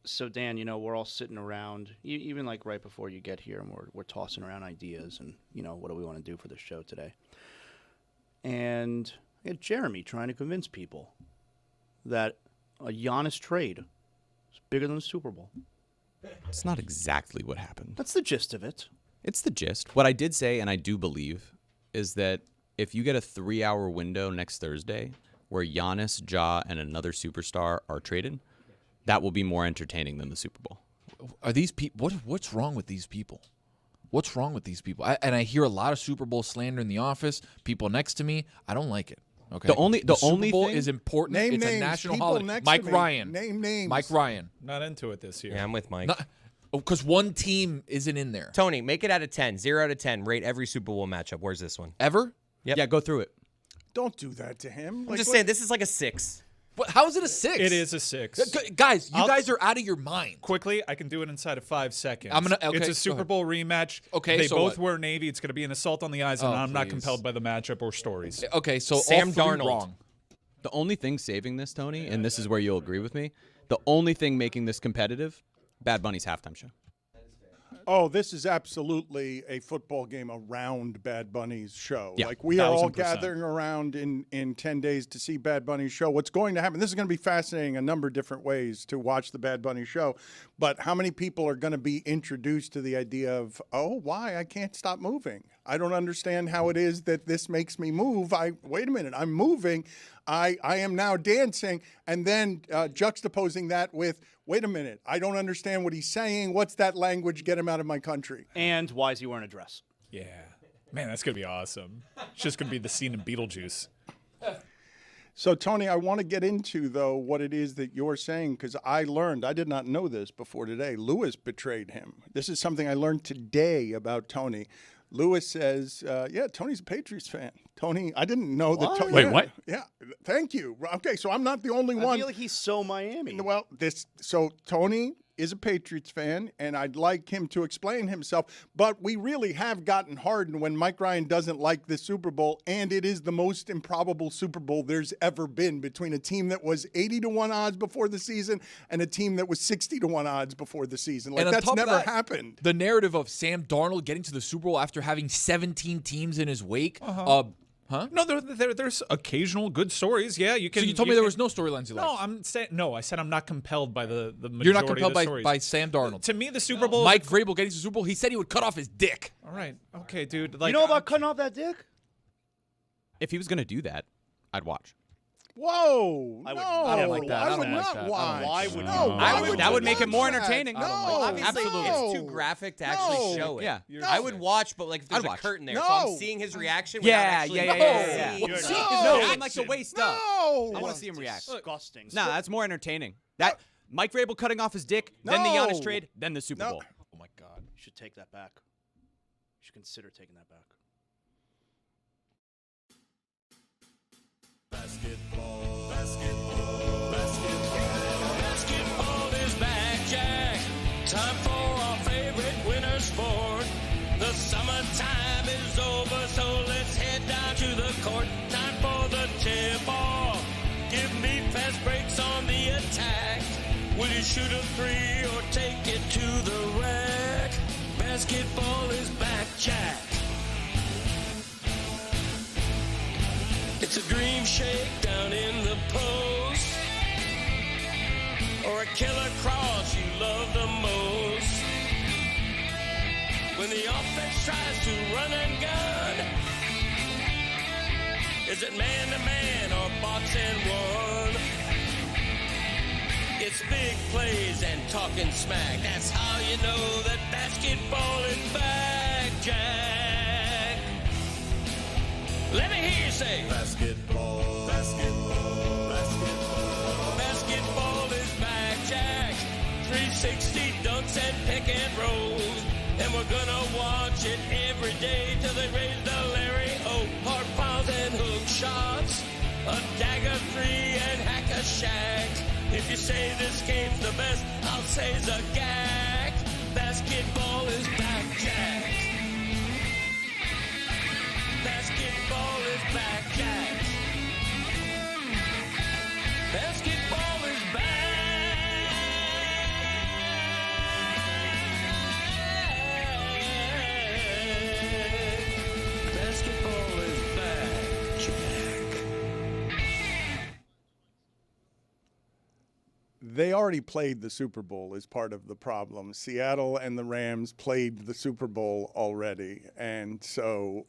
So, Dan, we're all sitting around, even like right before you get here, and we're tossing around ideas and, what do we want to do for the show today? And I had Jeremy trying to convince people that a Giannis trade is bigger than the Super Bowl. It's not exactly what happened. That's the gist of it. It's the gist. What I did say, and I do believe, is that if you get a 3-hour window next Thursday where Giannis, Ja, and another superstar are traded, that will be more entertaining than the Super Bowl. Are these people? What's wrong with these people? What's wrong with these people? I hear a lot of Super Bowl slander in the office. People next to me, I don't like it. Okay. The only Super Bowl thing is important. Name it's names. a national People holiday. next Mike to me. Ryan. Name names. Mike Ryan. Not into it this year. Yeah, I'm with Mike. Because one team isn't in there. Tony, make it out of 10. 0 out of 10. Rate every Super Bowl matchup. Where's this one? Ever? Yep. Yeah, go through it. Don't do that to him. I'm just saying, this is like a 6. How is it a 6? It is a 6. Guys, you guys are out of your mind. Quickly, I can do it inside of 5 seconds. Okay, it's a Super Bowl rematch. Okay, they so both what? wear Navy. It's going to be an assault on the eyes, and I'm not please. compelled by the matchup or stories. Okay, so Sam all three Darnold. wrong. The only thing saving this, Tony, and this is where you'll agree with me, the only thing making this competitive, Bad Bunny's halftime show. Oh, this is absolutely a football game around Bad Bunny's show. Yeah, Like, we are all 1000%. gathering around in 10 days to see Bad Bunny's show. What's going to happen? This is going to be fascinating a number of different ways to watch the Bad Bunny show. But how many people are going to be introduced to the idea of, oh, why? I can't stop moving. I don't understand how it is that this makes me move. Wait a minute. I'm moving. I am now dancing. And then juxtaposing that with, wait a minute, I don't understand what he's saying. What's that language? Get him out of my country. And why is he wearing a dress? Yeah. Man, that's going to be awesome. It's just going to be the scene in Beetlejuice. So, Tony, I want to get into, though, what it is that you're saying, because I did not know this before today. Lewis betrayed him. This is something I learned today about Tony. Lewis says, yeah, Tony's a Patriots fan. Tony, I didn't know that. Tony, Wait, what? Yeah, thank you. Okay, so I'm not the only one. I feel like he's so Miami. Well, so Tony is a Patriots fan, and I'd like him to explain himself. But we really have gotten hardened when Mike Ryan doesn't like the Super Bowl, and it is the most improbable Super Bowl there's ever been between a team that was 80-1 odds before the season and a team that was 60-1 odds before the season. Like, And on that's top of never that, happened. The narrative of Sam Darnold getting to the Super Bowl after having 17 teams in his wake. No, there's occasional good stories. Yeah, you can. So you told me there was no storylines you liked. I said I'm not compelled by the majority You're not compelled of the stories. by Sam Darnold. To me, the Super Bowl. Mike Vrabel getting to the Super Bowl, he said he would cut off his dick. All right, okay, dude. Like, you know about cutting off that dick? If he was going to do that, I'd watch. Whoa! I would no, not like that. I I don't would like not that. watch. Why would no, you? why That would you make it more watch that? entertaining. No, Obviously, no. it's too graphic to actually show it. Yeah. I would watch, but like if there's I'd a watch. curtain there, No. so I'm seeing his reaction. Yeah, without actually yeah. seeing- See No. his reaction like the waist up. No! I want to see him react. Disgusting. Nah, that's more entertaining. That Mike Vrabel cutting off his dick, then the No. Giannis trade, then the Super No. Bowl. Oh my God. You should take that back. You should consider taking that back. Basketball is back, Jack. Time for our favorite winter sport. The summertime is over, so let's head down to the court. Time for the tip off. Give me fast breaks on the attack. Will you shoot a three or take it to the rack? Basketball is back, Jack. It's a dream shake down in the post, or a killer cross you love the most. When the offense tries to run and gun, is it man to man or box and one? It's big plays and talking smack. That's how you know that basketball is back, Jack. Let me hear you say basketball, basketball, basketball. Basketball is back, Jack. 360 dunks and pick and rolls. And we're gonna watch it every day till they raise the Larry O. Hard fouls and hook shots. A dagger three and hack a shack. If you say this game's the best, I'll say Zagak. Basketball is back, Jack. Basketball is back, Jack. Basketball is back. They already played the Super Bowl as part of the problem. Seattle and the Rams played the Super Bowl already. And so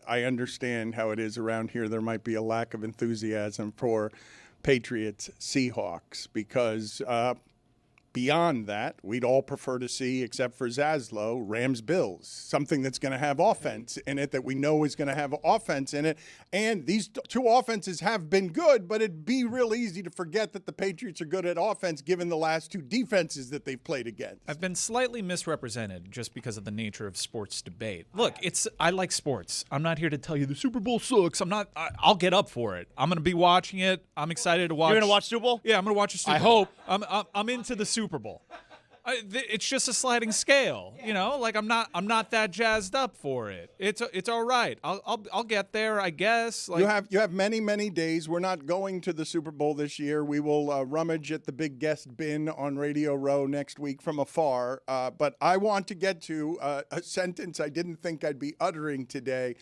I understand how it is around here. There might be a lack of enthusiasm for Patriots Seahawks because beyond that, we'd all prefer to see, except for Zaslow, Rams Bills, something that's going to have offense in it that we know is going to have offense in it. And these two offenses have been good, but it'd be real easy to forget that the Patriots are good at offense given the last two defenses that they've played against. I've been slightly misrepresented just because of the nature of sports debate. Look, I like sports. I'm not here to tell you the Super Bowl sucks. I'll get up for it. I'm going to be watching it. I'm excited to watch. You're going to watch Super Bowl? Yeah, I'm going to watch the Super Bowl. I hope. I'm into the Super Bowl. It's just a sliding scale, you know. Like I'm not that jazzed up for it. It's all right. I'll get there, I guess. Like, you have many days. We're not going to the Super Bowl this year. We will rummage at the big guest bin on Radio Row next week from afar. But I want to get to a sentence I didn't think I'd be uttering today.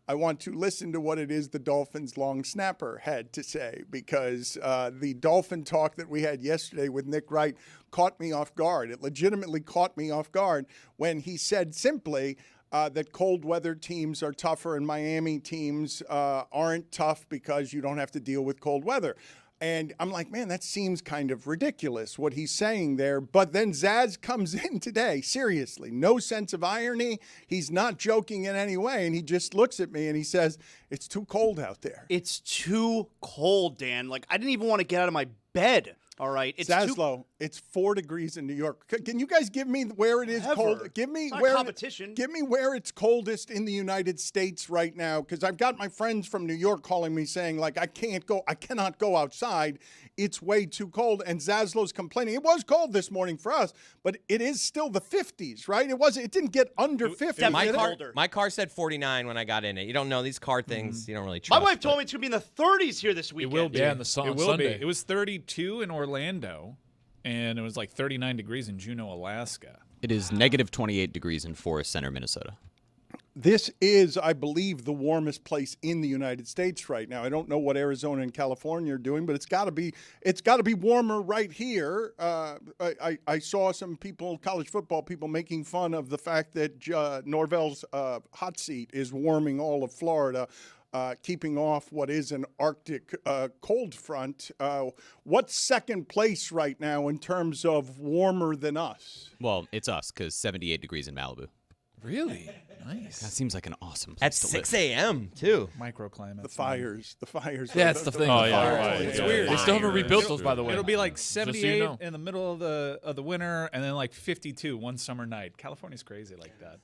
I want to listen to what it is the Dolphins long snapper had to say because the Dolphin talk that we had yesterday with Nick Wright caught me off guard. It legitimately caught me off guard when he said simply that cold weather teams are tougher and Miami teams aren't tough because you don't have to deal with cold weather. And I'm like, man, that seems kind of ridiculous what he's saying there. But then Zaz comes in today, seriously, no sense of irony. He's not joking in any way. And he just looks at me and he says, it's too cold out there. It's too cold, Dan. Like, I didn't even want to get out of my bed. All right. It's Zaslow, it's 4 degrees in New York. Can you guys give me where it is cold? Give me it's where competition. Give me where it's coldest in the United States right now, because I've got my friends from New York calling me saying like I cannot go outside. It's way too cold. And Zaslow's complaining. It was cold this morning for us, but it is still the 50s, right? It didn't get under 50. My car said 49 when I got in it. You don't know these car things. You don't really trust. My wife told me it's going to be in the 30s here this weekend. It will be. Yeah, on Sunday. It was 32 in Orlando, and it was like 39 degrees in Juneau, Alaska. It is negative 28 degrees in Forest Center, Minnesota. This is, I believe, the warmest place in the United States right now. I don't know what Arizona and California are doing, but it's got to be warmer right here. I saw some people, college football people, making fun of the fact that Norvell's hot seat is warming all of Florida. Keeping off what is an Arctic cold front. What's second place right now in terms of warmer than us? Well, it's us because 78 degrees in Malibu. Really? Nice. That seems like an awesome place At to 6 live. a.m. too. Microclimate. The fires. That's the thing. Oh, yeah, Fires. right. It's Yeah, weird. They still haven't rebuilt those, by the way. It'll be like Just so you 78 know. in the middle of the winter, and then like 52 one summer night. California's crazy like that.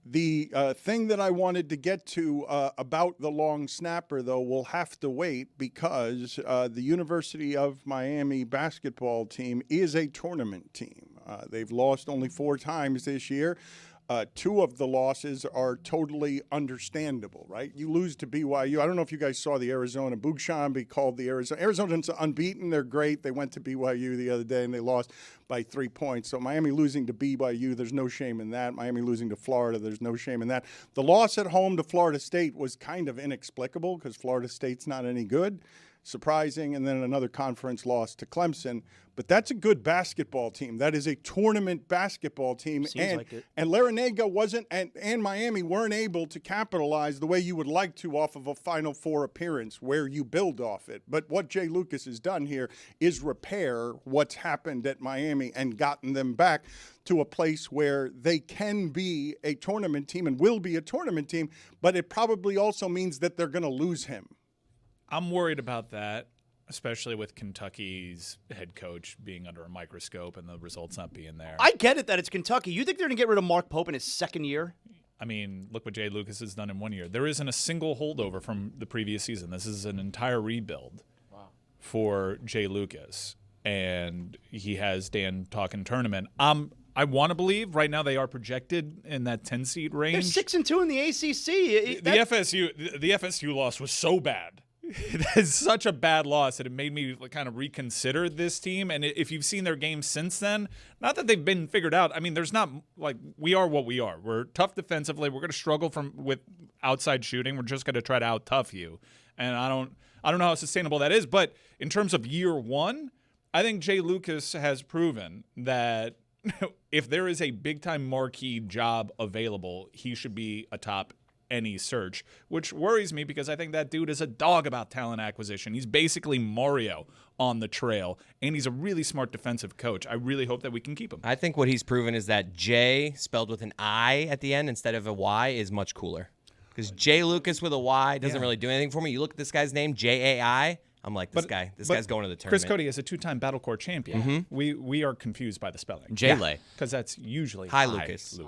The thing that I wanted to get to about the long snapper, though, will have to wait because the University of Miami basketball team is a tournament team. They've lost only 4 times this year. 2 of the losses are totally understandable, right? You lose to BYU. I don't know if you guys saw the Arizona. Bugshambi called the Arizona's unbeaten. They're great. They went to BYU the other day, and they lost by 3 points. So Miami losing to BYU, there's no shame in that. Miami losing to Florida, there's no shame in that. The loss at home to Florida State was kind of inexplicable because Florida State's not any good. Surprising, and then another conference loss to Clemson. But that's a good basketball team. That is a tournament basketball team. Seems like it. And Larinaga wasn't, and Miami weren't able to capitalize the way you would like to off of a Final Four appearance where you build off it. But what Jay Lucas has done here is repair what's happened at Miami and gotten them back to a place where they can be a tournament team and will be a tournament team, but it probably also means that they're going to lose him. I'm worried about that, especially with Kentucky's head coach being under a microscope and the results not being there. I get it that it's Kentucky. You think they're going to get rid of Mark Pope in his second year? I mean, look what Jay Lucas has done in 1 year. There isn't a single holdover from the previous season. This is an entire rebuild for Jay Lucas. And he has Dan talking tournament. I want to believe right now they are projected in that 10-seed range. They're 6-2 in the ACC. The FSU loss was so bad. It is such a bad loss that it made me kind of reconsider this team. And if you've seen their games since then, not that they've been figured out. I mean, there's not like we are what we are. We're tough defensively. We're going to struggle with outside shooting. We're just going to try to out tough you. And I don't know how sustainable that is. But in terms of year one, I think Jay Lucas has proven that if there is a big-time marquee job available, he should be atop any search, which worries me because I think that dude is a dog about talent acquisition. He's basically Mario on the trail, and he's a really smart defensive coach. I really hope that we can keep him. I think what he's proven is that J spelled with an I at the end instead of a Y is much cooler. Because Jay Lucas with a Y doesn't really do anything for me. You look at this guy's name, J-A-I. I'm like, this guy's going to the tournament. Chris Cody is a 2-time Battle Core champion. Mm-hmm. We are confused by the spelling. J-Lay. Because that's usually Hi, Lucas.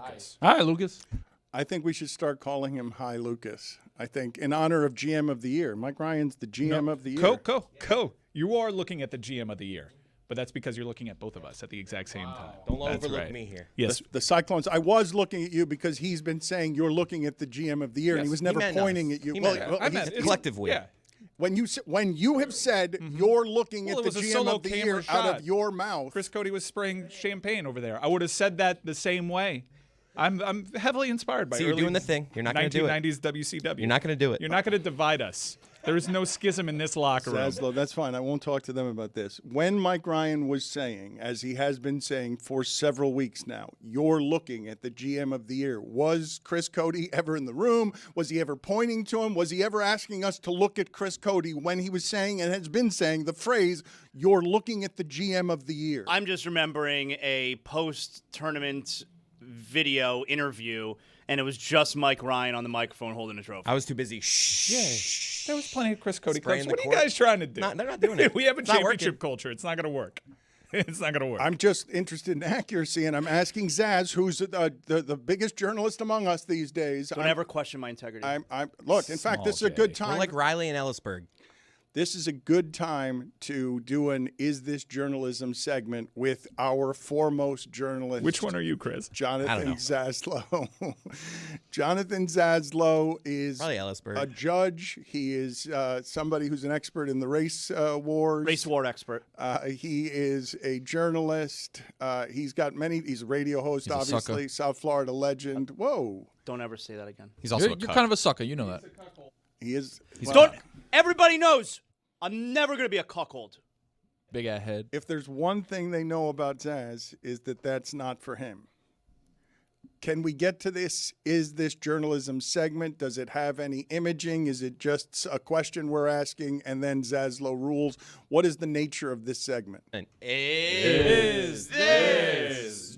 Hi, Lucas. I think we should start calling him Hi Lucas. I think in honor of GM of the Year. Mike Ryan's the GM of the Year. Co. You are looking at the GM of the Year. But that's because you're looking at both of us at the exact same time. Don't overlook me here. Yes. The Cyclones. I was looking at you because he's been saying you're looking at the GM of the Year, and he was never pointing at you. Collective we. Yeah. When you have said you're looking at Well, the it was a GM solo of the camera Year out shot. of your mouth, Chris Cody was spraying champagne over there. I would have said that the same way. I'm heavily inspired by See, you're early doing the thing. You're not going to do it. 1990s WCW. You're not going to do it. You're not going to divide us. There is no schism in this locker room. Zaslow, that's fine. I won't talk to them about this. When Mike Ryan was saying, as he has been saying for several weeks now, you're looking at the GM of the Year, was Chris Cody ever in the room? Was he ever pointing to him? Was he ever asking us to look at Chris Cody when he was saying and has been saying the phrase, you're looking at the GM of the Year? I'm just remembering a post-tournament video interview, and it was just Mike Ryan on the microphone holding a trophy. I was too busy. Shh. There was plenty of Chris Cody Spraying clips. the What are you court. guys trying to do? They're not doing it. We have a It's not championship working. culture. It's not going to work. It's not going to work. I'm just interested in accuracy, and I'm asking Zaz, who's the biggest journalist among us these days. Don't ever question my integrity. Look, in fact, this is a good time. We're like Riley and Ellisburg. This is a good time to do an Is This Journalism segment with our foremost journalist. Which one are you, Chris? Jonathan Zaslow. Jonathan Zaslow is Probably Ellisburg. a judge. He is somebody who's an expert in the race wars. Race war expert. He is a journalist. He's a radio host, He's a obviously. sucker. South Florida legend. Whoa. Don't ever say that again. He's also You're a cuck. kind of a sucker. You know that. He is. Don't. Everybody knows I'm never going to be a cuckold. Big ass head. If there's one thing they know about Zaz, is that that's not for him. Can we get to this Is This Journalism segment? Does it have any imaging? Is it just a question we're asking and then Zaslow rules? What is the nature of this segment? And is this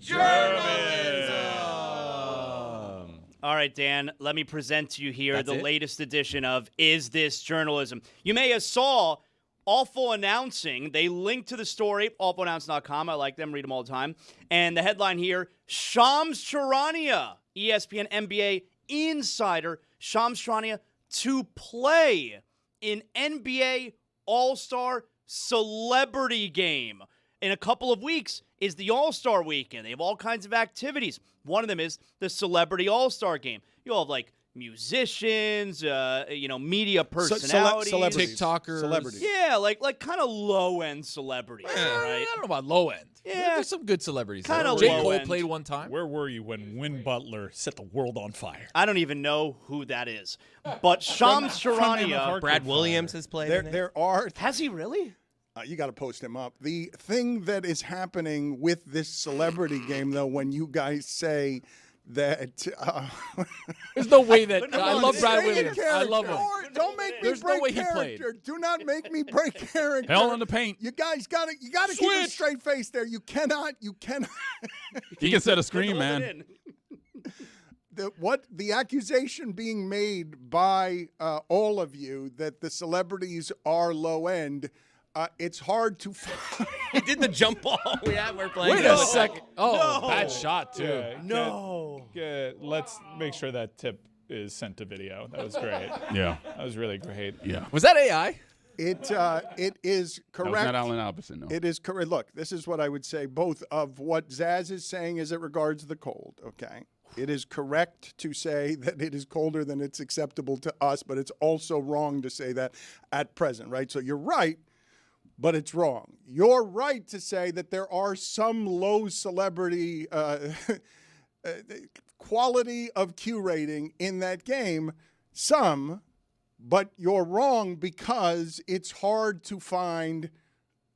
All right, Dan, let me present to you here That's the it? latest edition of Is This Journalism? You may have saw Awful Announcing. They linked to the story, awfulannouncing.com. I like them, read them all the time. And the headline here, Shams Charania, ESPN NBA insider, Shams Charania to play in NBA All-Star Celebrity Game. In a couple of weeks is the All-Star Weekend. They have all kinds of activities. One of them is the Celebrity All-Star Game. You'll have like musicians, media personalities, Celebrities. TikTokers. Celebrities. Yeah, like kind of low-end celebrities, right? I don't know about low end. Yeah. There's some good celebrities. there. Kinda J. low Cole end. played one time. Where were you when Win Butler set the world on fire? I don't even know who that is. But Shams Charania, Brad Williams has played in it. There are. has he really? You got to post him up. The thing that is happening with this celebrity game, though, when you guys say that. There's no way that. Come I on, love stay Brad in Williams. I love him. Don't make me There's no break way he played. character. Do not make me break character. Hell in the paint. You guys got to keep a Switch. straight face there. You cannot. He can set a screen, Hold it man. in. The accusation being made by all of you that the celebrities are low end. It's hard to find. He did the jump ball. We're playing. Wait a second. Oh, bad shot, too. No. Let's make sure that tip is sent to video. That was great. Yeah. That was really great. Yeah. Was that AI? It is That was correct. not Allen Iverson, no. It is correct. Look, this is what I would say, both of what Zaz is saying as it regards the cold, okay? It is correct to say that it is colder than it's acceptable to us, but it's also wrong to say that at present, right? So you're right, but it's wrong. You're right to say that there are some low celebrity quality of Q rating in that game, some, but you're wrong because it's hard to find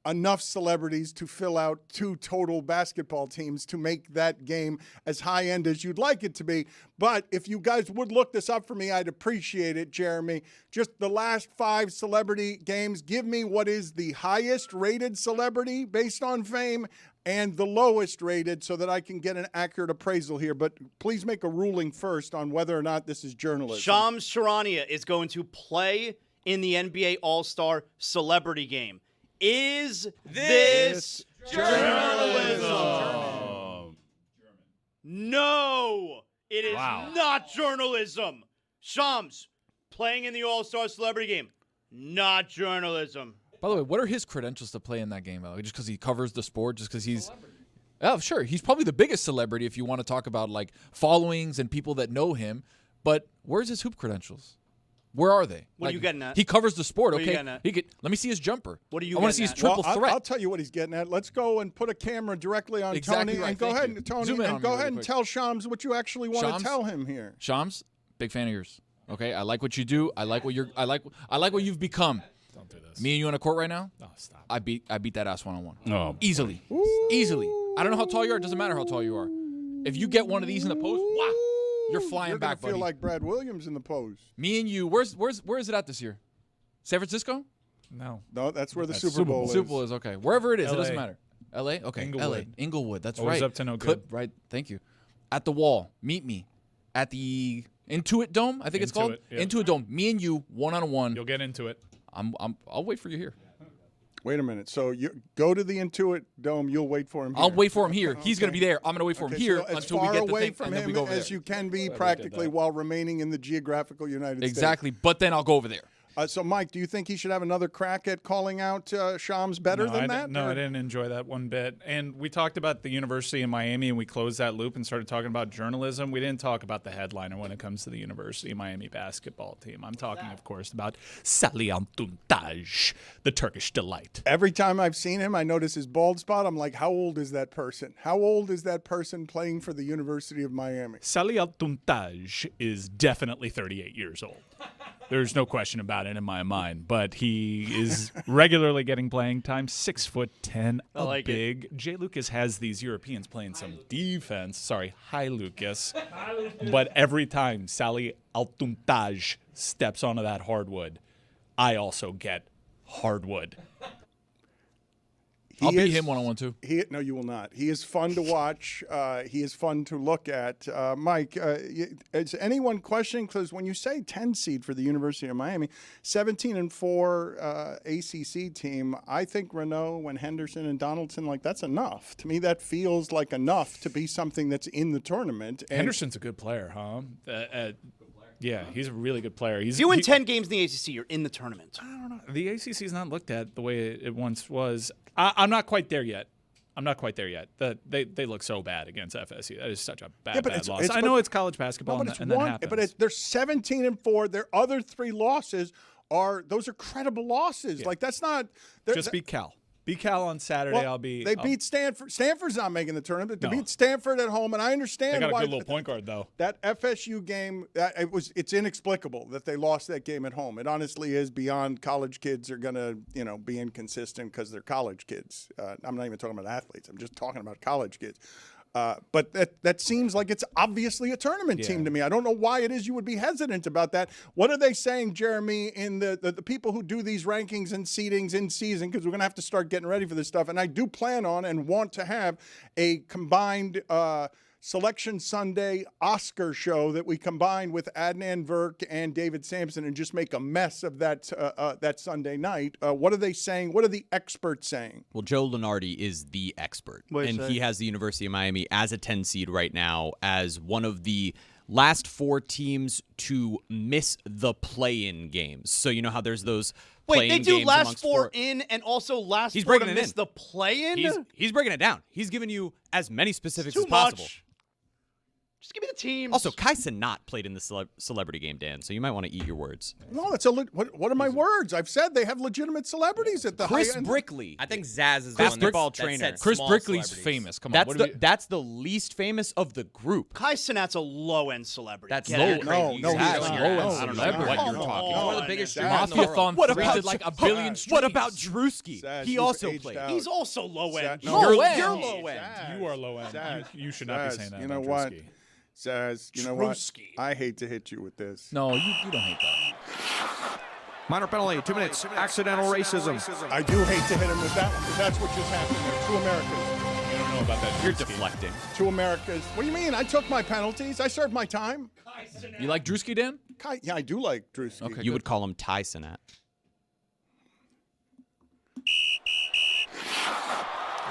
enough celebrities to fill out 2 total basketball teams to make that game as high-end as you'd like it to be. But if you guys would look this up for me, I'd appreciate it, Jeremy. Just the last 5 celebrity games. Give me what is the highest-rated celebrity based on fame and the lowest rated so that I can get an accurate appraisal here. But please make a ruling first on whether or not this is journalism. Shams Charania is going to play in the NBA All-Star Celebrity Game. Is this journalism? No, it is not journalism. Shams playing in the All-Star Celebrity Game. Not journalism. By the way, what are his credentials to play in that game, though? Just because he covers the sport? Just because he's... Oh, sure. He's probably the biggest celebrity if you want to talk about, like, followings and people that know him. But where's his hoop credentials? Where are they? What are you getting at? He covers the sport, What are you okay? getting at? Let me see his jumper. What are you I want to see getting his at? triple threat. I'll tell you what he's getting at. Let's go and put a camera directly on Exactly Tony. right. And go Thank ahead, you. and Tony, Zoom in and on go me ahead really and quick. tell Shams what you actually want Shams? to tell him here. Shams, big fan of yours. Okay, I like what you do. I like what you've become. Don't do this. Me and you on a court right now. Oh, stop. I beat that ass one-on-one. Oh, Easily. Easily. I don't know how tall you are. It doesn't matter how tall you are. If you get one of these in the post, wow, you're flying You're back, gonna feel buddy. like Brad Williams in the pose. Me and you. Where is it at this year? San Francisco? No. No, that's where the That's Super Bowl is. Super Bowl is okay. Wherever it is, it LA. doesn't matter. L.A. Okay. Inglewood. L.A. Inglewood. That's Always right. up to no Clip, good. right. Thank you. At the wall. Meet me at the Intuit Dome. I think it's called Intuit, yeah. Intuit Dome. Me and you, one-on-one. You'll get into it. I'll wait for you here. Wait a minute. So you go to the Intuit Dome. You'll wait for him here. I'll wait for him here. He's going to be there. I'm going to wait for him Okay, here so as until far we get the away thing, from and then him we go over as there. you can be practically while remaining in the geographical United States. Exactly. But then I'll go over there. So, Mike, do you think he should have another crack at calling out Shams better than that? No, or- I didn't enjoy that one bit. And we talked about the University in Miami, and we closed that loop and started talking about journalism. We didn't talk about the headliner when it comes to the University of Miami basketball team. I'm talking, of course, about Salih Altuntaj, the Turkish delight. Every time I've seen him, I notice his bald spot. I'm like, how old is that person? How old is that person playing for the University of Miami? Salih Altuntaj is definitely 38 years old. There's no question about it in my mind, but he is regularly getting playing time. 6'10", like it. big. Jay Lucas has these Europeans playing some defense. Sorry, hi Lucas. But every time Salih Altuntaj steps onto that hardwood, I also hardwood. I'll beat him one-on-one, too. No, you will not. He is fun to watch. He is fun to look at. Mike, is anyone questioning? Because when you say 10 seed for the University of Miami, 17-4 ACC team, I think Renault and Henderson and Donaldson, like that's enough. To me, that feels like enough to be something that's in the tournament. And Henderson's a good player, huh? Yeah, he's a really good player. If you win 10 games in the ACC, you're in the tournament. I don't know. The ACC is not looked at the way it once was. I'm not quite there yet. They look so bad against FSU. That is such a bad loss. I know it's college basketball, but it's and that one. happens. But they're 17-4. Their other 3 losses are credible losses. Yeah. Like that's not. Just beat Cal. Beat Cal on Saturday. Well, they beat Stanford. Stanford's not making the tournament. They beat Stanford at home, and I understand They got a why good little point guard though. that FSU game. It's inexplicable that they lost that game at home. It honestly is beyond. College kids are gonna be inconsistent because they're college kids. I'm not even talking about athletes. I'm just talking about college kids. But that seems like it's obviously a tournament team to me. I don't know why it is you would be hesitant about that. What are they saying, Jeremy, in the people who do these rankings and seedings in season? Because we're going to have to start getting ready for this stuff. And I do plan on and want to have a combined Selection Sunday Oscar show that we combine with Adnan Verk and David Sampson and just make a mess of that Sunday night. What are they saying? What are the experts saying? Well, Joe Lunardi is the expert, and he has the University of Miami as a 10 seed right now, as one of the last 4 teams to miss the play-in games. So you know how there's those Wait, they do games last amongst 4 in and also last He's 4 to breaking it miss in. the play-in? He's breaking it down. He's giving you as many specifics Too as possible. much. Just give me the teams. Also, Kai Cenat played in the celebrity game, Dan, so you might want to eat your words. No, that's what are my words? I've said they have legitimate celebrities at the Chris high end. Brickley. I think Zaz is the basketball one that trainer. said Chris small Brickley's celebrities. famous. Come on. That's the least famous of the group. Kai Cenat's a low-end celebrity. That's Get low. out of here. No, He's he's not. not. Low-end No, celebrity. he's not. What you're Come talking on. about. One of the biggest Zaz, streamers in the world. Mafiathon 3 did like a billion streams. What about Drewski? Zaz, He you've also aged played. out. He's also low-end. Zaz, no. You're Low-end. low-end. You are low end. Zaz, You should not be Zaz, saying that. You know about what? Drewski. Zaz, you know what? Drewski. I hate to hit you with this. No, you don't hate that. Minor penalty, 2 minutes. Accidental racism. I do hate to hit him with that one because that's what just happened there. Two Americas. You don't know about that. You're Drewski. deflecting. Two Americas. What do you mean? I took my penalties. I served my time. You like Drewski, Dan? Yeah, I do like Drewski. Okay. You would call him Ty Cenat.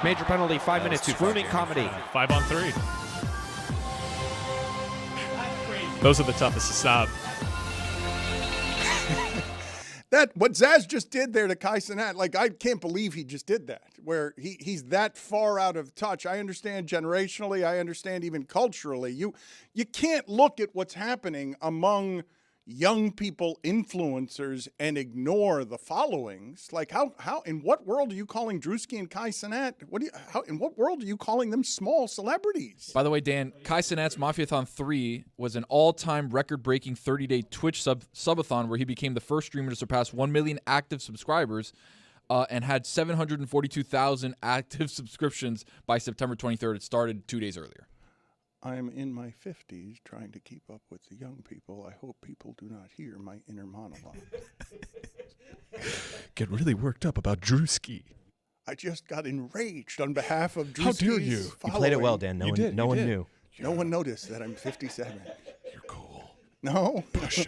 Major penalty, 5 minutes. Swooning comedy. 5 on 3. Those are the toughest to stop. What Zaz just did there to Kai Cenat, like I can't believe he just did that. Where he's that far out of touch. I understand generationally, I understand even culturally. You can't look at what's happening among young people influencers and ignore the followings. Like how in what world are you calling Drewski and Kai Cenat? In what world are you calling them small celebrities? By the way, Dan, Kai Cenat's Mafiathon 3 was an all-time record-breaking 30-day Twitch subathon where he became the first streamer to surpass 1 million active subscribers and had 742,000 active subscriptions by September 23rd. It started 2 days earlier. I am in my 50s trying to keep up with the young people. I hope people do not hear my inner monologue. Get really worked up about Drewski. I just got enraged on behalf of Drewski's How dare you? You played it well, following. Dan. No one knew. No one noticed that I'm 57. You're cool. No. Push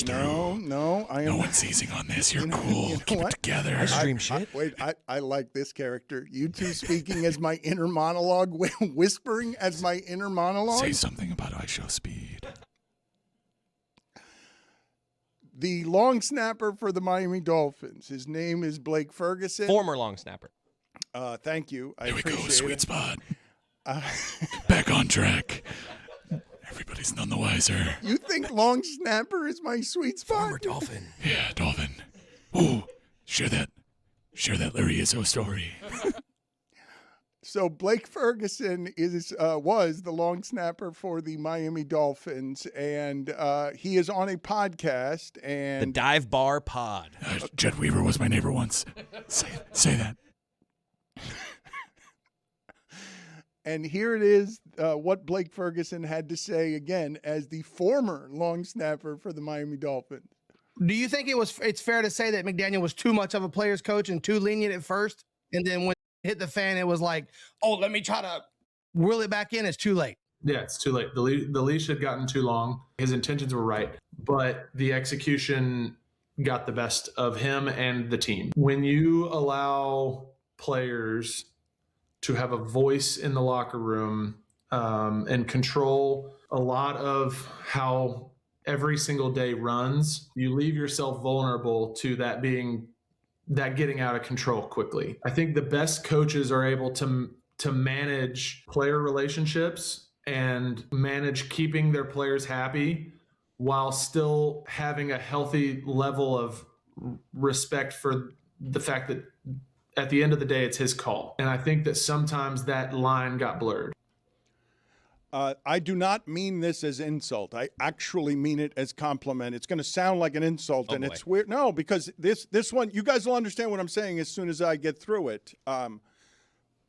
No, I am. No one's seizing on this. You're You know- cool. you know Keep what? it together. I stream shit. I like this character. You two speaking as my inner monologue, whispering as my inner monologue. Say something about I show speed. The long snapper for the Miami Dolphins. His name is Blake Ferguson. Former long snapper. Thank you. I Here we go. appreciate Sweet it. spot. Back on track. Everybody's none the wiser. You think long snapper is my sweet spot? Dolphin. Yeah, Dolphin. Ooh, share that Larry Izzo story. So Blake Ferguson was the long snapper for the Miami Dolphins, and he is on a podcast. The And Dive Bar Pod. Jed Weaver was my neighbor once. Say that. and here it is, what Blake Ferguson had to say again as the former long snapper for the Miami Dolphins. Do you think it's fair to say that McDaniel was too much of a player's coach and too lenient at first, and then when it hit the fan, it was like, oh, let me try to reel it back in? It's too late. Yeah, it's too late. The leash had gotten too long. His intentions were right, but the execution got the best of him and the team. When you allow players to have a voice in the locker room and control a lot of how every single day runs, you leave yourself vulnerable to that getting out of control quickly. I think the best coaches are able to manage player relationships and manage keeping their players happy while still having a healthy level of respect for the fact that at the end of the day, it's his call. And I think that sometimes that line got blurred. I do not mean this as insult. I actually mean it as compliment. It's going to sound like an insult, and it's weird. No, because this one, you guys will understand what I'm saying as soon as I get through it.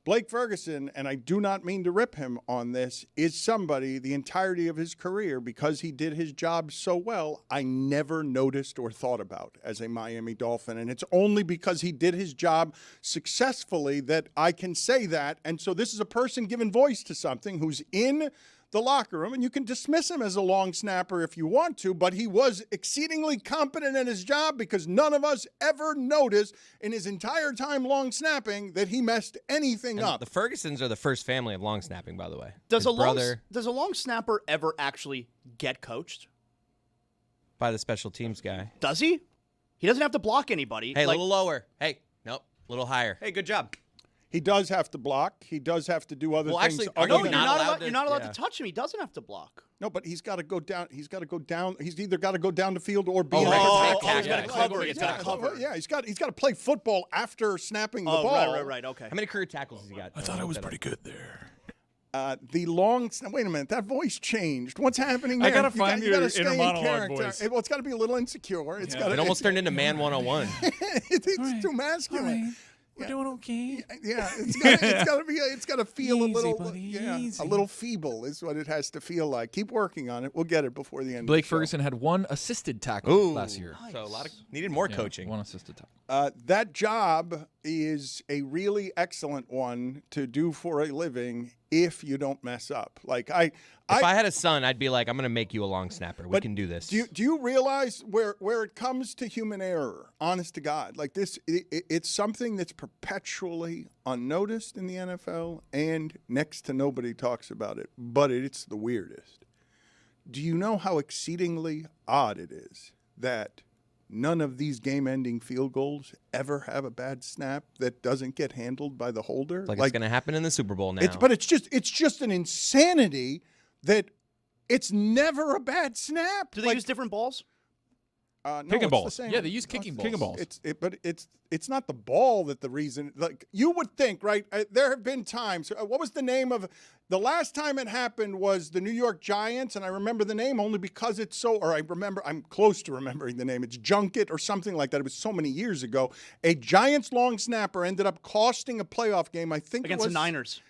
Blake Ferguson, and I do not mean to rip him on this, is somebody the entirety of his career, because he did his job so well, I never noticed or thought about as a Miami Dolphin. And it's only because he did his job successfully that I can say that. And so this is a person giving voice to something who's in the locker room, and you can dismiss him as a long snapper if you want to, but he was exceedingly competent at his job, because none of us ever noticed in his entire time long snapping that he messed anything up. The Fergusons are the first family of long snapping, by the way. Does His a brother long snapper ever actually get coached? by the special teams guy. Does he? He doesn't have to block anybody. Hey, a little lower. Hey, nope, a little higher. Hey, good job. He does have to block. He does have to do other Well, things. actually, other are No, you than- you're not allowed yeah. to touch him. He doesn't have to block. No, but he's got to go down. He's got to go down. He's either got to go down the field or be. Oh, in right. the Oh, tackle. he's gotta cover. He's gotta Yeah, cover. Yeah, he's got to play football after snapping the Oh, ball. right. Okay. How many career tackles has he got? I thought I was pretty good there. The long. Wait a minute. That voice changed. What's happening there? I gotta You find you gotta your stay inner in monologue character. voice. Well, it's got to be a little insecure. It's got. It almost turned into Man 101. It's too masculine. We're doing okay. Yeah, it's got to be. It's got to feel a Easy, little. buddy, Yeah, easy. a little feeble is what it has to feel like. Keep working on it. We'll get it before the end. Blake of the show. Ferguson had 1 assisted tackle Ooh, last year. So a lot of needed more Yeah, coaching. 1 assisted tackle. That job is a really excellent one to do for a living if you don't mess up. Like If I had a son, I'd be like, I'm going to make you a long snapper. We But can do this. Do you realize where it comes to human error? Honest to God, like this, it's something that's perpetually unnoticed in the NFL, and next to nobody talks about it. But it's the weirdest. Do you know how exceedingly odd it is that none of these game-ending field goals ever have a bad snap that doesn't get handled by the holder? Like it's going to happen in the Super Bowl now. It's just an insanity that it's never a bad snap. Do they use different balls? No, Kicking it's balls. the same. Yeah, they use kicking balls. Kicking balls. But it's not the ball that the reason. Like you would think, right? There have been times. What was the name of the last time it happened? Was the New York Giants, and I remember the name only because it's so. Or I'm close to remembering the name. It's Junket or something like that. It was so many years ago. A Giants long snapper ended up costing a playoff game. I think Against it was the Niners.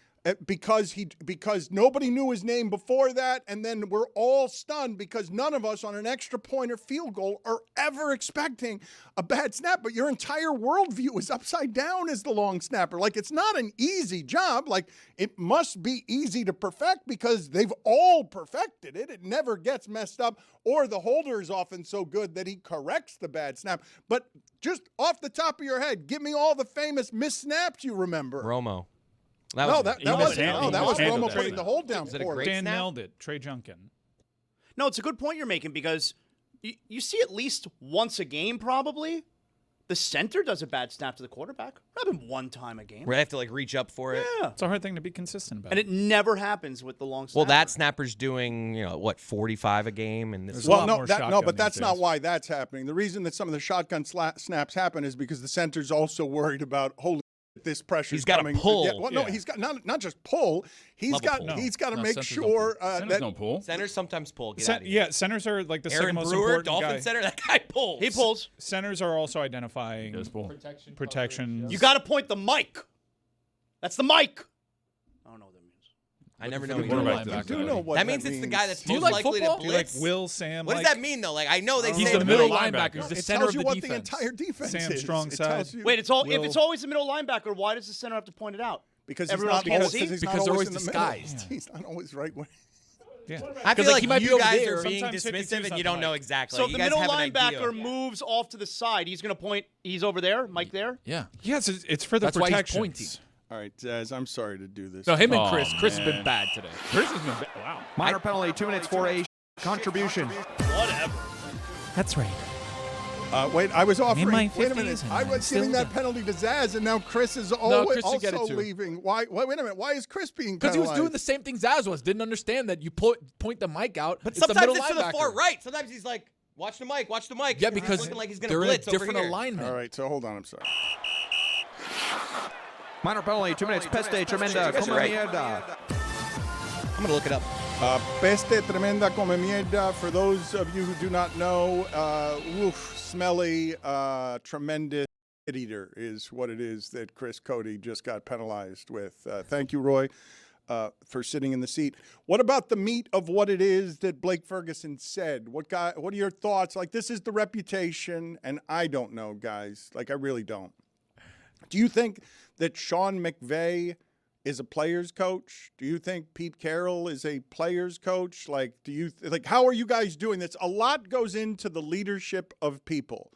Because nobody knew his name before that, and then we're all stunned because none of us on an extra point or field goal are ever expecting a bad snap. But your entire worldview is upside down as the long snapper. Like it's not an easy job. Like it must be easy to perfect because they've all perfected it. It never gets messed up, or the holder is often so good that he corrects the bad snap. But just off the top of your head, give me all the famous missed snaps you remember. Romo. That was Romo putting the hold down Was it a for great it. Dan snap? nailed it. Trey Junkin. No, it's a good point you're making because you see at least once a game probably. The center does a bad snap to the quarterback. Happened one time a game. Where they have to like reach up for it. Yeah. It's a hard thing to be consistent about. And it never happens with the long snapper. Well, that snapper's doing, 45 a game, and this There's a lot more But shotgun that's these not days. why that's happening. The reason that some of the shotgun snaps happen is because the center's also worried about holy. This pressure. He's gotta coming. pull. Yeah, well, no, Yeah. he's got not just pull. He's Level got pull. he's got to No, make centers sure Centers that don't pull. centers sometimes pull. Get out of here. Yeah, centers are like the Aaron second most Brewer, important Dolphin guy. center, that guy pulls. He pulls. Centers are also identifying Does pull. protections. You got to point the mic. That's the mic. I don't know what that means. I never know. the what quarterback he does. you do know what That means it's the guy that's Do you most like likely football? to Do you like blitz. Will Sam? What does that mean though? Like I know they He's say the middle linebacker. linebacker. He's the It center tells of you the what defense. the entire defense Sam is. strong It side. tells you Wait, if it's Will- always the middle linebacker, why does the center have to point it out? because everyone he's not else can't always, see? because he's Because not they're always always in the middle. disguised. He's not always right way. Yeah. I feel like, like he might be you over guys there. are being Sometimes 52 dismissive is and not you the don't know mic. exactly. So Like, if you the guys middle have an idea. linebacker moves off to the side, he's going to point. He's over there. Mike there. Yeah. Yes, it's for the That's why he's protections. pointing. All right, Zaz, I'm sorry to do this. No, him and Oh, Chris. Chris has man. been bad today. Chris has been wow. Minor penalty, 2 minutes for a contribution. That's right. Wait, I was offering. my Wait a minute. 50s and I I'm was still giving that the- penalty to Zaz, and now Chris is always Chris should get it also too. leaving. Why? Wait a minute. Why is Chris being Because he was penalized? doing the same thing Zaz was. Didn't understand that you point the mic out. But it's the sometimes middle it's to the linebacker. far right. Sometimes he's like, watch the mic, watch the mic. Yeah, He's because looking like he's gonna they're in a blitz over different here. alignment. All right, so hold on. I'm sorry. Minor penalty, 2 minutes. Peste tremenda guys are como right. mierda. I'm gonna look it up. Peste tremenda como mierda. For those of you who do not know, smelly, tremendous shit eater is what it is that Chris Cody just got penalized with. Thank you, Roy, for sitting in the seat. What about the meat of what it is that Blake Ferguson said? What are your thoughts? Like, this is the reputation, and I don't know, guys. Like, I really don't. Do you think that Sean McVay is a player's coach? Do you think Pete Carroll is a player's coach? Like, how are you guys doing this? A lot goes into the leadership of people.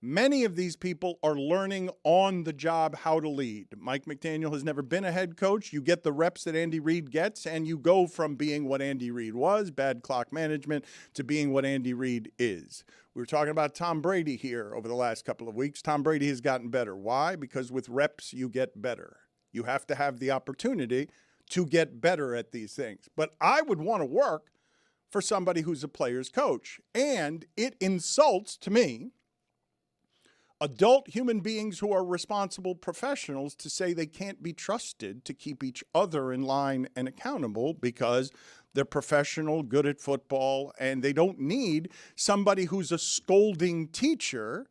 Many of these people are learning on the job how to lead. Mike McDaniel has never been a head coach. You get the reps that Andy Reid gets, and you go from being what Andy Reid was, bad clock management, to being what Andy Reid is. We were talking about Tom Brady here over the last couple of weeks. Tom Brady has gotten better. Why? Because with reps, you get better. You have to have the opportunity to get better at these things. But I would want to work for somebody who's a player's coach. And it insults, to me, adult human beings who are responsible professionals to say they can't be trusted to keep each other in line and accountable because they're professional, good at football, and they don't need somebody who's a scolding teacher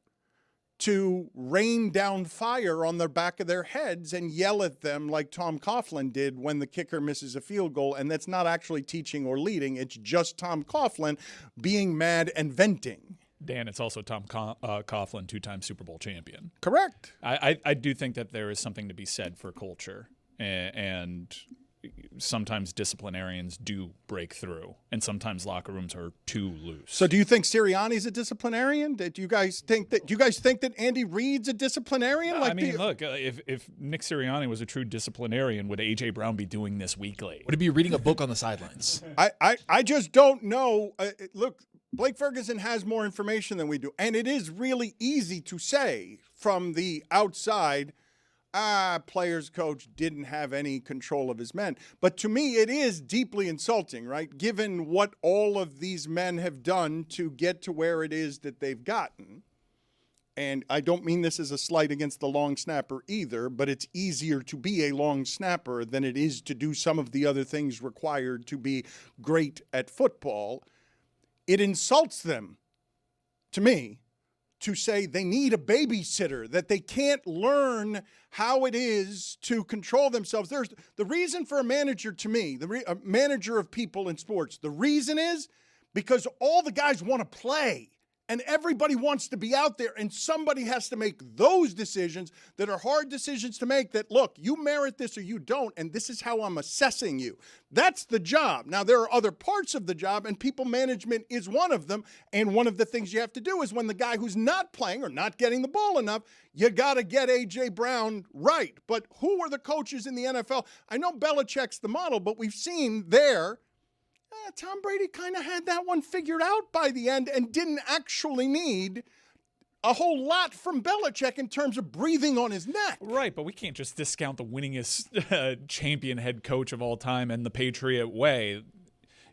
to rain down fire on the back of their heads and yell at them like Tom Coughlin did when the kicker misses a field goal. And that's not actually teaching or leading. It's just Tom Coughlin being mad and venting. Dan, it's also Tom Coughlin, 2-time Super Bowl champion. Correct. I do think that there is something to be said for culture, and sometimes disciplinarians do break through, and sometimes locker rooms are too loose. So, do you think Sirianni's a disciplinarian? Do you guys think that Andy Reid's a disciplinarian? I mean, look, if Nick Sirianni was a true disciplinarian, would A.J. Brown be doing this weekly? Would he be reading a book on the sidelines? I just don't know. Look, Blake Ferguson has more information than we do, and it is really easy to say from the outside, players coach didn't have any control of his men. But to me, it is deeply insulting, right? Given what all of these men have done to get to where it is that they've gotten. And I don't mean this as a slight against the long snapper either, but it's easier to be a long snapper than it is to do some of the other things required to be great at football. It insults them, to me, to say they need a babysitter, that they can't learn how it is to control themselves. There's the reason for a manager, to me, a manager of people in sports. The reason is because all the guys want to play and everybody wants to be out there, and somebody has to make those decisions that are hard decisions to make that, look, you merit this or you don't, and this is how I'm assessing you. That's the job. Now, there are other parts of the job, and people management is one of them, and one of the things you have to do is when the guy who's not playing or not getting the ball enough, you got to get A.J. Brown right. But who are the coaches in the NFL? I know Belichick's the model, but we've seen there, Tom Brady kind of had that one figured out by the end and didn't actually need a whole lot from Belichick in terms of breathing on his neck. Right, but we can't just discount the winningest champion head coach of all time and the Patriot way.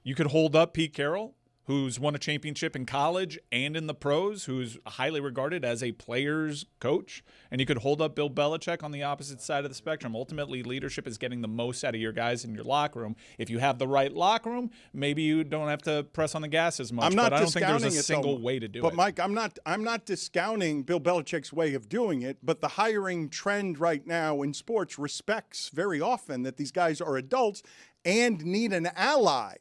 You could hold up Pete Carroll, who's won a championship in college and in the pros, who's highly regarded as a player's coach. And you could hold up Bill Belichick on the opposite side of the spectrum. Ultimately, leadership is getting the most out of your guys in your locker room. If you have the right locker room, maybe you don't have to press on the gas as much. But I don't think there's a single way to do it. But Mike, I'm not discounting Bill Belichick's way of doing it, but the hiring trend right now in sports respects very often that these guys are adults and need an ally.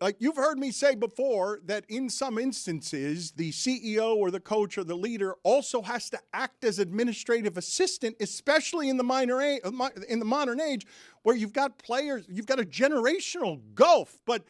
Like you've heard me say before that in some instances, the CEO or the coach or the leader also has to act as administrative assistant, especially in the modern age where you've got players, you've got a generational gulf. But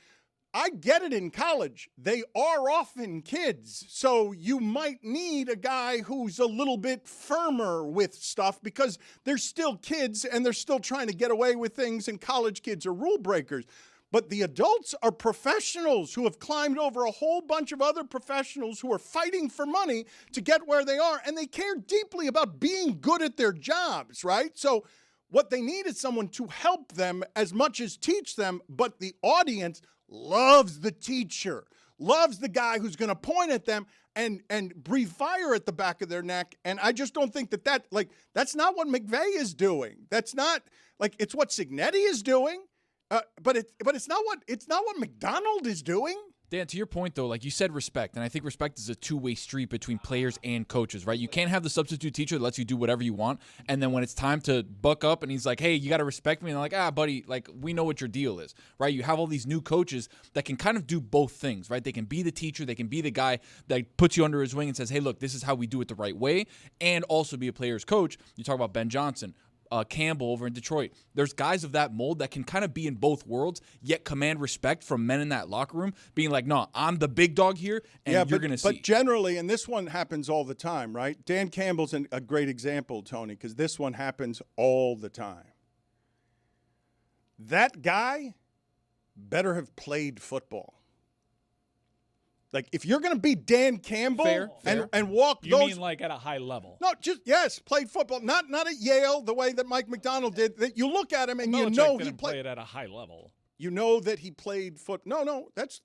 I get it in college. They are often kids. So you might need a guy who's a little bit firmer with stuff because they're still kids and they're still trying to get away with things, and college kids are rule breakers. But the adults are professionals who have climbed over a whole bunch of other professionals who are fighting for money to get where they are, and they care deeply about being good at their jobs, right? So what they need is someone to help them as much as teach them, but the audience loves the teacher, loves the guy who's going to point at them and breathe fire at the back of their neck. And I just don't think that's not what McVay is doing. That's not, it's what Cignetti is doing. But it's not what McDonald is doing. Dan, to your point, though, like you said, respect. And I think respect is a two-way street between players and coaches, right? You can't have the substitute teacher that lets you do whatever you want. And then when it's time to buck up and he's like, hey, you got to respect me. And they're like, buddy, we know what your deal is, right? You have all these new coaches that can kind of do both things, right? They can be the teacher. They can be the guy that puts you under his wing and says, hey, look, this is how we do it the right way. And also be a player's coach. You talk about Ben Johnson. Campbell over in Detroit. There's guys of that mold that can kind of be in both worlds, yet command respect from men in that locker room, being like, no, I'm the big dog here, and you're going to see. But generally, and this one happens all the time, right? Dan Campbell's a great example, Tony, because this one happens all the time. That guy better have played football. Like, if you're going to be Dan Campbell Fair. and walk You those. mean like at a high level? No, yes, played football. Not at Yale the way that Mike McDonald did. That you look at him and you Belichick know he didn't play played. it at a high level. You know that he played foot. No, that's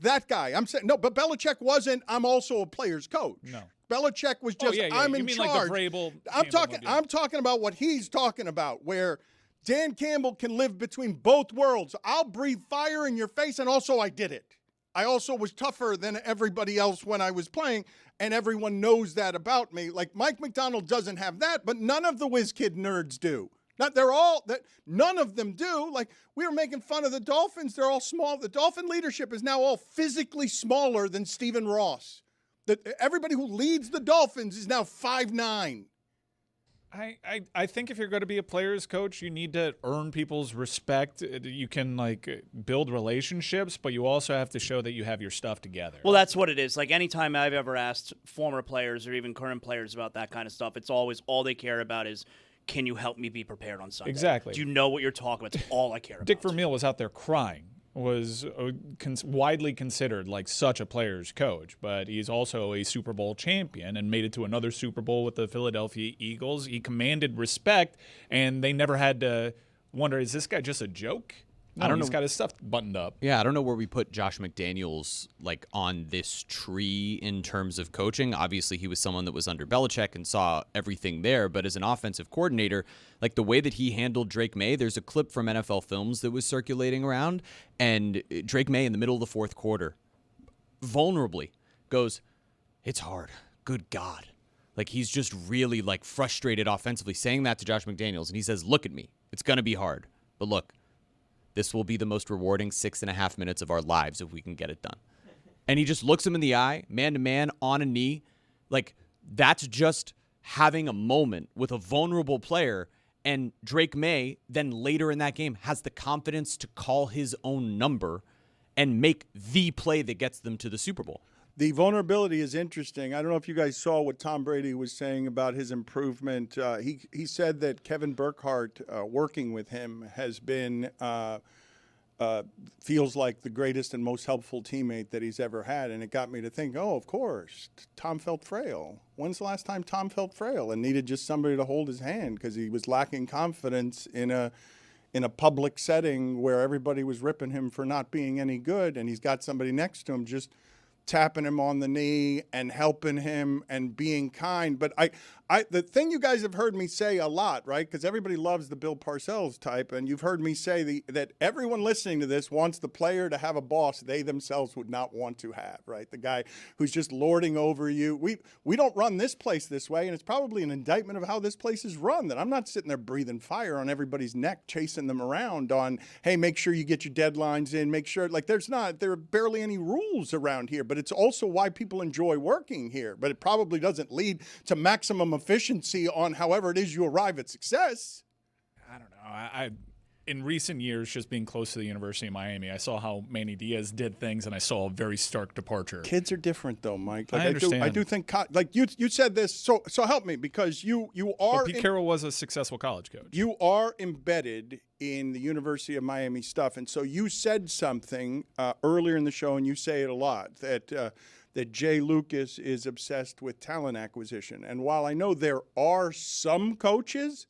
that guy. I'm saying no, but Belichick wasn't. I'm also a player's coach. No. Belichick was just. I'm you in mean charge. like the Vrabel, I'm Campbell talking. deal. I'm talking about what he's talking about, where Dan Campbell can live between both worlds. I'll breathe fire in your face, and also I did it. I also was tougher than everybody else when I was playing, and everyone knows that about me. Like, Mike McDonald doesn't have that, but none of the whiz kid nerds do. None of them do. Like, we were making fun of the Dolphins. They're all small. The Dolphin leadership is now all physically smaller than Stephen Ross. Everybody who leads the Dolphins is now 5'9". I think if you're going to be a player's coach, you need to earn people's respect. You can build relationships, but you also have to show that you have your stuff together. Well, that's what it is. Like, anytime I've ever asked former players or even current players about that kind of stuff, it's always all they care about is, can you help me be prepared on Sunday? Exactly. Do you know what you're talking about? It's all I care about. Dick Vermeil was out there crying. Was widely considered like such a player's coach, but he's also a Super Bowl champion and made it to another Super Bowl with the Philadelphia Eagles. He commanded respect, and they never had to wonder, is this guy just a joke? No, I don't he's know. got his stuff buttoned up. Yeah, I don't know where we put Josh McDaniels on this tree in terms of coaching. Obviously, he was someone that was under Belichick and saw everything there. But as an offensive coordinator, the way that he handled Drake May, there's a clip from NFL Films that was circulating around, and Drake May in the middle of the fourth quarter, vulnerably, goes, "It's hard. Good God." He's just really frustrated offensively, saying that to Josh McDaniels, and he says, "Look at me. It's gonna be hard, but look. This will be the most rewarding 6.5 minutes of our lives if we can get it done." And he just looks him in the eye, man to man, on a knee. That's just having a moment with a vulnerable player. And Drake May then later in that game has the confidence to call his own number and make the play that gets them to the Super Bowl. The vulnerability is interesting. I don't know if you guys saw what Tom Brady was saying about his improvement. He said that Kevin Burkhardt, working with him, has been feels like the greatest and most helpful teammate that he's ever had. And it got me to think, oh, of course, Tom felt frail. When's the last time Tom felt frail and needed just somebody to hold his hand because he was lacking confidence in a public setting where everybody was ripping him for not being any good, and he's got somebody next to him just tapping him on the knee and helping him and being kind. But the thing you guys have heard me say a lot, right? Because everybody loves the Bill Parcells type, and you've heard me say that everyone listening to this wants the player to have a boss they themselves would not want to have, right? The guy who's just lording over you. We don't run this place this way, and it's probably an indictment of how this place is run, that I'm not sitting there breathing fire on everybody's neck, chasing them around on, hey, make sure you get your deadlines in, make sure, there are barely any rules around here, but it's also why people enjoy working here. But it probably doesn't lead to maximum efficiency on however it is you arrive at success. I don't know. I in recent years, just being close to the University of Miami, I saw how Manny Diaz did things, and I saw a very stark departure. Kids are different, though, Mike. I understand. I do think, you said this, so help me, because you are. But Pete Carroll was a successful college coach. You are embedded in the University of Miami stuff, and so you said something earlier in the show, and you say it a lot, that Jay Lucas is obsessed with talent acquisition. And while I know there are some coaches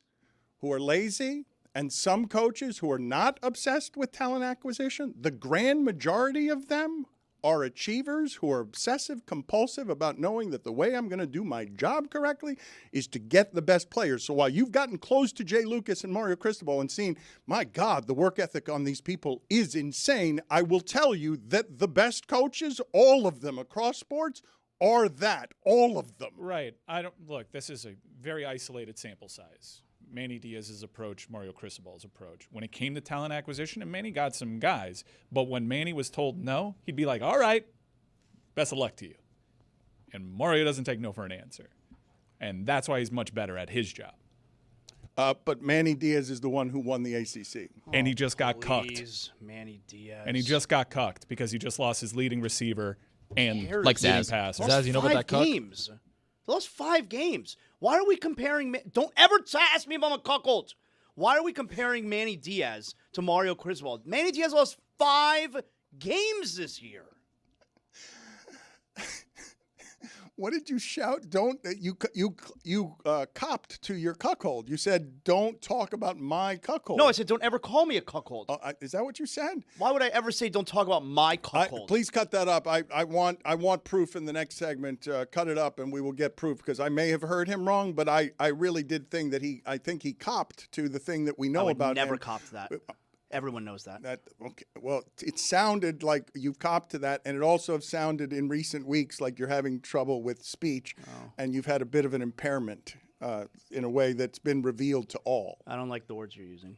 who are lazy and some coaches who are not obsessed with talent acquisition, the grand majority of them are achievers who are obsessive compulsive about knowing that the way I'm going to do my job correctly is to get the best players. So while you've gotten close to Jay Lucas and Mario Cristobal and seen, my God, the work ethic on these people is insane, I will tell you that the best coaches, all of them across sports, are that, all of them. Right. Look, this is a very isolated sample size. Manny Diaz's approach, Mario Cristobal's approach. When it came to talent acquisition, and Manny got some guys, but when Manny was told no, he'd be like, all right, best of luck to you. And Mario doesn't take no for an answer. And that's why he's much better at his job. But Manny Diaz is the one who won the ACC. And he just got cucked. Manny Diaz. And he just got cucked because he just lost his leading receiver and like leading Zaz. passer. Zaz, you know about that cuck? games. They lost 5 games. Why are we comparing? Don't ever ask me about my cuckold. Why are we comparing Manny Diaz to Mario Cristobal? Manny Diaz lost 5 games this year. What did you shout? Don't you copped to your cuckold? You said don't talk about my cuckold. No, I said don't ever call me a cuckold. Is that what you said? Why would I ever say don't talk about my cuckold? Please cut that up. I want proof in the next segment. Cut it up, and we will get proof because I may have heard him wrong, but I really did think that I think he copped to the thing that we know about. Never him. copped that. Everyone knows that. Okay. Well, it sounded like you've copped to that, and it also sounded in recent weeks like you're having trouble with speech, and you've had a bit of an impairment in a way that's been revealed to all. I don't like the words you're using.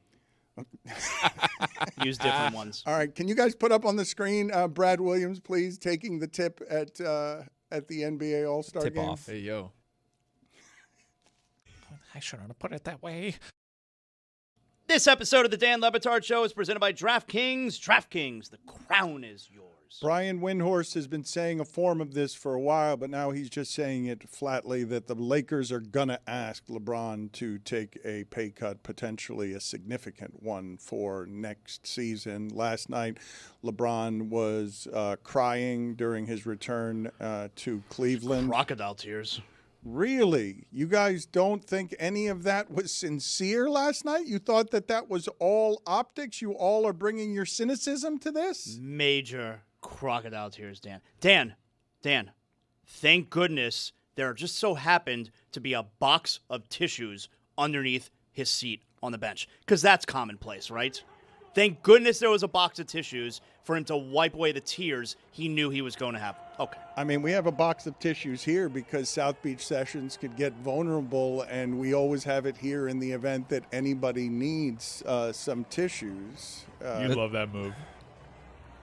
Use different ones. All right. Can you guys put up on the screen Brad Williams, please, taking the tip at the NBA All-Star Tip game? off. Hey, yo. I shouldn't have put it that way. This episode of the Dan Le Batard Show is presented by DraftKings. DraftKings, the crown is yours. Brian Windhorst has been saying a form of this for a while, but now he's just saying it flatly that the Lakers are going to ask LeBron to take a pay cut, potentially a significant one for next season. Last night, LeBron was crying during his return to Cleveland. Crocodile tears. Really? You guys don't think any of that was sincere last night? You thought that was all optics? You all are bringing your cynicism to this? Major crocodile tears, Dan. Dan, thank goodness there just so happened to be a box of tissues underneath his seat on the bench. Because that's commonplace, right? Thank goodness there was a box of tissues for him to wipe away the tears he knew he was going to have. Okay. I mean, we have a box of tissues here because South Beach Sessions could get vulnerable, and we always have it here in the event that anybody needs some tissues. You love that move.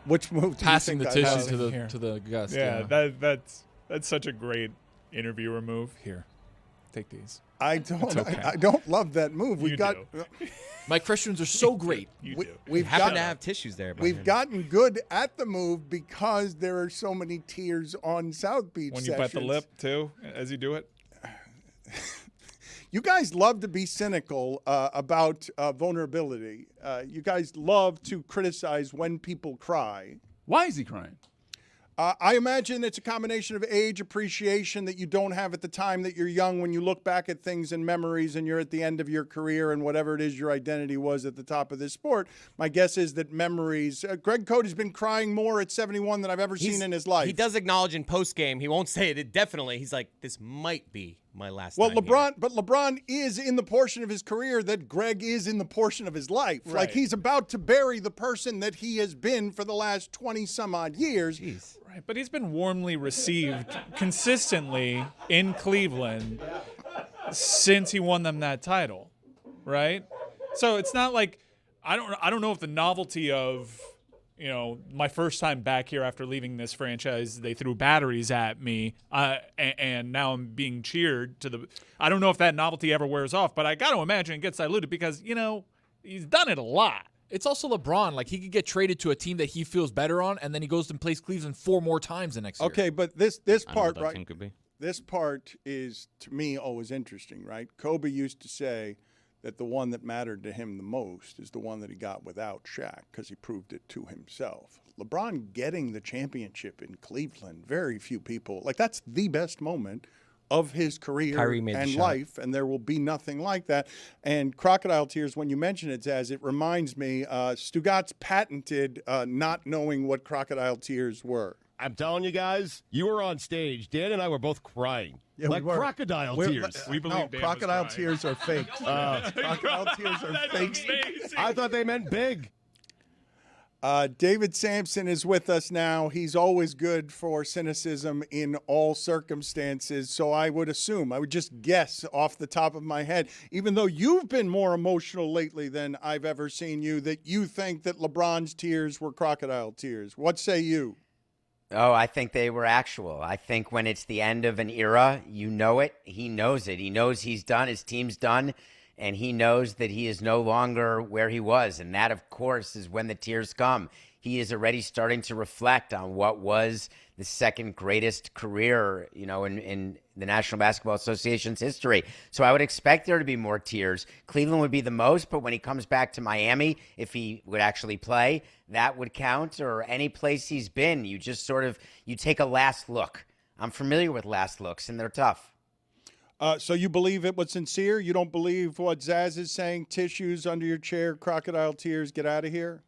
Which move? Passing the tissues Here. to the guest. Yeah, that's such a great interviewer move. Here, take these. I don't. okay. I don't love that move. You do. My questions are so great. We've happen to have tissues there. We've gotten good at the move because there are so many tears on South Beach When you Sessions. bite the lip too, as you do it. You guys love to be cynical about vulnerability. You guys love to criticize when people cry. Why is he crying? I imagine it's a combination of age, appreciation that you don't have at the time that you're young when you look back at things and memories and you're at the end of your career and whatever it is your identity was at the top of this sport. My guess is that memories. Greg Cody's been crying more at 71 than I've ever seen in his life. He does acknowledge in postgame. He won't say it definitely. He's like, this might be my last time LeBron is in the portion of his career that Greg is in the portion of his life. Right. Like he's about to bury the person that he has been for the last 20 some odd years. Jeez. Right, but he's been warmly received consistently in Cleveland since he won them that title, right? So it's not like I don't know if the novelty of, my first time back here after leaving this franchise, they threw batteries at me, and now I'm being cheered to I don't know if that novelty ever wears off, but I got to imagine it gets diluted because, he's done it a lot. It's also LeBron. Like, he could get traded to a team that he feels better on, and then he goes and plays Cleveland 4 more times the next year. Okay, but this part, right? Team could be. This part is, to me, always interesting, right? Kobe used to say that the one that mattered to him the most is the one that he got without Shaq because he proved it to himself. LeBron getting the championship in Cleveland, very few people, that's the best moment of his career and life, and there will be nothing like that. And crocodile tears, when you mention it, Zaz, it reminds me, Stugotz patented not knowing what crocodile tears were. I'm telling you guys, you were on stage. Dan and I were both crying. Yeah, like crocodile tears. We believe Dan crocodile was tears are fake. Crocodile tears are fake. I thought they meant big. David Sampson is with us now. He's always good for cynicism in all circumstances. So I would just guess off the top of my head, even though you've been more emotional lately than I've ever seen you, that you think that LeBron's tears were crocodile tears. What say you? Oh, I think they were actual. I think when it's the end of an era, you know it. He knows it. He knows he's done. His team's done. And he knows that he is no longer where he was. And that, of course, is when the tears come. He is already starting to reflect on what was the second greatest career, in the National Basketball Association's history. So I would expect there to be more tears. Cleveland would be the most, but when he comes back to Miami, if he would actually play, that would count. Or any place he's been, you just you take a last look I'm familiar with last looks, and they're tough. So you believe it was sincere? You don't believe what Zaz is saying? Tissues under your chair, crocodile tears, get out of here?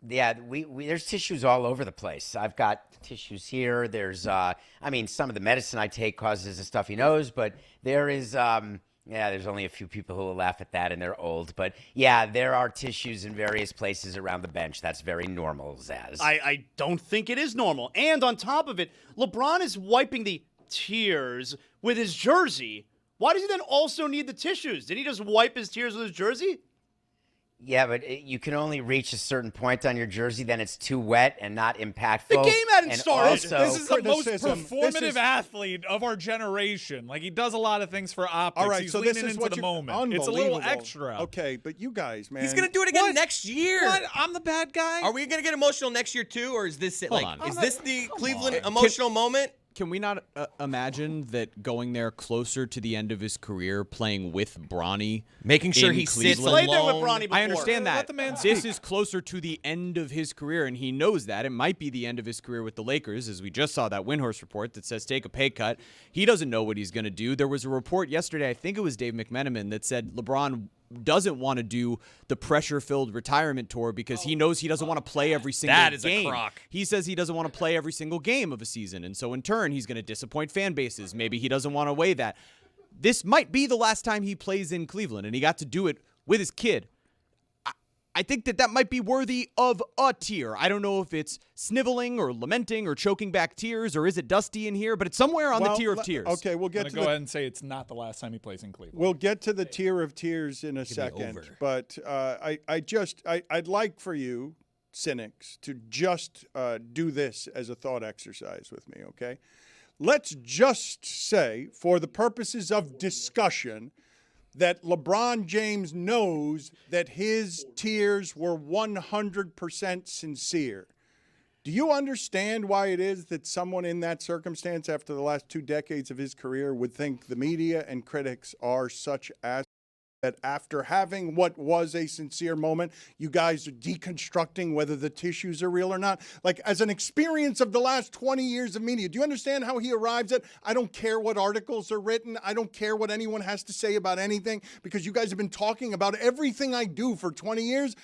Yeah, we there's tissues all over the place. I've got tissues here. There's, some of the medicine I take causes a stuffy nose, but there is, there's only a few people who will laugh at that, and they're old. But, yeah, there are tissues in various places around the bench. That's very normal, Zaz. I don't think it is normal. And on top of it, LeBron is wiping the tears with his jersey. Why does he then also need the tissues? Did he just wipe his tears with his jersey? Yeah, but you can only reach a certain point on your jersey, then it's too wet and not impactful. The game hadn't And started. also- This is the most Criticism. performative athlete of our generation. Like, he does a lot of things for optics. All right, He's so leaning this is into what the you moment. It's a little unbelievable. extra. Okay, but you guys, man. He's gonna do it again next year. What? I'm the bad guy? Are we gonna get emotional next year too, or is this it? Hold Like, on. is this the Cleveland emotional moment? Can we not imagine that going there closer to the end of his career, playing with Bronny, Making sure in he sits Cleveland? Played there with alone? Bronny before. I understand that. Let the man This speak. is closer to the end of his career, and he knows that. It might be the end of his career with the Lakers, as we just saw that Windhorst report that says take a pay cut. He doesn't know what he's going to do. There was a report yesterday, I think it was Dave McMenamin, that said LeBron doesn't want to do the pressure-filled retirement tour because he knows he doesn't want to play every single That is a game. crock. He says he doesn't want to play every single game of a season, and so in turn, he's going to disappoint fan bases. Maybe he doesn't want to weigh that. This might be the last time he plays in Cleveland, and he got to do it with his kid. I think that might be worthy of a tear. I don't know if it's sniveling or lamenting or choking back tears, or is it dusty in here, but it's somewhere on the tier of tears. Okay, we'll I'm get going to to go ahead and say it's not the last time he plays in Cleveland. We'll get to the tier of tears in a second, over. but I'd like for you, cynics, to just do this as a thought exercise with me, okay? Let's just say, for the purposes of discussion, that LeBron James knows that his tears were 100% sincere. Do you understand why it is that someone in that circumstance after the last 2 decades of his career would think the media and critics are such assholes that after having what was a sincere moment, you guys are deconstructing whether the tissues are real or not? Like, as an experience of the last 20 years of media, do you understand how he arrives at, I don't care what articles are written, I don't care what anyone has to say about anything, because you guys have been talking about everything I do for 20 years,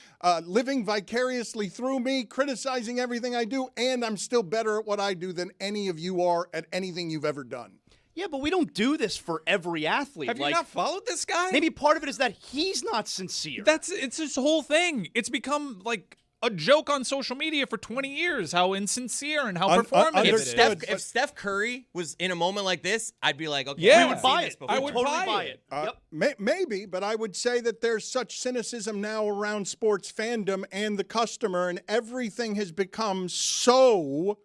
living vicariously through me, criticizing everything I do, and I'm still better at what I do than any of you are at anything you've ever done. Yeah, but we don't do this for every athlete. Have you not followed this guy? Maybe part of it is that he's not sincere. It's his whole thing. It's become like a joke on social media for 20 years, how insincere and how performative it is. If Steph Curry was in a moment like this, I'd be like, okay, Yeah. we would buy it. I would totally buy buy it. it. Yep. Maybe, but I would say that there's such cynicism now around sports fandom and the customer, and everything has become so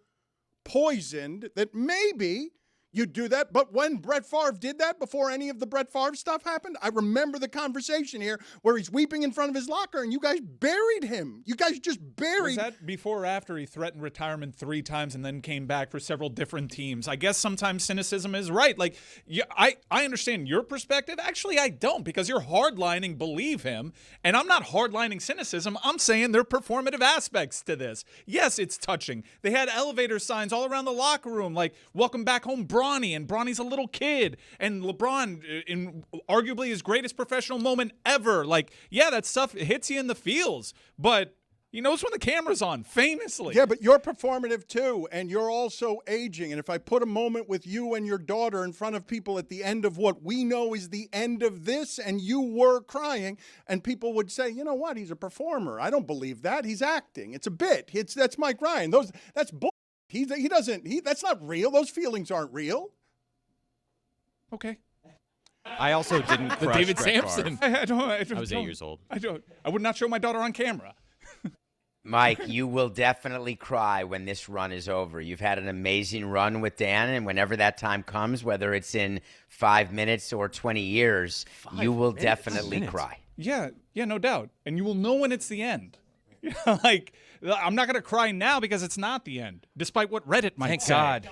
poisoned that maybe you do that. But when Brett Favre did that, before any of the Brett Favre stuff happened, I remember the conversation here where he's weeping in front of his locker and you guys buried him. You guys just buried. Was that before or after he threatened retirement 3 times and then came back for several different teams? I guess sometimes cynicism is right. Like, yeah, I understand your perspective. Actually, I don't, because you're hardlining believe him, and I'm not hardlining cynicism. I'm saying there are performative aspects to this. Yes, it's touching. They had elevator signs all around the locker room, like, welcome back home, Bronny, and Bronny's a little kid, and LeBron in arguably his greatest professional moment ever. Like, yeah, that stuff hits you in the feels, but he knows when the camera's on, famously. Yeah, but you're performative too, and you're also aging. And if I put a moment with you and your daughter in front of people at the end of what we know is the end of this, and you were crying, and people would say, you know what, he's a performer. I don't believe that. He's acting. It's a bit. That's Mike Ryan. That's bull. That's not real. Those feelings aren't real. Okay. I also didn't crush David Brett Sampson. Favre. I was 8 years old. I would not show my daughter on camera. Mike, you will definitely cry when this run is over. You've had an amazing run with Dan, and whenever that time comes, whether it's in 5 minutes or 20 years, you will definitely cry. Yeah, no doubt. And you will know when it's the end. Like, I'm not going to cry now because it's not the end, despite what Reddit might Thank say. God.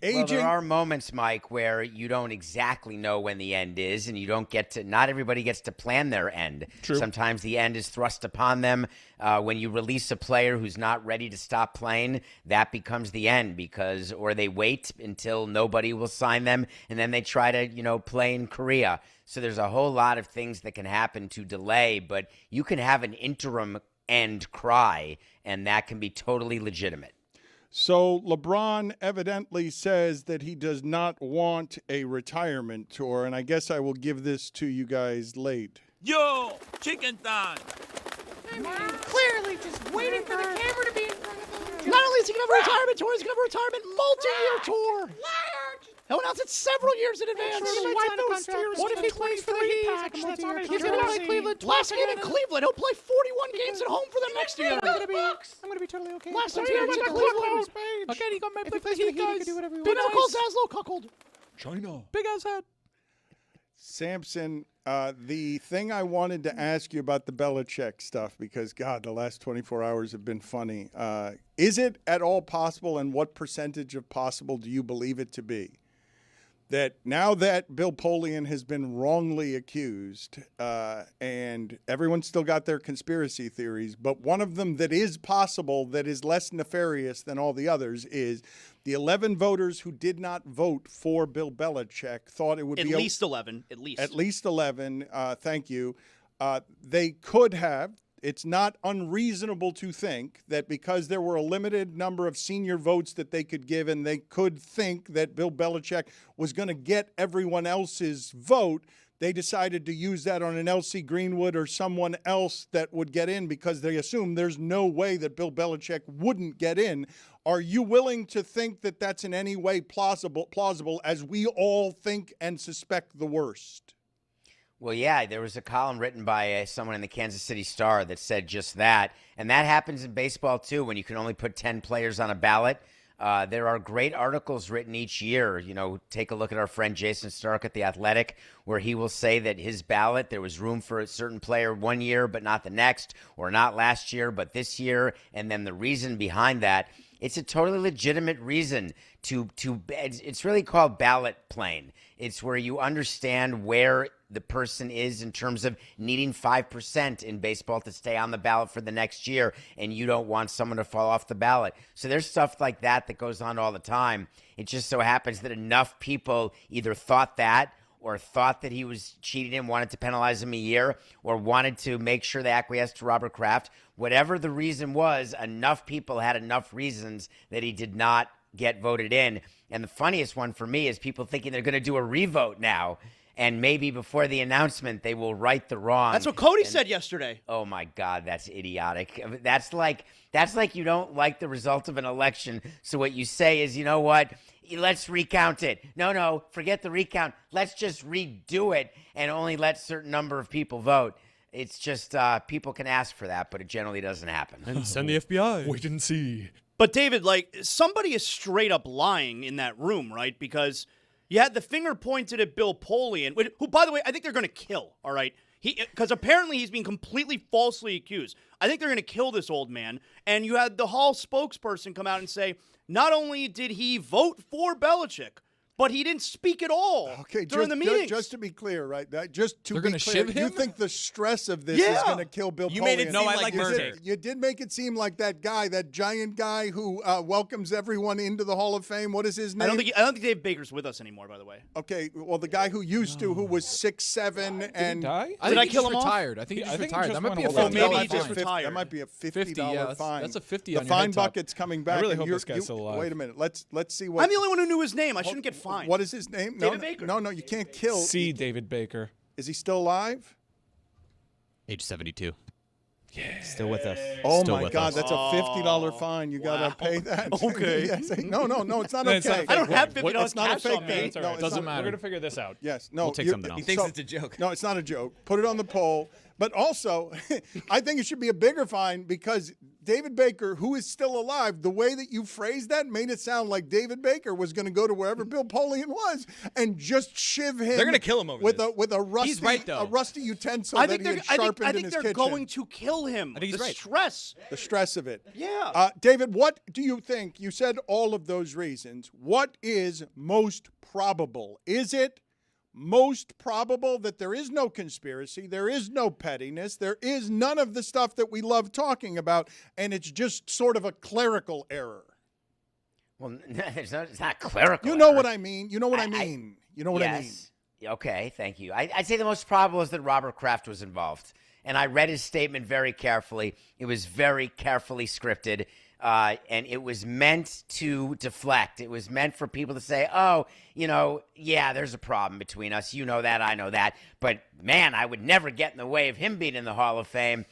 Well, there are moments, Mike, where you don't exactly know when the end is, and you don't get to. Not everybody gets to plan their end. True. Sometimes the end is thrust upon them. When you release a player who's not ready to stop playing, that becomes the end or they wait until nobody will sign them, and then they try to, play in Korea. So there's a whole lot of things that can happen to delay, but you can have an interim end cry, and that can be totally legitimate. So LeBron evidently says that he does not want a retirement tour, and I guess I will give this to you guys late. Yo, chicken time. Clearly just waiting for the camera to be in front of him. Not only is he going to have a retirement tour, he's going to have a retirement multi-year tour. He'll announce it several years in advance. What if he plays for the Heat? He's going to play Cleveland. Last game in Cleveland. He'll play 41 games at home for them next year. I'm going to be totally okay. Last time he went to Cleveland. Again, he got mad for the Heat. He can do whatever he Big wants. Uncle Zaslow cuckold. China. Big ass head. Samson, the thing I wanted to ask you about the Belichick stuff, because, God, the last 24 hours have been funny. Is it at all possible, and what percentage of possible do you believe it to be, that now that Bill Polian has been wrongly accused, and everyone's still got their conspiracy theories, but one of them that is possible, that is less nefarious than all the others, is the 11 voters who did not vote for Bill Belichick thought it would be at least 11. At least 11. Thank you. They could have. It's not unreasonable to think that because there were a limited number of senior votes that they could give, and they could think that Bill Belichick was going to get everyone else's vote, they decided to use that on an L.C. Greenwood or someone else that would get in, because they assume there's no way that Bill Belichick wouldn't get in. Are you willing to think that that's in any way plausible as we all think and suspect the worst? Well, yeah, there was a column written by someone in the Kansas City Star that said just that. And that happens in baseball, too, when you can only put 10 players on a ballot. There are great articles written each year. Take a look at our friend Jason Stark at The Athletic, where he will say that his ballot, there was room for a certain player one year, but not the next, or not last year, but this year. And then the reason behind that, it's a totally legitimate reason it's really called ballot playing. It's where you understand where the person is in terms of needing 5% in baseball to stay on the ballot for the next year, and you don't want someone to fall off the ballot. So there's stuff like that goes on all the time. It just so happens that enough people either thought that, or thought that he was cheating and wanted to penalize him a year, or wanted to make sure they acquiesced to Robert Kraft. Whatever the reason was, enough people had enough reasons that he did not get voted in. And the funniest one for me is people thinking they're going to do a revote now, and maybe before the announcement they will right the wrong. That's what Cody said yesterday. Oh my God, that's idiotic. That's like you don't like the result of an election, so what you say is, you know what? Let's recount it. No, forget the recount. Let's just redo it and only let a certain number of people vote. It's just people can ask for that, but it generally doesn't happen. And send the FBI. Wait and see. But David, somebody is straight up lying in that room, right? Because you had the finger pointed at Bill Polian, who, by the way, I think they're going to kill, all right? Because apparently he's being completely falsely accused. I think they're going to kill this old man. And you had the Hall spokesperson come out and say, not only did he vote for Belichick, but he didn't speak at all during the meeting. Just to be clear, right? Just to They're be gonna clear, shiv him? you think the stress of this is going to kill Bill Polian? You made it seem like you did make it seem like that guy, that giant guy who welcomes everyone into the Hall of Fame. What is his name? I don't think Dave Baker's with us anymore, by the way. Okay, well, the guy who used to, who was 6'7", and die? I think he just retired. I think he just retired. That might be a went away. $50 Maybe he just fine. retired. That might be a $50 yeah, fine. that's a 50 The on your fine head top. bucket's coming back. I really and hope this guy's still alive. Wait a minute. Let's see what. I'm the only one who knew his name. I shouldn't get fined. What is his name? David Baker. No, you can't kill. See David Baker. Is he still alive? Age 72. Still with us. Oh Still my with God, us. that's a $50 fine. You gotta pay that. Okay. Yes. No, it's not No, okay. it's not a I don't have $50 It's not a cash fake on me. thing. It's all No, right. it's Doesn't not- matter. We're going to figure this out. Yes. No. We'll take something else. He thinks it's a joke. No, it's not a joke. Put it on the poll. But also, I think it should be a bigger fine, because David Baker, who is still alive, the way that you phrased that made it sound like David Baker was going to go to wherever Bill Polian was and just shiv him. They're going to kill him over with this. a rusty, He's right, though. a rusty utensil that he had sharpened I in think his they're kitchen. going to kill him. I think he's right. The stress of it. Yeah. David, what do you think? You said all of those reasons. What is most probable? Is it most probable that there is no conspiracy, there is no pettiness, there is none of the stuff that we love talking about, and it's just sort of a clerical error? Well, it's not clerical. You know error. what I mean. You know what I mean. You know what I mean. Okay, thank you. I'd say the most probable is that Robert Kraft was involved. And I read his statement very carefully. It was very carefully scripted. And it was meant to deflect. It was meant for people to say, oh, yeah, there's a problem between us. You know that, I know that. But, man, I would never get in the way of him being in the Hall of Fame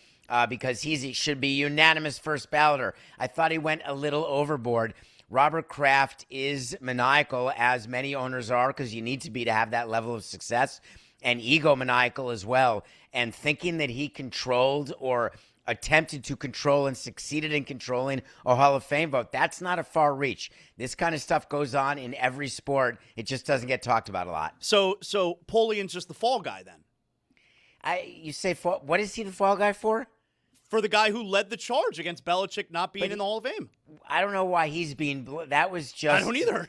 because he should be unanimous first balloter. I thought he went a little overboard. Robert Kraft is maniacal, as many owners are, because you need to be to have that level of success, and egomaniacal as well. And thinking that he controlled or attempted to control and succeeded in controlling a Hall of Fame vote, that's not a far reach. This kind of stuff goes on in every sport. It just doesn't get talked about a lot. So Polian's just the fall guy then? You say, what is he the fall guy for? For the guy who led the charge against Belichick not being in the Hall of Fame. I don't know why he's being... That was just... I don't either.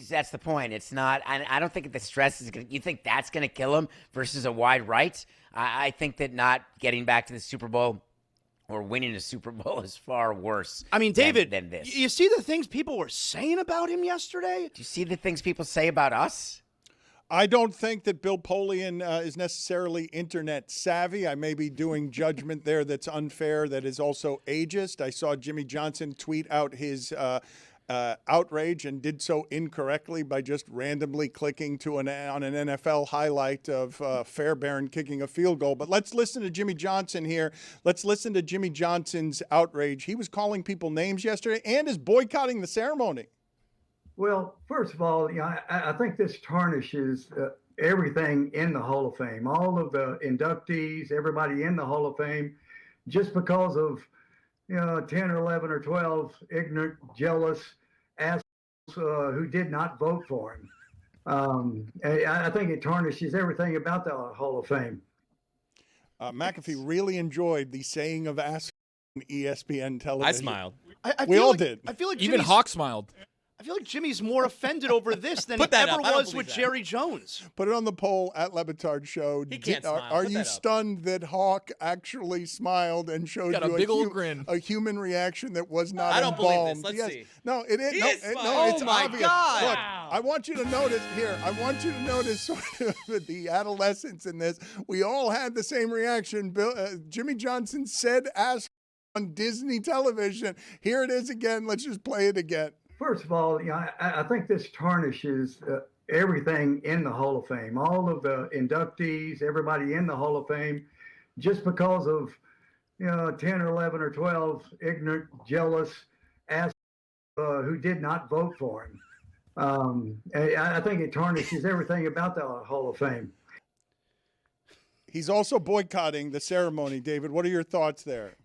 That's the point. It's not... I don't think the stress is going to... You think that's going to kill him versus a wide right? I think that not getting back to the Super Bowl or winning a Super Bowl is far worse. I mean, David, than this. You see the things people were saying about him yesterday? Do you see the things people say about us? I don't think that Bill Polian is necessarily internet savvy. I may be doing judgment there that's unfair, that is also ageist. I saw Jimmy Johnson tweet out his outrage and did so incorrectly by just randomly clicking on an NFL highlight of Fairbairn kicking a field goal. But let's listen to Jimmy Johnson here. Let's listen to Jimmy Johnson's outrage. He was calling people names yesterday and is boycotting the ceremony. Well, first of all, I think this tarnishes everything in the Hall of Fame. All of the inductees, everybody in the Hall of Fame, just because of 10 or 11 or 12 ignorant, jealous assholes who did not vote for him. I think it tarnishes everything about the Hall of Fame. McAfee really enjoyed the saying of ass on ESPN television. I smiled. We all did. I feel like even Hawk smiled. I feel like Jimmy's more offended over this than he ever was with Jerry Jones. Put it on the poll at Le Batard Show. He can't smile. Are you stunned that Hawk actually smiled and showed Got you a big old grin, a human reaction that was not I don't embalmed? believe this. Let's see. No, it is. It's my obvious. God. Look, I want you to notice here. I want you to notice sort of the adolescence in this. We all had the same reaction. Jimmy Johnson said "ass" on Disney television. Here it is again. Let's just play it again. First of all, I think this tarnishes everything in the Hall of Fame. All of the inductees, everybody in the Hall of Fame, just because of 10 or 11 or 12 ignorant, jealous assholes who did not vote for him. I think it tarnishes everything about the Hall of Fame. He's also boycotting the ceremony. David, what are your thoughts there?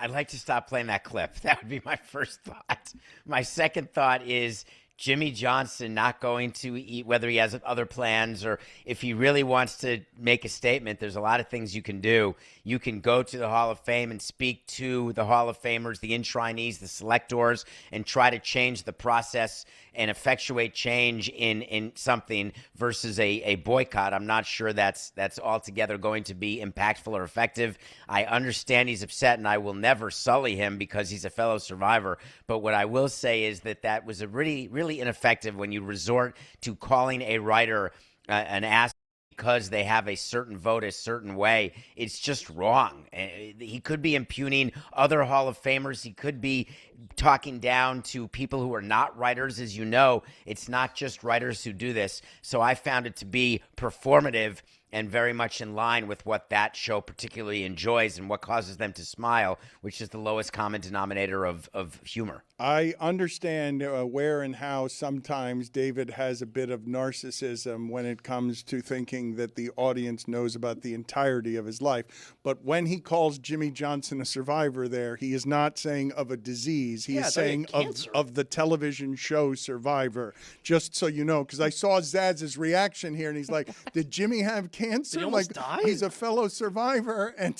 I'd like to stop playing that clip. That would be my first thought. My second thought is Jimmy Johnson not going to eat, whether he has other plans or if he really wants to make a statement. There's a lot of things you can do. You can go to the Hall of Fame and speak to the Hall of Famers, the enshrinees, the selectors, and try to change the process and effectuate change in something versus a boycott. I'm not sure that's altogether going to be impactful or effective. I understand he's upset, and I will never sully him because he's a fellow survivor. But what I will say is that was a really ineffective when you resort to calling a writer an ass because they have a certain vote a certain way. It's just wrong. He could be impugning other Hall of Famers. He could be talking down to people who are not writers. As you know, it's not just writers who do this. So I found it to be performative and very much in line with what that show particularly enjoys and what causes them to smile, which is the lowest common denominator of humor. I understand where and how sometimes David has a bit of narcissism when it comes to thinking that the audience knows about the entirety of his life. But when he calls Jimmy Johnson a survivor there, he is not saying of a disease. He is saying of the television show Survivor, just so you know, because I saw Zaz's reaction here, and he's like, did Jimmy have cancer? Did he almost die? He's a fellow survivor. And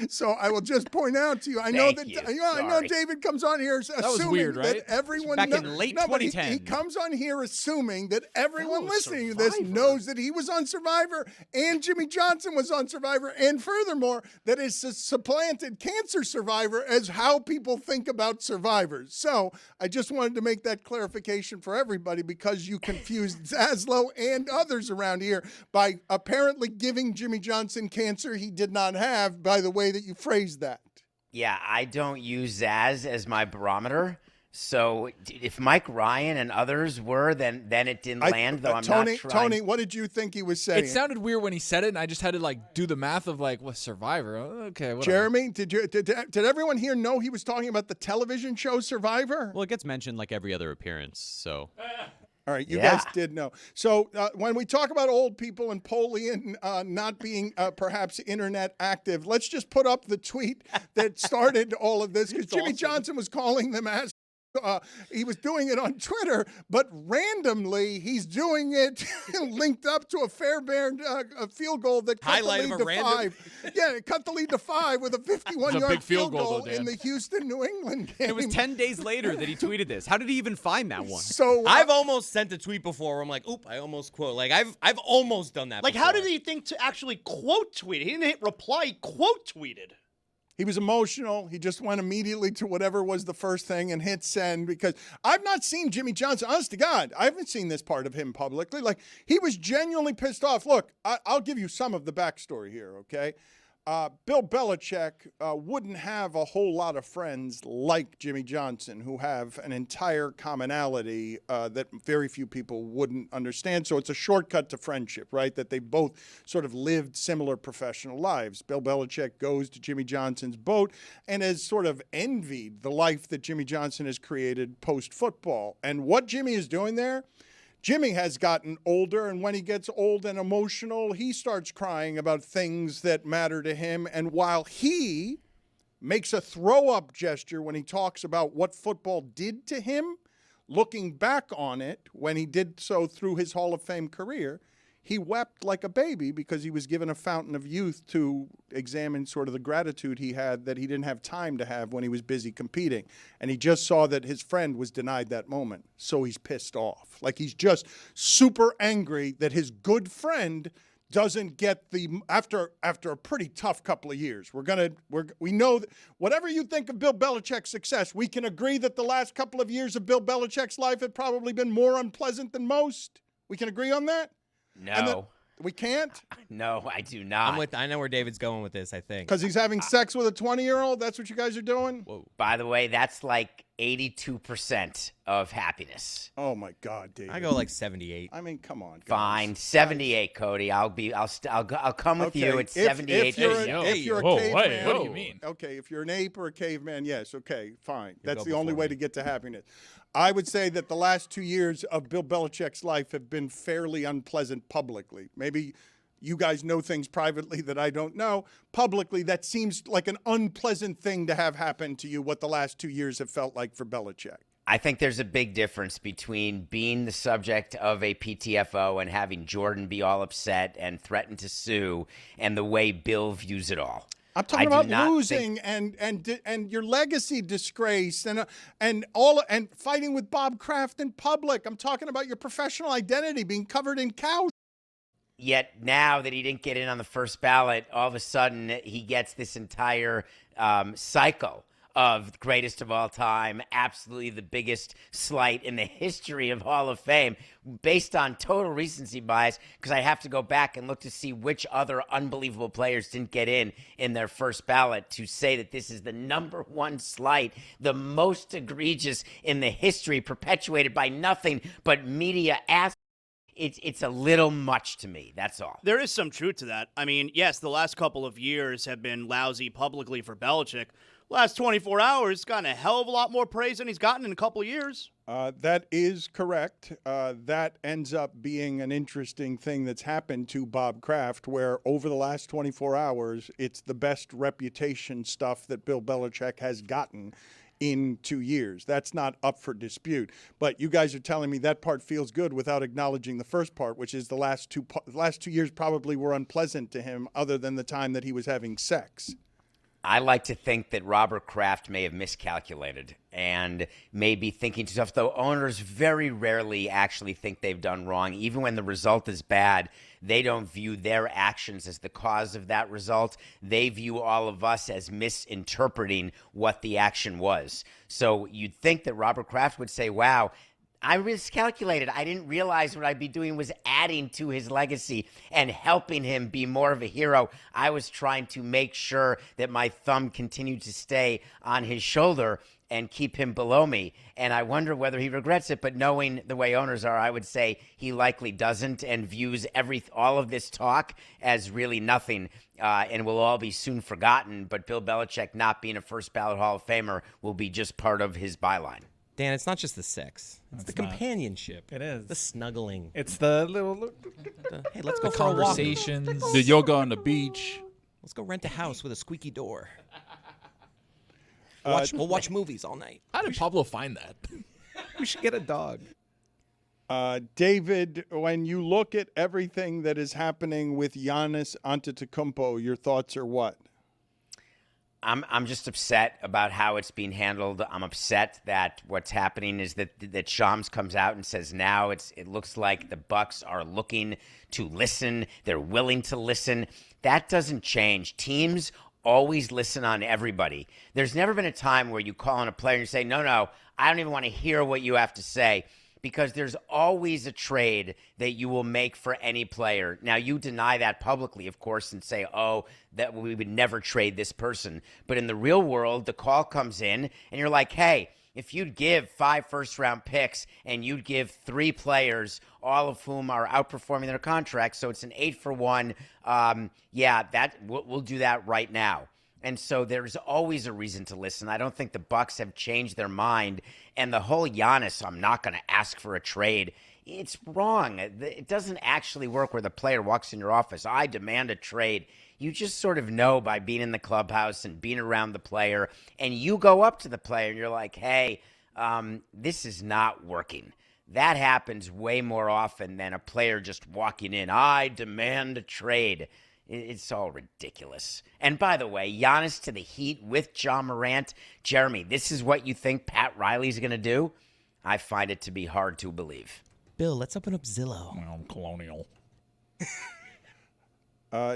so I will just point out to you, I know David comes on here assuming weird, right? that everyone Back in late 2010. He comes on here assuming that everyone listening to this knows that he was on Survivor and Jimmy Johnson was on Survivor, and furthermore, that is supplanted Cancer Survivor as how people think about survivors. So I just wanted to make that clarification for everybody, because you confused Zaslow and others around here by apparently giving Jimmy Johnson cancer he did not have by the way that you phrased that. Yeah, I don't use Zaz as my barometer. So if Mike Ryan and others were, then it didn't land, though I'm not trying. Tony, what did you think he was saying? It sounded weird when he said it, and I just had to do the math of what Survivor. Okay, whatever. Jeremy, did everyone here know he was talking about the television show Survivor? Well, it gets mentioned like every other appearance, so. All right, you guys did know. So when we talk about old people and Polian not being perhaps internet active, let's just put up the tweet that started all of this, because Jimmy Johnson was calling them as. He was doing it on Twitter, but randomly he's doing it linked up to a Fairbairn field goal that cut the lead to 5. Yeah, it cut the lead to 5 with a 51-yard field goal in the Houston-New England game. It was 10 days later that he tweeted this. How did he even find that one? So I've almost sent a tweet before where I'm like, oop, I almost quote. Like I've almost done that. Like, before. how did he think to actually quote tweet it? He didn't hit reply, he quote tweeted. He was emotional. He just went immediately to whatever was the first thing and hit send, because I've not seen Jimmy Johnson. Honest to God, I haven't seen this part of him publicly. Like, he was genuinely pissed off. Look, I'll give you some of the backstory here, okay? Bill Belichick wouldn't have a whole lot of friends like Jimmy Johnson, who have an entire commonality that very few people wouldn't understand. So it's a shortcut to friendship, right? That they both sort of lived similar professional lives. Bill Belichick goes to Jimmy Johnson's boat and has sort of envied the life that Jimmy Johnson has created post-football. And what Jimmy is doing there, Jimmy has gotten older, and when he gets old and emotional, he starts crying about things that matter to him. And while he makes a throw-up gesture when he talks about what football did to him, looking back on it when he did so through his Hall of Fame career, he wept like a baby because he was given a fountain of youth to examine sort of the gratitude he had that he didn't have time to have when he was busy competing. And he just saw that his friend was denied that moment. So he's pissed off. Like, he's just super angry that his good friend doesn't get after a pretty tough couple of years. We know that whatever you think of Bill Belichick's success, we can agree that the last couple of years of Bill Belichick's life have probably been more unpleasant than most. We can agree on that? No. We can't? No, I do not. I know where David's going with this, I think. Because he's having sex with a 20-year-old? That's what you guys are doing? Whoa. By the way, that's like 82% of happiness. Oh my God, David. I go like 78. I mean, come on, guys. Fine, 78, Cody. I'll come with you at 78. If you're a caveman, what do you mean? Okay, if you're an ape or a caveman, yes, okay, fine. That's the only way to get to happiness. I would say that the last 2 years of Bill Belichick's life have been fairly unpleasant publicly. Maybe you guys know things privately that I don't know. Publicly, that seems like an unpleasant thing to have happen to you, what the last 2 years have felt like for Belichick. I think there's a big difference between being the subject of a PTFO and having Jordan be all upset and threaten to sue, and the way Bill views it all. I'm talking about losing and your legacy disgrace and fighting with Bob Kraft in public. I'm talking about your professional identity being covered in cows. Yet now that he didn't get in on the first ballot, all of a sudden he gets this entire cycle of greatest of all time, absolutely the biggest slight in the history of Hall of Fame, based on total recency bias, because I have to go back and look to see which other unbelievable players didn't get in their first ballot, to say that this is the number one slight, the most egregious in the history, perpetuated by nothing but media ass. It's a little much to me. That's all. There is some truth to that. I mean, yes, the last couple of years have been lousy publicly for Belichick. Last 24 hours, gotten a hell of a lot more praise than he's gotten in a couple of years. That is correct. That ends up being an interesting thing that's happened to Bob Kraft, where over the last 24 hours, it's the best reputation stuff that Bill Belichick has gotten in 2 years. That's not up for dispute. But you guys are telling me that part feels good without acknowledging the first part, which is the last 2 years probably were unpleasant to him, other than the time that he was having sex. I like to think that Robert Kraft may have miscalculated and may be thinking to himself, though owners very rarely actually think they've done wrong. Even when the result is bad, they don't view their actions as the cause of that result. They view all of us as misinterpreting what the action was. So you'd think that Robert Kraft would say, wow, I miscalculated. I didn't realize what I'd be doing was adding to his legacy and helping him be more of a hero. I was trying to make sure that my thumb continued to stay on his shoulder and keep him below me. And I wonder whether he regrets it. But knowing the way owners are, I would say he likely doesn't, and views all of this talk as really nothing, and will all be soon forgotten. But Bill Belichick not being a first ballot Hall of Famer will be just part of his byline. Dan, it's not just the sex. It's the companionship. It is. The snuggling. It's the little... Hey, let's go The for a walk. conversations. The yoga on the beach. Let's go rent a house with a squeaky door. We'll watch movies all night. How did Pablo find that? We should get a dog. David, when you look at everything that is happening with Giannis Antetokounmpo, your thoughts are what? I'm just upset about how it's being handled. I'm upset that what's happening is that Shams comes out and says now it looks like the Bucks are looking to listen. They're willing to listen. That doesn't change. Teams always listen on everybody. There's never been a time where you call on a player and you say, no, I don't even want to hear what you have to say. Because there's always a trade that you will make for any player. Now, you deny that publicly, of course, and say, that we would never trade this person. But in the real world, the call comes in, and you're like, hey, if you'd give 5 first-round picks and you'd give 3 players, all of whom are outperforming their contracts, so it's an 8-for-1, we'll do that right now. And so there's always a reason to listen. I don't think the Bucks have changed their mind. And the whole Giannis, I'm not going to ask for a trade, it's wrong. It doesn't actually work where the player walks in your office, I demand a trade. You just sort of know by being in the clubhouse and being around the player. And you go up to the player and you're like, hey, this is not working. That happens way more often than a player just walking in, I demand a trade. It's all ridiculous. And by the way, Giannis to the Heat with John Morant. Jeremy, this is what you think Pat Riley's going to do? I find it to be hard to believe. Bill, let's open up Zillow. Well, Colonial.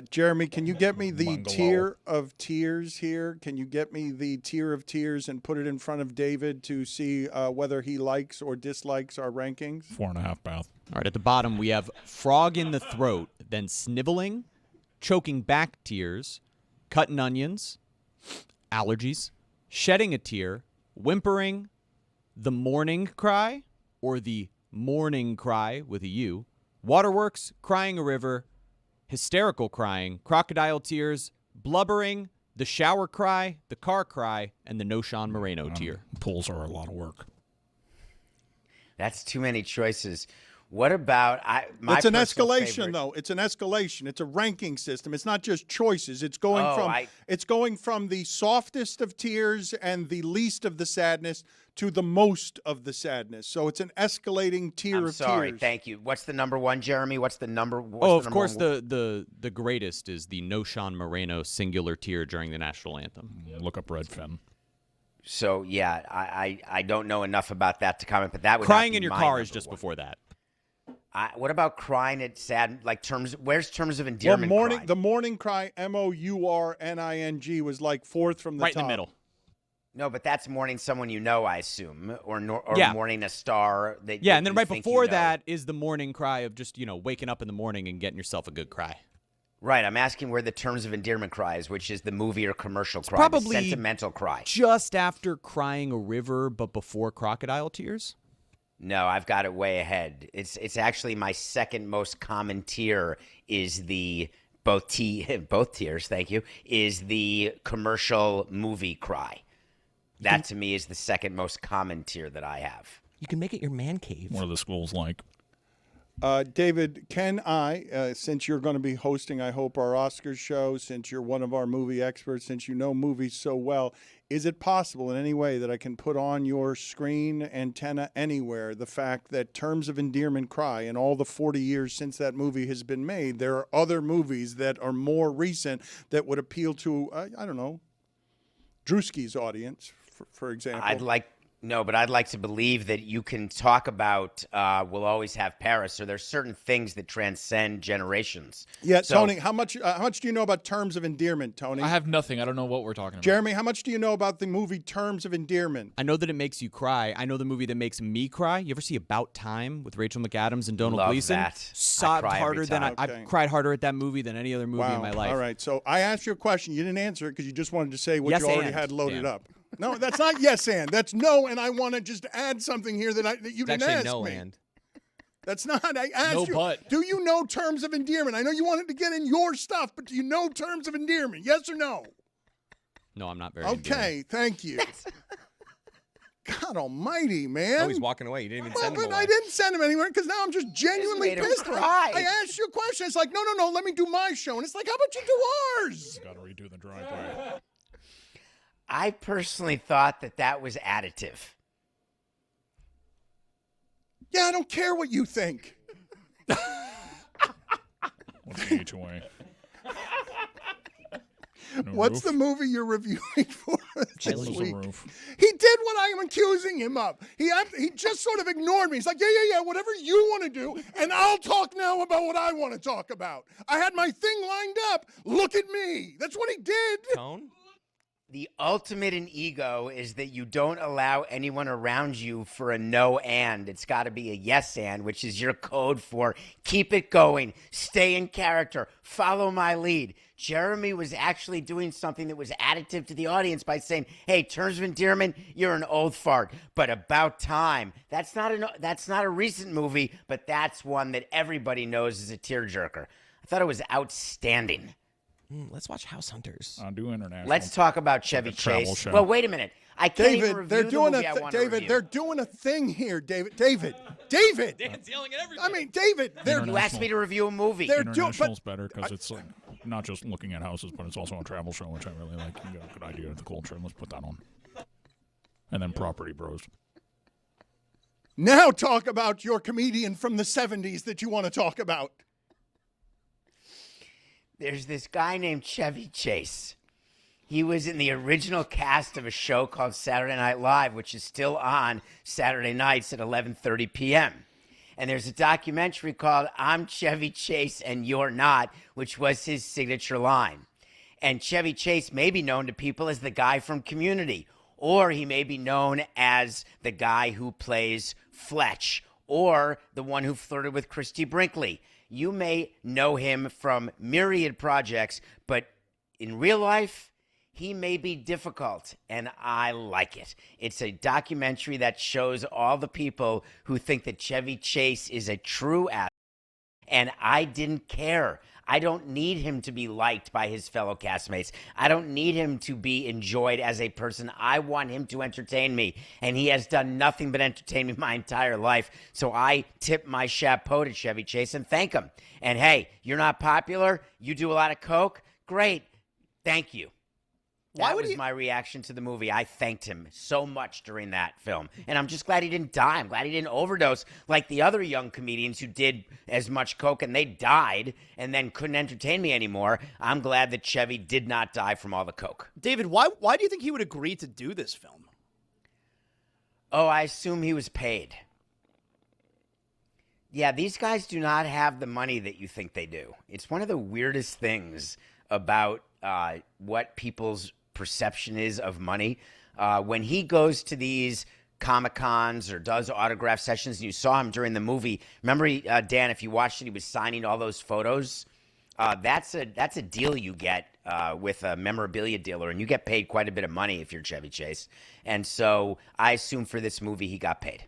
Jeremy, can you get me the tier of tiers here? Can you get me the tier of tiers and put it in front of David to see whether he likes or dislikes our rankings? 4.5 bath. All right, at the bottom, we have frog in the throat, then sniveling, choking back tears, cutting onions, allergies, shedding a tear, whimpering, the morning cry, or the morning cry with a U, waterworks, crying a river, hysterical crying, crocodile tears, blubbering, the shower cry, the car cry, and the no Sean Moreno tear. Pools are a lot of work. That's too many choices. What about my It's an personal escalation, favorite? though. It's an escalation. It's a ranking system. It's not just choices. It's going from the softest of tears and the least of the sadness to the most of the sadness. So it's an escalating tier of Sorry, tears. thank you. What's the number one, Jeremy? What's the number? Of course, the greatest is the no Sean Moreno singular tear during the national anthem. Look up Redfin. So yeah, I don't know enough about that to comment, but that would crying not be in your my car number is just one. before that. What about crying at sad, like terms? Where's terms of endearment? Crying? The morning cry, MOURNING, was like fourth from the top. Right in the middle. No, but that's mourning someone you know, I assume, or Yeah. mourning a star that. Yeah, that and then you right think before you know. that is the morning cry of just, waking up in the morning and getting yourself a good cry. Right, I'm asking where the terms of endearment cry is, which is the movie or commercial cry, probably the sentimental cry. Just after crying a river, but before crocodile tears? No, I've got it way ahead. It's actually my second most common tier is the both tiers, thank you, is the commercial movie cry. That to me is the second most common tier that I have. You can make it your man cave. What are the schools like? David, can I, since you're going to be hosting, I hope, our Oscars show, since you're one of our movie experts, since you know movies so well, is it possible in any way that I can put on your screen antenna anywhere the fact that Terms of Endearment cry, in all the 40 years since that movie has been made, there are other movies that are more recent that would appeal to, I don't know, Drewski's audience, for example? I'd like to believe that you can talk about We'll Always Have Paris, or there's certain things that transcend generations. Yeah, So- Tony, how much do you know about Terms of Endearment, Tony? I have nothing. I don't know what we're talking about. Jeremy, how much do you know about the movie Terms of Endearment? I know that it makes you cry. I know the movie that makes me cry. You ever see About Time with Rachel McAdams and Donald Love Gleason? that. Sobbed I cry every harder than time. Okay. I've cried harder at that movie than any other movie in my life. All right, so I asked you a question. You didn't answer it because you just wanted to say what Yes, you already and. had loaded Yeah. up. No, that's not yes and. That's no, and I want to just add something here that you It's didn't actually ask no me. and. That's not. I asked No you. but. Do you know Terms of Endearment? I know you wanted to get in your stuff, but do you know Terms of Endearment? Yes or no? No, I'm not very Okay, thank you. God Almighty, man! Oh, he's walking away. You didn't even send him But away. I didn't send him anywhere because now I'm just genuinely made him pissed. cry. I asked you a question. It's like, no, let me do my show. And it's like, how about you do ours? Got to redo the driveway. I personally thought that was additive. Yeah, I don't care what you think. What's the HOA? No What's roof? the movie you're reviewing for this Children's week? Roof. He did what I am accusing him of. He just sort of ignored me. He's like, yeah, whatever you want to do, and I'll talk now about what I want to talk about. I had my thing lined up. Look at me. That's what he did. Tone? The ultimate in ego is that you don't allow anyone around you for a no and. It's got to be a yes and, which is your code for keep it going, stay in character, follow my lead. Jeremy was actually doing something that was additive to the audience by saying, hey, Terms of Endearment, you're an old fart, but About Time, that's not a recent movie, but that's one that everybody knows is a tearjerker. I thought it was outstanding. Let's watch House Hunters. On Do International. Let's talk about Chevy Like a travel Chase. show. Well, wait a minute. I can't even David, review they're the doing movie a I want to David, review. they're doing a thing here, David. David. Dan's yelling at everybody. I mean, David, they're You asked me to review a movie. They're doing, International's better because it's like not just looking at houses, but it's also a travel show, which I really like. You got a good idea of the culture. Let's put that on. And then Property Bros. now talk about your comedian from the 70s that you want to talk about. There's this guy named Chevy Chase. He was in the original cast of a show called Saturday Night Live, which is still on Saturday nights at 11:30 p.m. And there's a documentary called I'm Chevy Chase and You're Not, which was his signature line. And Chevy Chase may be known to people as the guy from Community, or he may be known as the guy who plays Fletch, or the one who flirted with Christy Brinkley. You may know him from myriad projects, but in real life, he may be difficult, and I like it. It's a documentary that shows all the people who think that Chevy Chase is a true ass, and I didn't care. I don't need him to be liked by his fellow castmates. I don't need him to be enjoyed as a person. I want him to entertain me, and he has done nothing but entertain me my entire life. So I tip my chapeau to Chevy Chase and thank him. And hey, you're not popular. You do a lot of coke. Great. Thank you. That was my reaction to the movie. I thanked him so much during that film. And I'm just glad he didn't die. I'm glad he didn't overdose like the other young comedians who did as much coke and they died and then couldn't entertain me anymore. I'm glad that Chevy did not die from all the coke. David, why do you think he would agree to do this film? Oh, I assume he was paid. Yeah, these guys do not have the money that you think they do. It's one of the weirdest things about what people's perception is of money. When he goes to these Comic-Cons or does autograph sessions, and you saw him during the movie. Remember, Dan, if you watched it, he was signing all those photos. That's a deal you get with a memorabilia dealer, and you get paid quite a bit of money if you're Chevy Chase. And so I assume for this movie he got paid.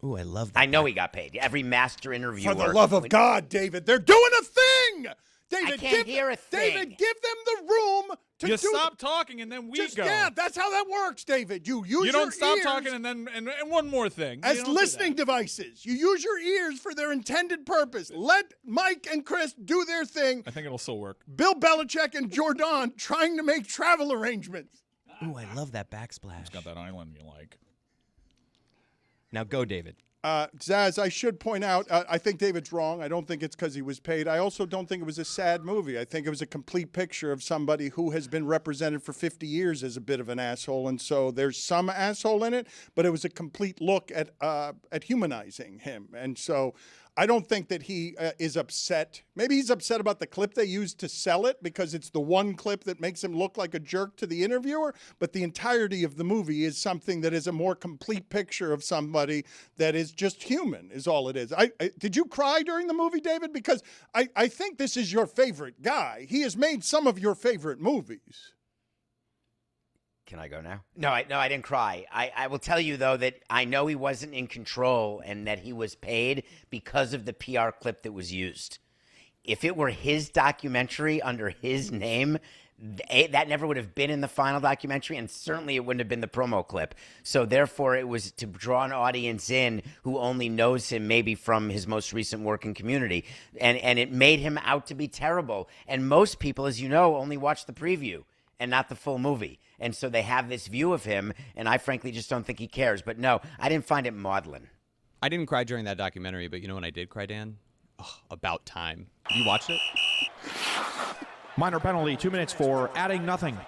Ooh, I love that. I know he got paid. Every master interviewer. For the love of God, David, they're doing a thing. David, I can't hear a thing. David, give them the room to You do stop talking and then we Just, go. Yeah, that's how that works, David. You use You don't your stop ears talking and then and one more thing. You as don't do listening that. devices. You use your ears for their intended purpose. Let Mike and Chris do their thing. I think it'll still work. Bill Belichick and Jordan trying to make travel arrangements. Ooh, I love that backsplash. It's got that island you like. Now go, David. Zaz, I should point out, I think David's wrong. I don't think it's because he was paid. I also don't think it was a sad movie. I think it was a complete picture of somebody who has been represented for 50 years as a bit of an asshole. And so there's some asshole in it, but it was a complete look at humanizing him. And so I don't think that he is upset. Maybe he's upset about the clip they used to sell it because it's the one clip that makes him look like a jerk to the interviewer. But the entirety of the movie is something that is a more complete picture of somebody that is just human, is all it is. Did you cry during the movie, David? Because I think this is your favorite guy. He has made some of your favorite movies. Can I go now? No, I didn't cry. I will tell you, though, that I know he wasn't in control and that he was paid because of the PR clip that was used. If it were his documentary under his name, that never would have been in the final documentary, and certainly it wouldn't have been the promo clip. So therefore, it was to draw an audience in who only knows him maybe from his most recent work in Community. And it made him out to be terrible. And most people, as you know, only watch the preview and not the full movie. And so they have this view of him, and I frankly just don't think he cares. But no, I didn't find it maudlin. I didn't cry during that documentary, but you know when I did cry, Dan? Oh, About Time. You watched it? Minor penalty, 2 minutes for adding nothing.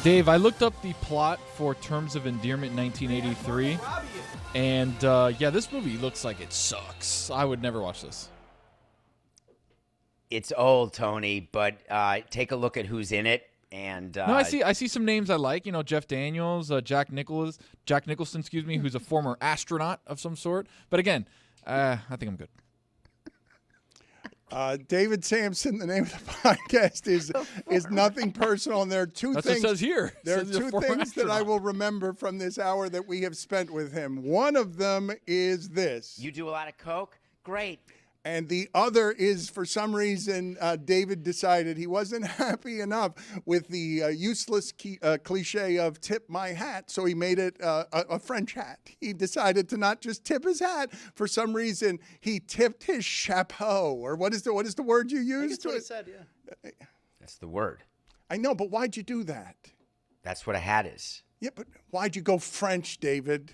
Dave, I looked up the plot for Terms of Endearment 1983, and yeah, this movie looks like it sucks. I would never watch this. It's old, Tony, but take a look at who's in it. And no, I see some names I like. You know, Jeff Daniels, Jack Nicholson, who's a former astronaut of some sort. But again, I think I'm good. David Sampson, the name of the podcast is nothing personal, and there are two That's things. what it says here. There are It says he's a two former things that I astronaut. will remember from this hour that we have spent with him. One of them is this. You do a lot of coke? Great. And the other is, for some reason, David decided he wasn't happy enough with the useless cliche of tip my hat, so he made it a French hat. He decided to not just tip his hat. For some reason, he tipped his chapeau, or what is the word you used? That's what he said, yeah. That's the word. I know, but why'd you do that? That's what a hat is. Yeah, but why'd you go French, David?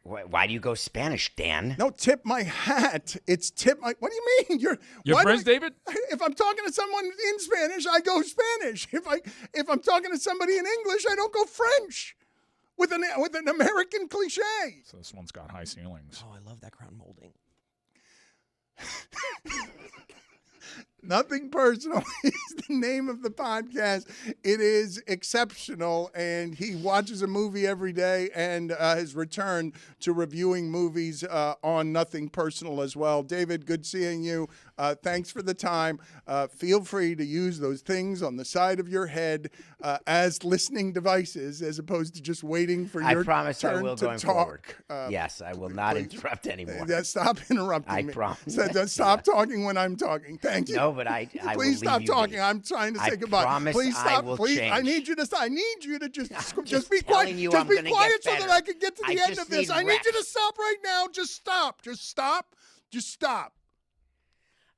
Why do you go Spanish, Dan? No, tip my hat. It's tip my. What do you mean? You're why French, David? If I'm talking to someone in Spanish, I go Spanish. If I'm talking to somebody in English, I don't go French. With an American cliche. So this one's got high ceilings. Oh, I love that crown molding. Nothing Personal is the name of the podcast. It is exceptional, and he watches a movie every day and has returned to reviewing movies on Nothing Personal as well. David, good seeing you. Thanks for the time. Feel free to use those things on the side of your head as listening devices as opposed to just waiting for your promise I turn will to going talk. forward. Yes, I will not interrupt anymore. Stop interrupting me. I promise. Stop talking when I'm talking. Thank you. No, but I will Please stop leave you talking. be. I'm trying to say I goodbye. promise Please I stop. will Please, I change. need you to stop. I need you to just just be quiet. telling you Just I'm be gonna quiet get so that better. I can get to the I end just of this. need I need you to reps. stop right now. Just stop. Just stop. Just stop.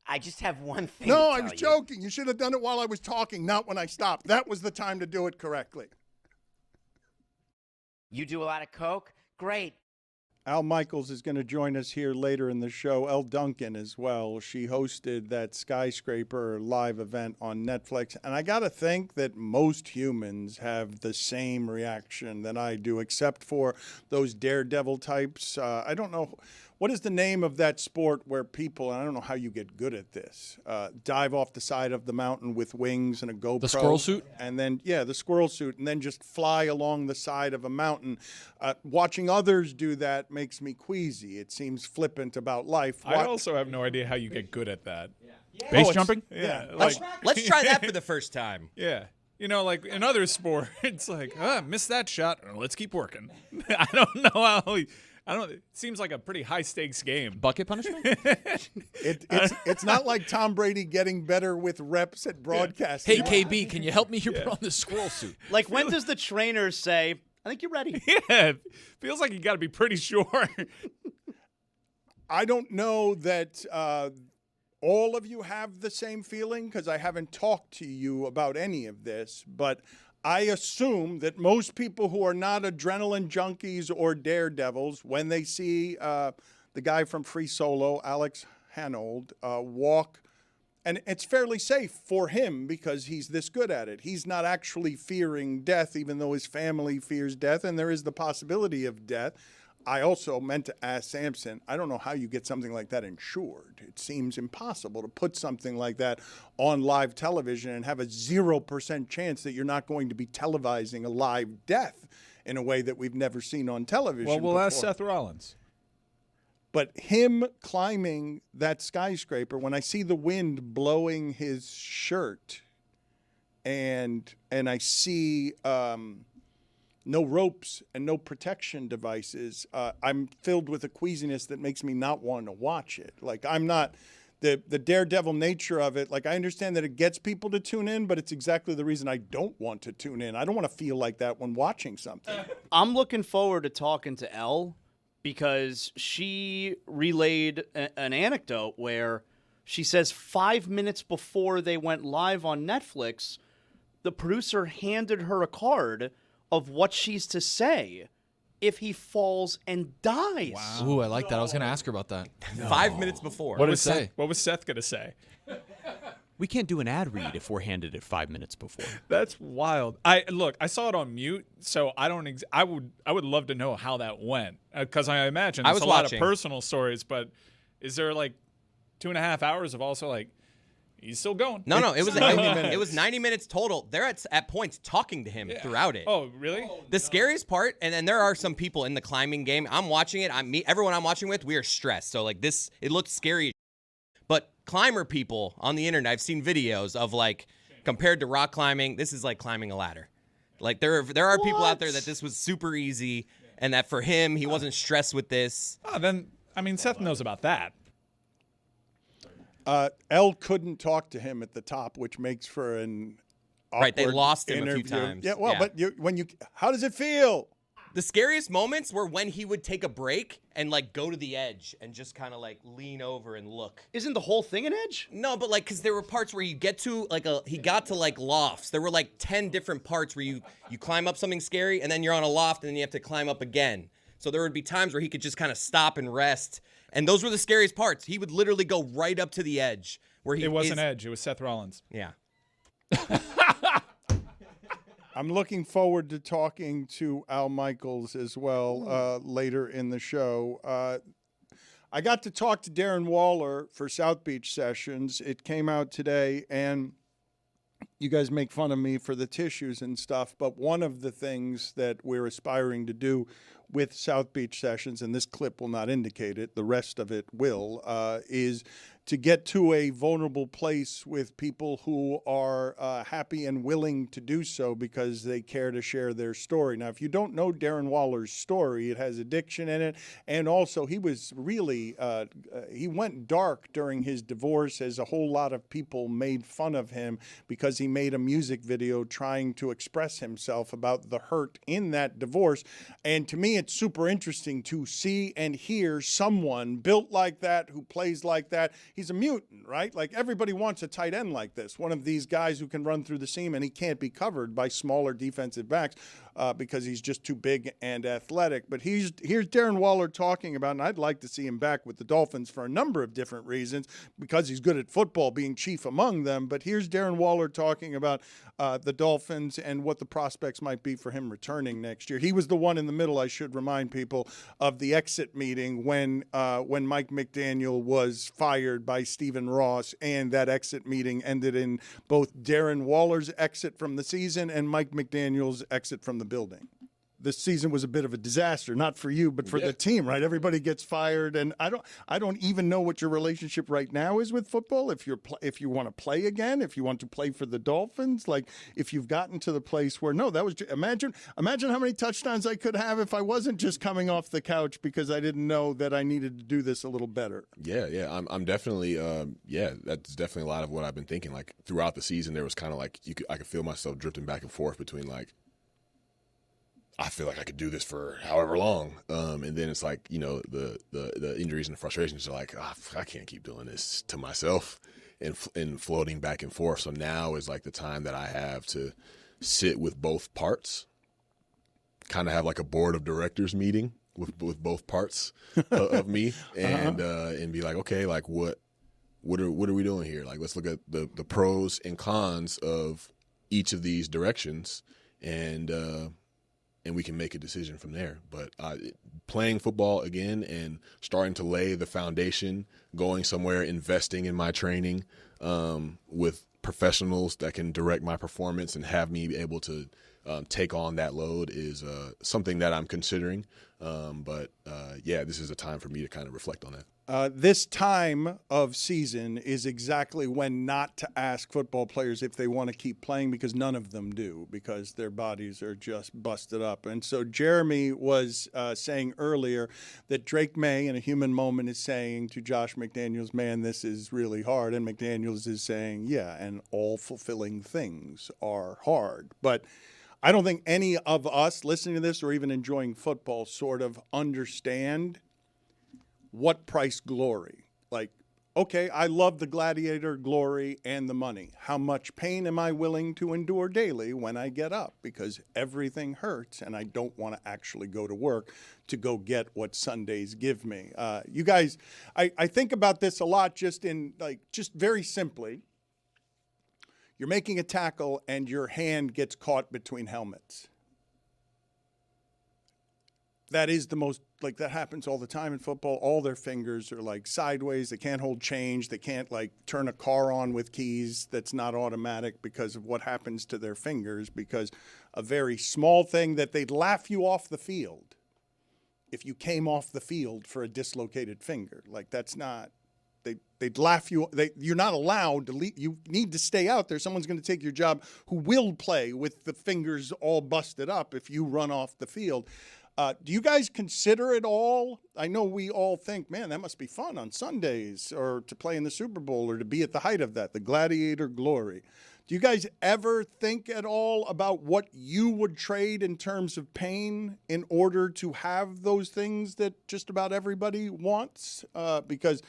I just have one thing. No, to I tell was you. joking. You should have done it while I was talking, not when I stopped. That was the time to do it correctly. You do a lot of coke? Great. Al Michaels is going to join us here later in the show. Elle Duncan as well. She hosted that Skyscraper live event on Netflix. And I got to think that most humans have the same reaction that I do, except for those daredevil types. I don't know what is the name of that sport where people, and I don't know how you get good at this, dive off the side of the mountain with wings and a GoPro. The squirrel suit? And then, the squirrel suit, and then just fly along the side of a mountain. Watching others do that makes me queasy. It seems flippant about life. I also have no idea how you get good at that. Base jumping? Yeah. Let's try that for the first time. Yeah. You know, like in other sports, it's like, missed that shot. Let's keep working. I don't know how. It seems like a pretty high stakes game. Bucket punishment? It's not like Tom Brady getting better with reps at broadcasting. Hey, KB, can you help me here put on this squirrel suit? Like, when does the trainer say, I think you're ready? Yeah, feels like you got to be pretty sure. I don't know that all of you have the same feeling because I haven't talked to you about any of this, but I assume that most people who are not adrenaline junkies or daredevils, when they see the guy from Free Solo, Alex Hanold, walk, and it's fairly safe for him because he's this good at it. He's not actually fearing death, even though his family fears death, and there is the possibility of death. I also meant to ask Samson, I don't know how you get something like that insured. It seems impossible to put something like that on live television and have a 0% chance that you're not going to be televising a live death in a way that we've never seen on television. Well, we'll before. ask Seth Rollins. But him climbing that skyscraper, when I see the wind blowing his shirt and I see no ropes and no protection devices, I'm filled with a queasiness that makes me not want to watch it. Like, I'm not the daredevil nature of it. Like, I understand that it gets people to tune in, but it's exactly the reason I don't want to tune in. I don't want to feel like that when watching something. I'm looking forward to talking to Elle because she relayed an anecdote where she says 5 minutes before they went live on Netflix, the producer handed her a card of what she's to say if he falls and dies. Wow. Ooh, I like that. I was going to ask her about that. 5 minutes before. What was Seth going to say? We can't do an ad read if we're handed it 5 minutes before. That's wild. I saw it on mute, so I don't. I would love to know how that went because I imagine there's a lot of personal stories. But is there like 2.5 hours of also like he's still going? No, it was 90 minutes. It was 90 minutes total. They're at points talking to him throughout it. Oh, really? The scariest part, and there are some people in the climbing game. I'm watching it. Everyone I'm watching with, we are stressed. So like this, it looked scary. But climber people on the internet, I've seen videos of like compared to rock climbing, this is like climbing a ladder. Like there are people out there that this was super easy, and that for him he wasn't stressed with this. Oh, then I mean Seth knows about that. Elle couldn't talk to him at the top, which makes for an awkward right. They lost him interview. a few times. Yeah, well, but how does it feel? The scariest moments were when he would take a break and like go to the edge and just kind of like lean over and look. Isn't the whole thing an edge? No, but like because there were parts where you get to like he got to like lofts. There were like 10 different parts where you climb up something scary and then you're on a loft and then you have to climb up again. So there would be times where he could just kind of stop and rest. And those were the scariest parts. He would literally go right up to the edge where It wasn't Edge. It was Seth Rollins. Yeah. I'm looking forward to talking to Al Michaels as well later in the show. I got to talk to Darren Waller for South Beach Sessions. It came out today, and you guys make fun of me for the tissues and stuff, but one of the things that we're aspiring to do with South Beach Sessions, and this clip will not indicate it, the rest of it will, is to get to a vulnerable place with people who are happy and willing to do so because they care to share their story. Now, if you don't know Darren Waller's story, it has addiction in it, and also he was really, he went dark during his divorce, as a whole lot of people made fun of him because he made a music video trying to express himself about the hurt in that divorce. And to me, it's super interesting to see and hear someone built like that, who plays like that. He's a mutant, right? Like, everybody wants a tight end like this, one of these guys who can run through the seam, and he can't be covered by smaller defensive backs. because he's just too big and athletic. But here's Darren Waller talking about, and I'd like to see him back with the Dolphins for a number of different reasons, because he's good at football, being chief among them. But here's Darren Waller talking about the Dolphins and what the prospects might be for him returning next year. He was the one in the middle, I should remind people, of the exit meeting when Mike McDaniel was fired by Stephen Ross, and that exit meeting ended in both Darren Waller's exit from the season and Mike McDaniel's exit from the building. This season was a bit of a disaster, not for you, but for the team, right? Everybody gets fired, and I don't even know what your relationship right now is with football. If you want to play again, if you want to play for the Dolphins, like if you've gotten to the place where imagine how many touchdowns I could have if I wasn't just coming off the couch because I didn't know that I needed to do this a little better. Yeah, I'm definitely that's definitely a lot of what I've been thinking. Like throughout the season, there was kind of like I could feel myself drifting back and forth between like, I feel like I could do this for however long. And then it's like, the injuries and the frustrations are like, I can't keep doing this to myself and floating back and forth. So now is like the time that I have to sit with both parts, kind of have like a board of directors meeting with both parts of me and be like, okay, like what are we doing here? Like, let's look at the pros and cons of each of these directions and we can make a decision from there. But playing football again and starting to lay the foundation, going somewhere, investing in my training with professionals that can direct my performance and have me be able to take on that load is something that I'm considering. But this is a time for me to kind of reflect on that. This time of season is exactly when not to ask football players if they want to keep playing, because none of them do, because their bodies are just busted up. And so Jeremy was saying earlier that Drake May in A Human Moment is saying to Josh McDaniels, man, this is really hard. And McDaniels is saying, yeah, and all fulfilling things are hard. But I don't think any of us listening to this or even enjoying football sort of understand what price glory. Like, okay, I love the gladiator glory and the money. How much pain am I willing to endure daily when I get up? Because everything hurts and I don't want to actually go to work to go get what Sundays give me. You guys, I think about this a lot just very simply. You're making a tackle and your hand gets caught between helmets. That is the most, that happens all the time in football. All their fingers are sideways. They can't hold change. They can't turn a car on with keys that's not automatic because of what happens to their fingers, because a very small thing that they'd laugh you off the field if you came off the field for a dislocated finger. That's not, they'd laugh you. You're not allowed to leave. You need to stay out there. Someone's going to take your job who will play with the fingers all busted up if you run off the field. Do you guys consider it all? I know we all think, man, that must be fun on Sundays, or to play in the Super Bowl, or to be at the height of that, the gladiator glory. Do you guys ever think at all about what you would trade in terms of pain in order to have those things that just about everybody wants? Because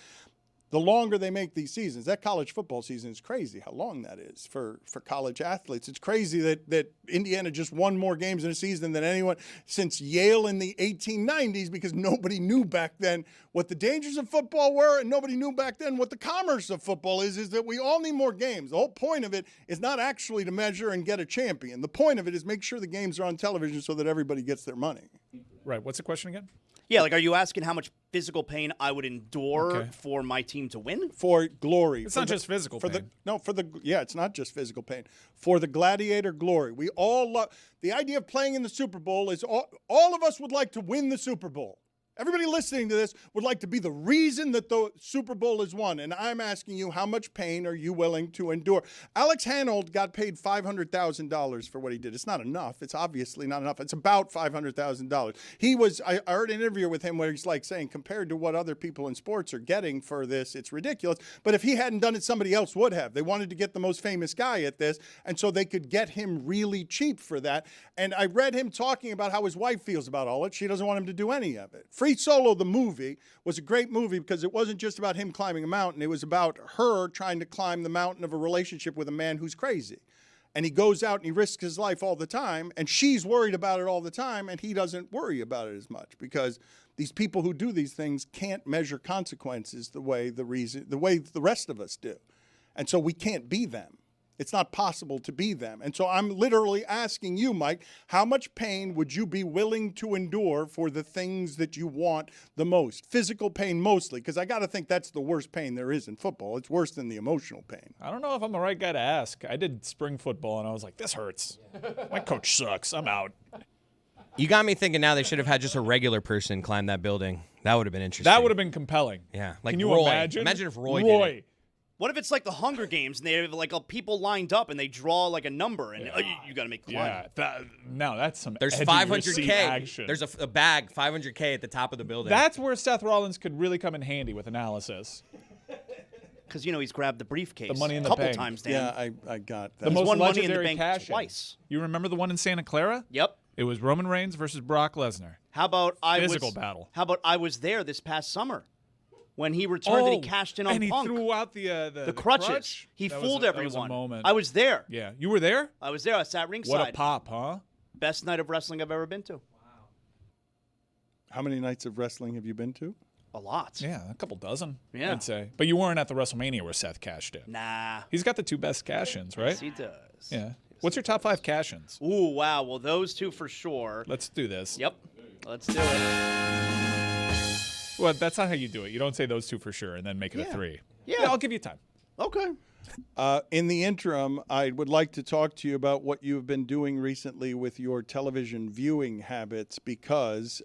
the longer they make these seasons, that college football season is crazy how long that is for college athletes. It's crazy that Indiana just won more games in a season than anyone since Yale in the 1890s, because nobody knew back then what the dangers of football were, and nobody knew back then what the commerce of football is that we all need more games. The whole point of it is not actually to measure and get a champion. The point of it is make sure the games are on television so that everybody gets their money. Right. What's the question again? Yeah, are you asking how much physical pain I would endure for my team to win? For glory. It's not just physical pain. It's not just physical pain. For the gladiator glory. We all love the idea of playing in the Super Bowl. Is all of us would like to win the Super Bowl. Everybody listening to this would like to be the reason that the Super Bowl is won. And I'm asking you, how much pain are you willing to endure? Alex Hanold got paid $500,000 for what he did. It's not enough. It's obviously not enough. It's about $500,000. I heard an interview with him where he's saying, compared to what other people in sports are getting for this, it's ridiculous. But if he hadn't done it, somebody else would have. They wanted to get the most famous guy at this, and so they could get him really cheap for that. And I read him talking about how his wife feels about all it. She doesn't want him to do any of it. Free Solo, the movie, was a great movie because it wasn't just about him climbing a mountain. It was about her trying to climb the mountain of a relationship with a man who's crazy. and he goes out and he risks his life all the time, and she's worried about it all the time, and he doesn't worry about it as much because these people who do these things can't measure consequences the way the rest of us do. And so we can't be them. It's not possible to be them. And so I'm literally asking you, Mike, how much pain would you be willing to endure for the things that you want the most? Physical pain mostly, because I got to think that's the worst pain there is in football. It's worse than the emotional pain. I don't know if I'm the right guy to ask. I did spring football, and I was like, this hurts. My coach sucks. I'm out. You got me thinking now they should have had just a regular person climb that building. That would have been interesting. That would have been compelling. Yeah. Can you Roy. imagine? Imagine if Roy did it. What if it's like the Hunger Games and they have like people lined up and they draw like a number and you got to make the climb? Yeah, that's some. There's edge of your seat 500K. action. There's a bag, 500K at the top of the building. That's where Seth Rollins could really come in handy with analysis. Because he's grabbed the briefcase The money in the a couple bank. times, Dan. Yeah, I got that. The most won Money in the legendary Bank cash twice. You remember the one in Santa Clara? Yep. It was Roman Reigns versus Brock Lesnar. How about Physical battle. How about I was there this past summer when he returned and he cashed in on and he Punk. threw out the crutches. crutch? He That fooled was a everyone. moment. I was there. Yeah, you were there? I was there. I sat ringside. What a pop, huh? Best night of wrestling I've ever been to. How many nights of wrestling have you been to? A lot. Yeah, a couple dozen, Yeah. I'd say. But you weren't at the WrestleMania where Seth cashed in. Nah. He's got the two best cash-ins, right? Yes, he does. Yeah. What's your top 5 cash-ins? Ooh, wow. Well, those two for sure. Let's do this. Yep. Let's do it. Well, that's not how you do it. You don't say those two for sure and then make it a 3. Yeah. I'll give you time. Okay. In the interim, I would like to talk to you about what you've been doing recently with your television viewing habits because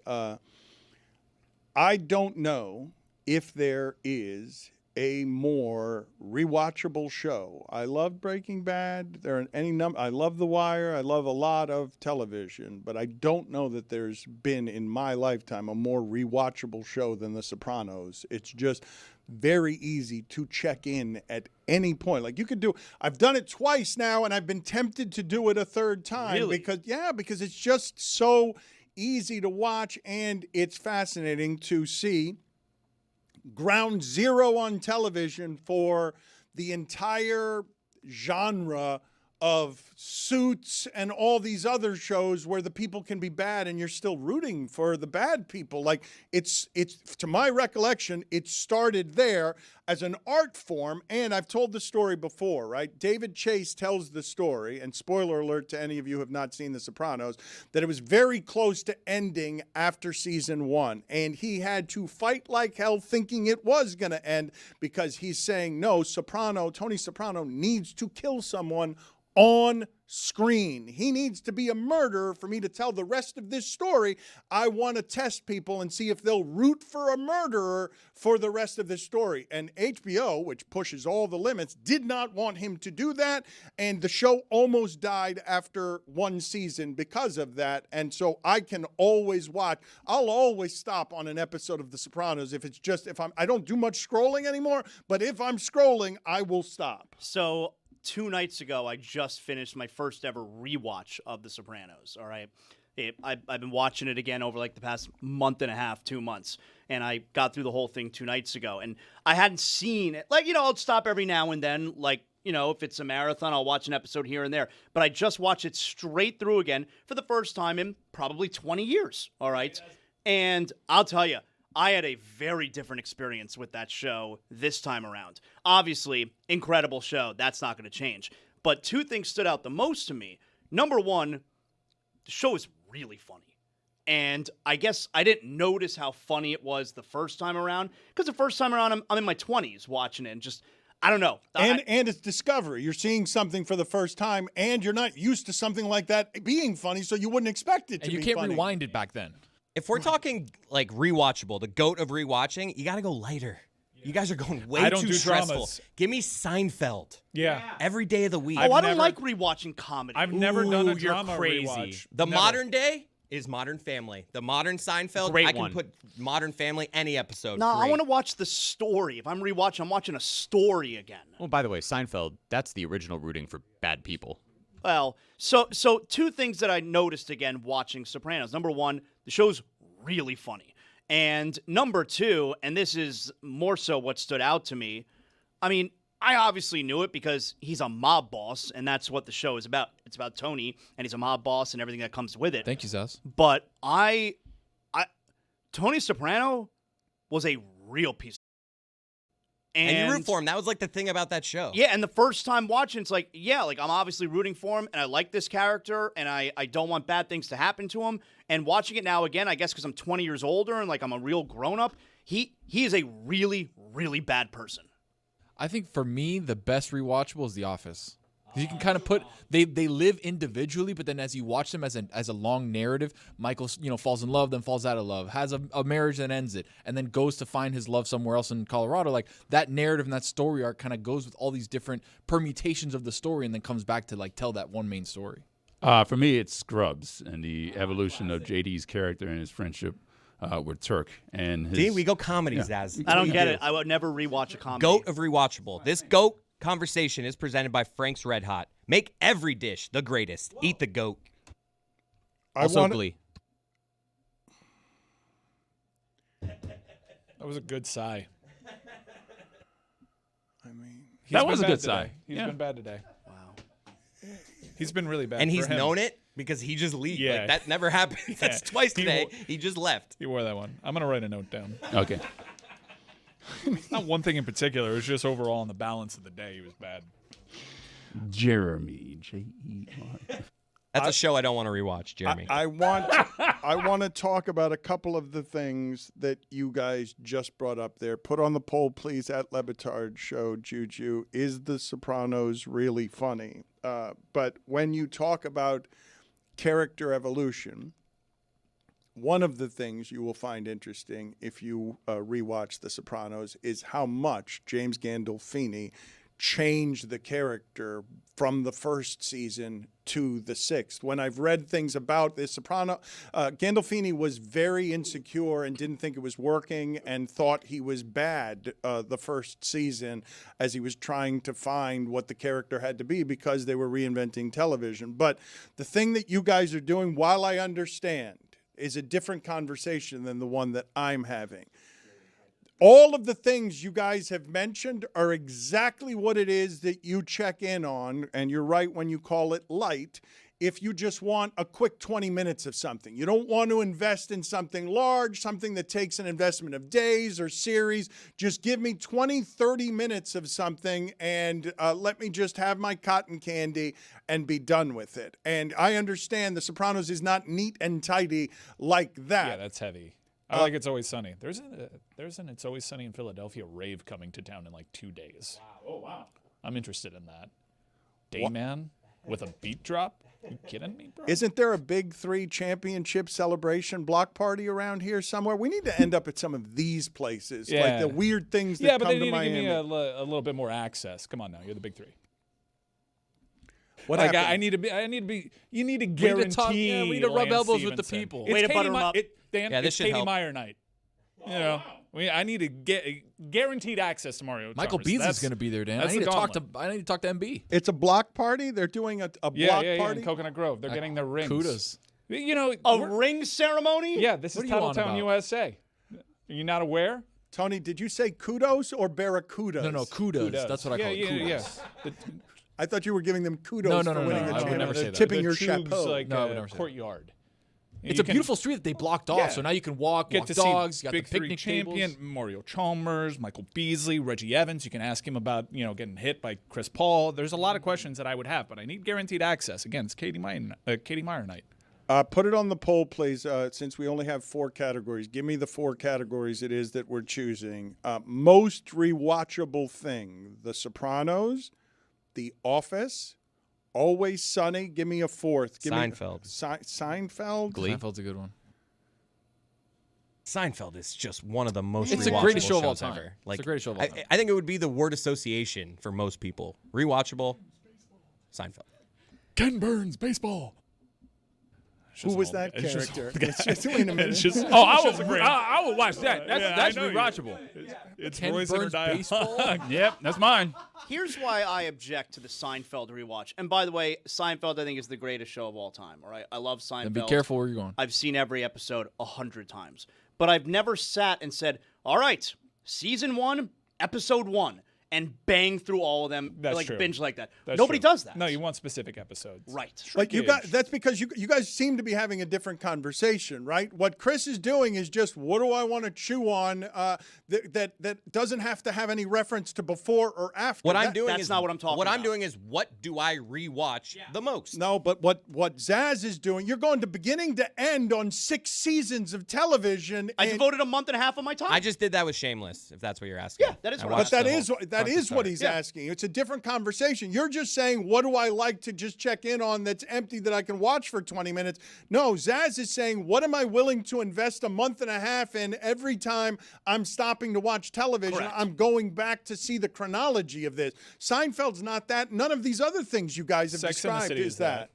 I don't know if there is a more rewatchable show. I love Breaking Bad. I love The Wire. I love a lot of television, but I don't know that there's been in my lifetime a more rewatchable show than The Sopranos. It's just very easy to check in at any point. Like I've done it twice now and I've been tempted to do it a third time. Really? Because it's just so easy to watch and it's fascinating to see ground zero on television for the entire genre of Suits and all these other shows where the people can be bad and you're still rooting for the bad people. Like it's to my recollection, it started there as an art form. And I've told the story before, right? David Chase tells the story, and spoiler alert to any of you who have not seen The Sopranos, that it was very close to ending after season 1. And he had to fight like hell thinking it was going to end because he's saying, no, Tony Soprano needs to kill someone on screen. He needs to be a murderer for me to tell the rest of this story. I want to test people and see if they'll root for a murderer for the rest of this story. And HBO, which pushes all the limits, did not want him to do that. And the show almost died after 1 season because of that. And so I can always watch. I'll always stop on an episode of The Sopranos I don't do much scrolling anymore, but if I'm scrolling, I will stop. So 2 nights ago, I just finished my first ever rewatch of The Sopranos, all right? I've been watching it again over like the past month and a half, 2 months, and I got through the whole thing 2 nights ago, and I hadn't seen it. Like, I'll stop every now and then, like, if it's a marathon, I'll watch an episode here and there, but I just watched it straight through again for the first time in probably 20 years, all right? And I'll tell you, I had a very different experience with that show this time around. Obviously, incredible show. That's not going to change. But 2 things stood out the most to me. Number 1, the show is really funny. And I guess I didn't notice how funny it was the first time around. Because the first time around, I'm in my 20s watching it. And just, I don't know. And it's discovery. You're seeing something for the first time. And you're not used to something like that being funny. So you wouldn't expect it to be funny. And you can't rewind it back then. If we're talking like rewatchable, the GOAT of rewatching, you got to go lighter. You guys are going way too stressful. Dramas. Give me Seinfeld. Yeah. Every day of the week. I don't like rewatching comedy. I've never done a You're drama crazy. rewatch. The Never. modern day is Modern Family. The modern Seinfeld, Great I can one. put Modern Family any episode. No, I Great. want to watch the story. If I'm rewatching, I'm watching a story again. Well, by the way, Seinfeld, that's the original rooting for bad people. Well, so 2 things that I noticed again watching Sopranos. Number 1, the show's really funny. And number 2, and this is more so what stood out to me, I mean, I obviously knew it because he's a mob boss, and that's what the show is about. It's about Tony, and he's a mob boss and everything that comes with it. Thank you, Zaz. But Tony Soprano was a real piece. And you root for him. That was like the thing about that show. Yeah, and the first time watching, it's like, yeah, like I'm obviously rooting for him, and I like this character, and I don't want bad things to happen to him. And watching it now again, I guess because I'm 20 years older and like I'm a real grown-up, he is a really, really bad person. I think for me, the best rewatchable is The Office. You can kind of put they live individually, but then as you watch them as a long narrative, Michael falls in love, then falls out of love, has a marriage that ends it, and then goes to find his love somewhere else in Colorado. Like that narrative and that story arc kind of goes with all these different permutations of the story, and then comes back to like tell that one main story. For me, it's Scrubs and the evolution of JD's character and his friendship with Turk and his. See, we go comedies, Zaz. I don't get it. I would never rewatch a comedy. Goat of rewatchable. This goat conversation is presented by Frank's Red Hot. Make every dish the greatest. Eat the goat. Also Glee. That was a good sigh. I mean, that was a good today. sigh. He's been bad today. Wow. He's been really bad. And for he's him. known it because he just leaves. Yeah. Like, that never happened. That's twice today. He just left. He wore that one. I'm going to write a note down. Okay. Not one thing in particular. It was just overall on the balance of the day, he was bad. Jeremy, J-E-R. That's a show I don't want to rewatch, Jeremy. I want to talk about a couple of the things that you guys just brought up there. Put on the poll, please, at Le Batard Show, Juju. Is The Sopranos really funny? But when you talk about character evolution, one of the things you will find interesting if you rewatch The Sopranos is how much James Gandolfini changed the character from the first season to the sixth. When I've read things about The Soprano, Gandolfini was very insecure and didn't think it was working and thought he was bad the first season as he was trying to find what the character had to be because they were reinventing television. But the thing that you guys are doing, while I understand, is a different conversation than the one that I'm having. All of the things you guys have mentioned are exactly what it is that you check in on, and you're right when you call it light, if you just want a quick 20 minutes of something. You don't want to invest in something large, something that takes an investment of days or series. Just give me 20, 30 minutes of something and let me just have my cotton candy and be done with it. And I understand The Sopranos is not neat and tidy like that. Yeah, that's heavy. I like It's Always Sunny. There's an It's Always Sunny in Philadelphia rave coming to town in like 2 days. Wow. Oh, wow. I'm interested in that. Dayman with a beat drop? You kidding me, bro? Isn't there a Big Three championship celebration block party around here somewhere? We need to end up at some of these places, like the weird things that come to Miami. Yeah, but they need to give me a little bit more access. Come on now, you're the Big Three. What like happened? I need to be. You need to guarantee. We need to rub Lance elbows with the Stevenson. people. It's Way to Katie butter 'em up. Dan, Yeah, this it's should Katie help. Meyer night. You know, I need to get guaranteed access to Mario. Michael Chalmers. Beasley's That's going to be there, Dan. I that's need the to talk gauntlet. to MB. It's a block party? They're doing a block party? in Coconut Grove. They're getting their rings. Kudos. You know, A ring ceremony? Yeah, this What is are you on Titletown about? USA. Are you not aware? Tony, did you say kudos or barracudas? No, kudos. That's what I call it. Kudos. I thought you were giving them kudos No, for winning the I would championship. never say that. Tipping The your tube's chapeau. like No, I would a never say that. courtyard. It's You a can beautiful street that they blocked off, Yeah. so now you can walk get to dogs. see You got Big the Three picnic champion tables. Mario Chalmers, Michael Beasley, Reggie Evans. You can ask him about getting hit by Chris Paul. There's a lot of questions that I would have, but I need guaranteed access. Again, it's Katie Meyer night. Put it on the poll, please, since we only have 4 categories. Give me the 4 categories it is that we're choosing. Most rewatchable thing, The Sopranos, The Office, Always Sunny. Give me a 4th. Seinfeld. Seinfeld? Glee. Seinfeld's a good one. Seinfeld is just one of the most It's the rewatchable greatest show of all shows time. ever. It's the greatest show of all time. I think it would be the word association for most people. Rewatchable, Seinfeld. Ken Burns, baseball. Who was that character? It's just, wait a minute. It's just, I would watch that. That's I know you. rewatchable. It's Ken Royce Burns Dialogue. baseball? Yep, that's mine. Here's why I object to the Seinfeld rewatch. And by the way, Seinfeld I think is the greatest show of all time. All right, I love Seinfeld. And be careful where you're going. I've seen every episode 100 times, but I've never sat and said, "All right, season 1, episode 1," and bang through all of them That's like true. binge like that. That's Nobody true. does that. No, you want specific episodes. Right. But that's because you guys seem to be having a different conversation, right? What Chris is doing is just, what do I want to chew on that doesn't have to have any reference to before or after. What I'm doing that's is not what I'm talking What I'm about. doing is, what do I rewatch the most? No, but what Zaz is doing, you're going to beginning to end on 6 seasons of television. I devoted a month and a half of my time. I just did that with Shameless, if that's what you're asking. Yeah, that is I what watched But the that is whole that front to is what start. he's asking. It's a different conversation. You're just saying, what do I like to just check in on that's empty that I can watch for 20 minutes? No, Zaz is saying, what am I willing to invest a month and a half in every time I'm stopping to watch television? Correct. I'm going back to see the chronology of this. Seinfeld's not that. None of these other things you guys have Sex and the described City is that.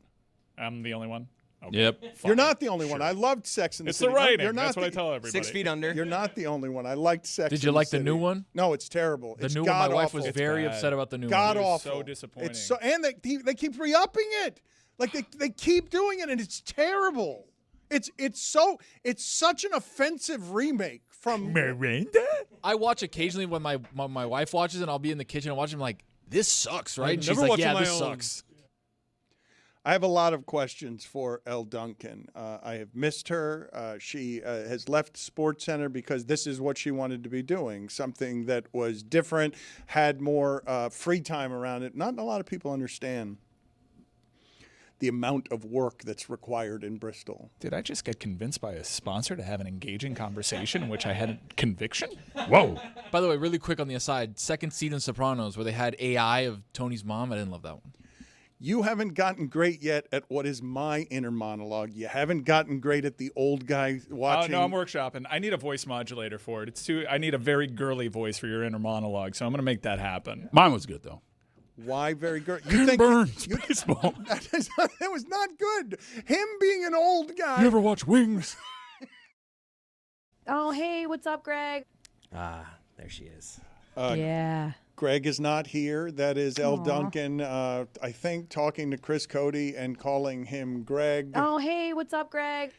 I'm the only one. Okay. Yep. You're not the only one. I loved Sex and the It's City. the writing. You're not That's what I the- tell everybody. 6 Feet Under. You're not the only one. I liked Sex. Did you and like the City. new one? No, it's terrible. The It's new one, my wife god-awful. was very bad. upset about the new God one. It was awful. so disappointing. It's so, and they keep re-upping it. Like they keep doing it, and it's terrible. It's such an offensive remake from Miranda? I watch occasionally when my wife watches it, and I'll be in the kitchen and watch it. I'm like, this sucks, right? And she's never like, watch yeah, on my this own. sucks. I have a lot of questions for Elle Duncan. I have missed her. She has left SportsCenter because this is what she wanted to be doing, something that was different, had more free time around it. Not a lot of people understand the amount of work that's required in Bristol. Did I just get convinced by a sponsor to have an engaging conversation in which I had conviction? Whoa. By the way, really quick on the aside, second season Sopranos where they had AI of Tony's mom. I didn't love that one. You haven't gotten great yet at what is my inner monologue. You haven't gotten great at the old guy watching. Oh, no, I'm workshopping. I need a voice modulator for it. I need a very girly voice for your inner monologue, so I'm going to make that happen. Mine was good, though. Why very good? Ken Burns, baseball. That was not good. Him being an old guy. You ever watch Wings? Oh, hey, what's up, Greg? Ah, there she is. Yeah. Greg is not here. That is Elle Aw. Duncan, I think, talking to Chris Cody and calling him Greg. Oh, hey, what's up, Greg?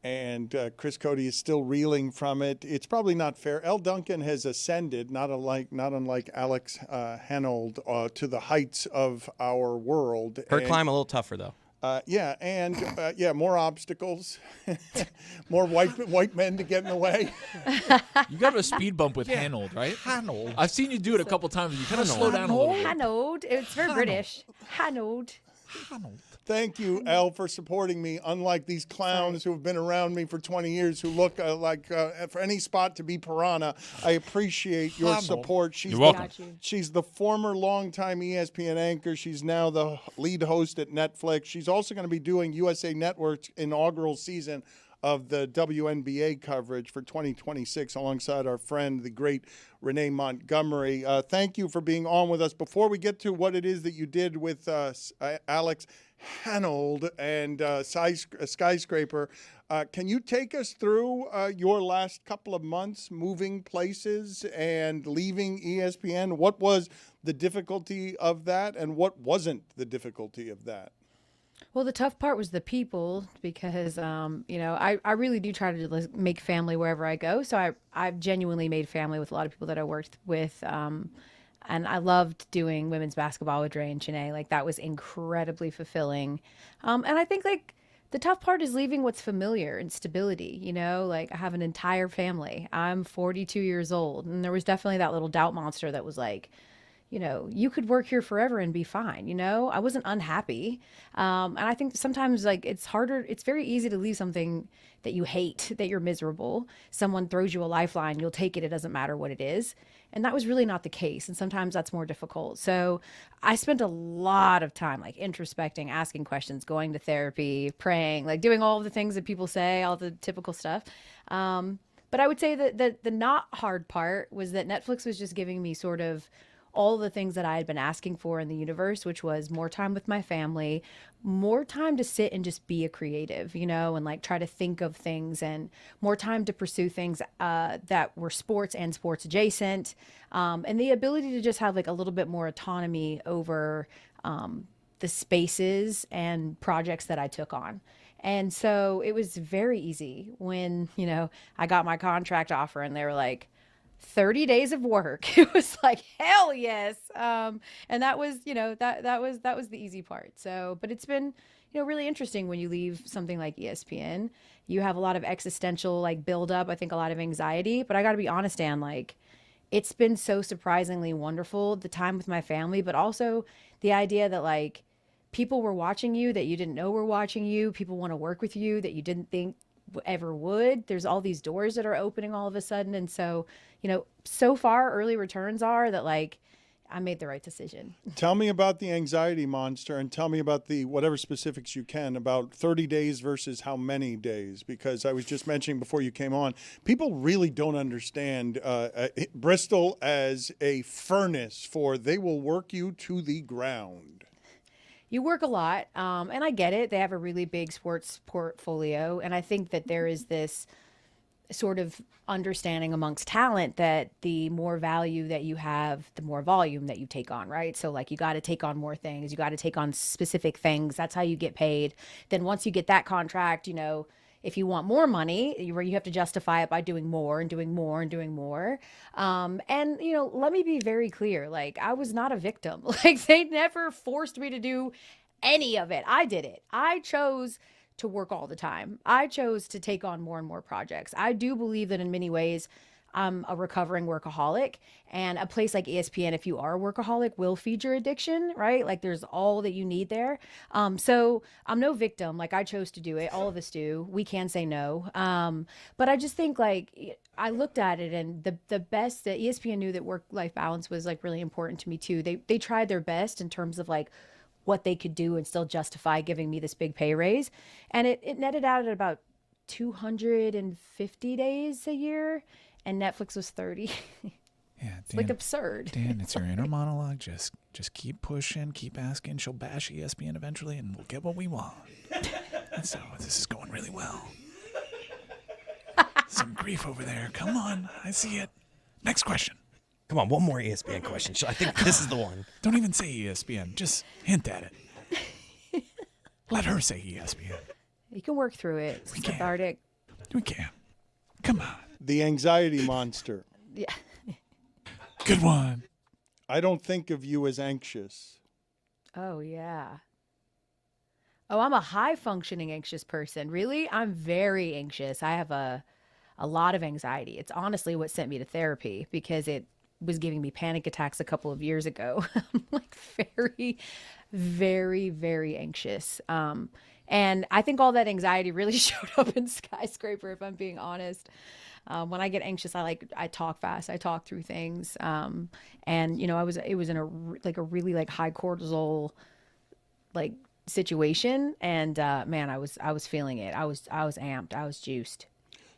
And Chris Cody is still reeling from it. It's probably not fair. Elle Duncan has ascended, not unlike Alex Hanold, to the heights of our world. Her And- climb a little tougher, though. More obstacles, more white men to get in the way. You got a speed bump with Hanold, right? Hanold. I've seen you do it a couple times. You kind of slow down a little bit. Hanold. It's very British. Hanold. Thank you, Elle, for supporting me. Unlike these clowns who have been around me for 20 years who look like for any spot to be piranha, I appreciate your support. She's You're welcome. She's the former longtime ESPN anchor. She's now the lead host at Netflix. She's also going to be doing USA Network's inaugural season of the WNBA coverage for 2026 alongside our friend, the great Renee Montgomery. Thank you for being on with us. Before we get to what it is that you did with Alex Hanold and Skyscraper, can you take us through your last couple of months moving places and leaving ESPN? What was the difficulty of that, and what wasn't the difficulty of that? Well, the tough part was the people because, I really do try to make family wherever I go. So I've genuinely made family with a lot of people that I worked with. And I loved doing women's basketball with Dre and Chanae. Like, that was incredibly fulfilling. And I think, the tough part is leaving what's familiar and stability, I have an entire family. I'm 42 years old. And there was definitely that little doubt monster that was like, you could work here forever and be fine. I wasn't unhappy. And I think sometimes it's harder. It's very easy to leave something that you hate, that you're miserable. Someone throws you a lifeline, you'll take it. It doesn't matter what it is. And that was really not the case. And sometimes that's more difficult. So I spent a lot of time introspecting, asking questions, going to therapy, praying, doing all of the things that people say, all the typical stuff. But I would say that the not hard part was that Netflix was just giving me sort of all the things that I had been asking for in the universe, which was more time with my family, more time to sit and just be a creative, and try to think of things, and more time to pursue things that were sports and sports adjacent, and the ability to just have a little bit more autonomy over the spaces and projects that I took on. And so it was very easy when, I got my contract offer and they were like, 30 days of work. It was like, hell yes. And that was, that was the easy part. So, but it's been, really interesting when you leave something like ESPN. You have a lot of existential like build up, I think a lot of anxiety, but I got to be honest, Dan, like it's been so surprisingly wonderful, the time with my family, but also the idea that like people were watching you that you didn't know were watching you. People want to work with you that you didn't think ever would. There's all these doors that are opening all of a sudden. And so, so far early returns are that like, I made the right decision. Tell me about the anxiety monster and tell me about the whatever specifics you can about 30 days versus how many days, because I was just mentioning before you came on, people really don't understand Bristol as a furnace for they will work you to the ground. You work a lot, and I get it. They have a really big sports portfolio, and I think that there is this sort of understanding amongst talent that the more value that you have, the more volume that you take on, right? So like you got to take on more things, you got to take on specific things. That's how you get paid. Then once you get that contract, if you want more money, you have to justify it by doing more and doing more and doing more. And, let me be very clear. Like I was not a victim. Like they never forced me to do any of it. I did it. I chose to work all the time. I chose to take on more and more projects. I do believe that in many ways, I'm a recovering workaholic, and a place like ESPN, if you are a workaholic, will feed your addiction, right? Like there's all that you need there. So I'm no victim. Like I chose to do it. All of us do. We can say no. But I just think like I looked at it, and the best that ESPN knew that work-life balance was like really important to me too. They tried their best in terms of like what they could do and still justify giving me this big pay raise. And it netted out at about 250 days a year, and Netflix was 30. Yeah, it's like absurd. Dan, it's your inner monologue. Just keep pushing, keep asking. She'll bash ESPN eventually, and we'll get what we want. So this is going really well. Some grief over there. Come on, I see it. Next question. Come on, one more ESPN question. I think this is the one. Don't even say ESPN. Just hint at it. Let her say ESPN. You can work through it. It's cathartic. We can. Come on. The anxiety monster. Yeah. Good one. I don't think of you as anxious. Oh, yeah. Oh, I'm a high-functioning anxious person. Really? I'm very anxious. I have a lot of anxiety. It's honestly what sent me to therapy, because it was giving me panic attacks a couple of years ago. I'm like very, very, very anxious. And I think all that anxiety really showed up in Skyscraper, if I'm being honest. When I get anxious, I talk fast. I talk through things. And it was in a really like high cortisol like situation. And man, I was feeling it. I was amped. I was juiced.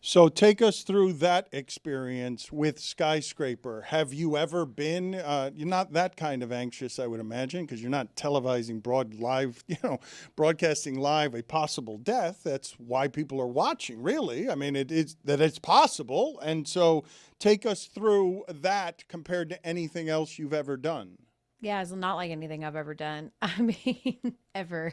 So take us through that experience with Skyscraper. Have you ever been, you're not that kind of anxious, I would imagine, because you're not televising broadcasting live a possible death. That's why people are watching, really. I mean, it's possible. And so take us through that compared to anything else you've ever done. Yeah, it's not like anything I've ever done. I mean, ever.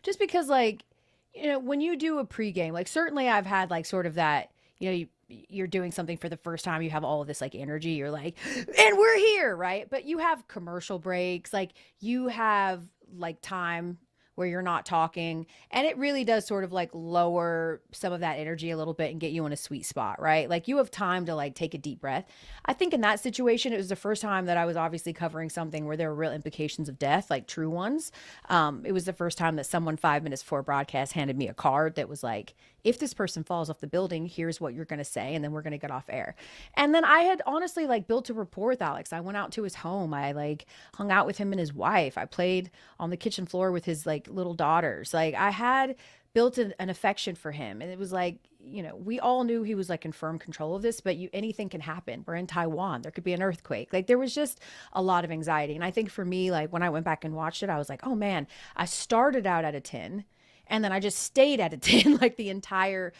Just because like, when you do a pregame, like certainly I've had like sort of that, you're doing something for the first time, you have all of this like energy, you're like, and we're here, right? But you have commercial breaks, like you have like time where you're not talking, and it really does sort of like lower some of that energy a little bit and get you in a sweet spot, right? Like you have time to like take a deep breath. I think in that situation, it was the first time that I was obviously covering something where there were real implications of death, like true ones. It was the first time that someone 5 minutes before broadcast handed me a card that was like, if this person falls off the building, here's what you're going to say, and then we're going to get off air. And then I had honestly like built a rapport with Alex. I went out to his home. I like hung out with him and his wife. I played on the kitchen floor with his like little daughters. Like I had built an affection for him. And it was like, we all knew he was like in firm control of this, but anything can happen. We're in Taiwan. There could be an earthquake. Like there was just a lot of anxiety. And I think for me, like when I went back and watched it, I was like, oh man, I started out at a 10. And then I just stayed at a 10 like the entire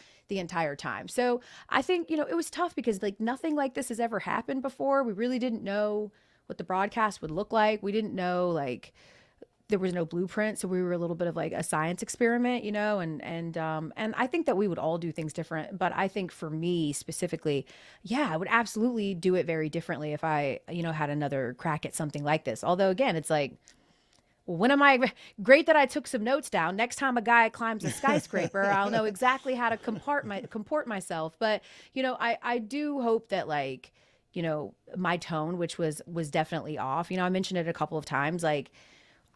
time. So I think, it was tough because like nothing like this has ever happened before. We really didn't know what the broadcast would look like. We didn't know like there was no blueprint, so we were a little bit of like a science experiment, you know, and I think that we would all do things different, but I think for me specifically, yeah, I would absolutely do it very differently if I, you know, had another crack at something like this. Although again, it's like, well, when am I great that I took some notes down? Next time a guy climbs a skyscraper, I'll know exactly how to comport myself. But, you know, I do hope that, like, you know, my tone, which was definitely off, you know, I mentioned it a couple of times, like,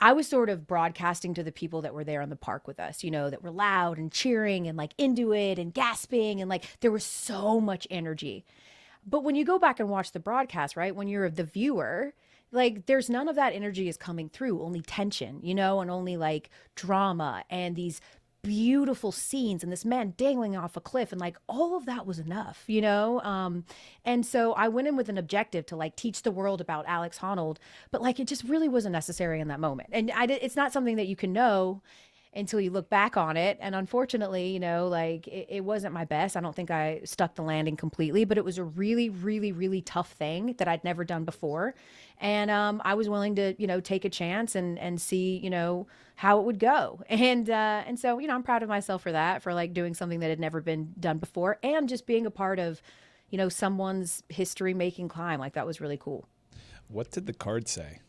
I was sort of broadcasting to the people that were there in the park with us, you know, that were loud and cheering and like into it and gasping, and like there was so much energy. But when you go back and watch the broadcast, right, when you're the viewer, like there's none of that energy is coming through, only tension, you know, and only like drama and these beautiful scenes and this man dangling off a cliff, and like all of that was enough, you know. And so I went in with an objective to like teach the world about Alex Honnold, but like it just really wasn't necessary in that moment. And it's not something that you can know until you look back on it. And unfortunately, you know, like it wasn't my best. I don't think I stuck the landing completely, but it was a really, really, really tough thing that I'd never done before. And I was willing to, you know, take a chance and see, you know, how it would go. And so, you know, I'm proud of myself for that, for like doing something that had never been done before, and just being a part of, you know, someone's history making climb. Like that was really cool. What did the card say?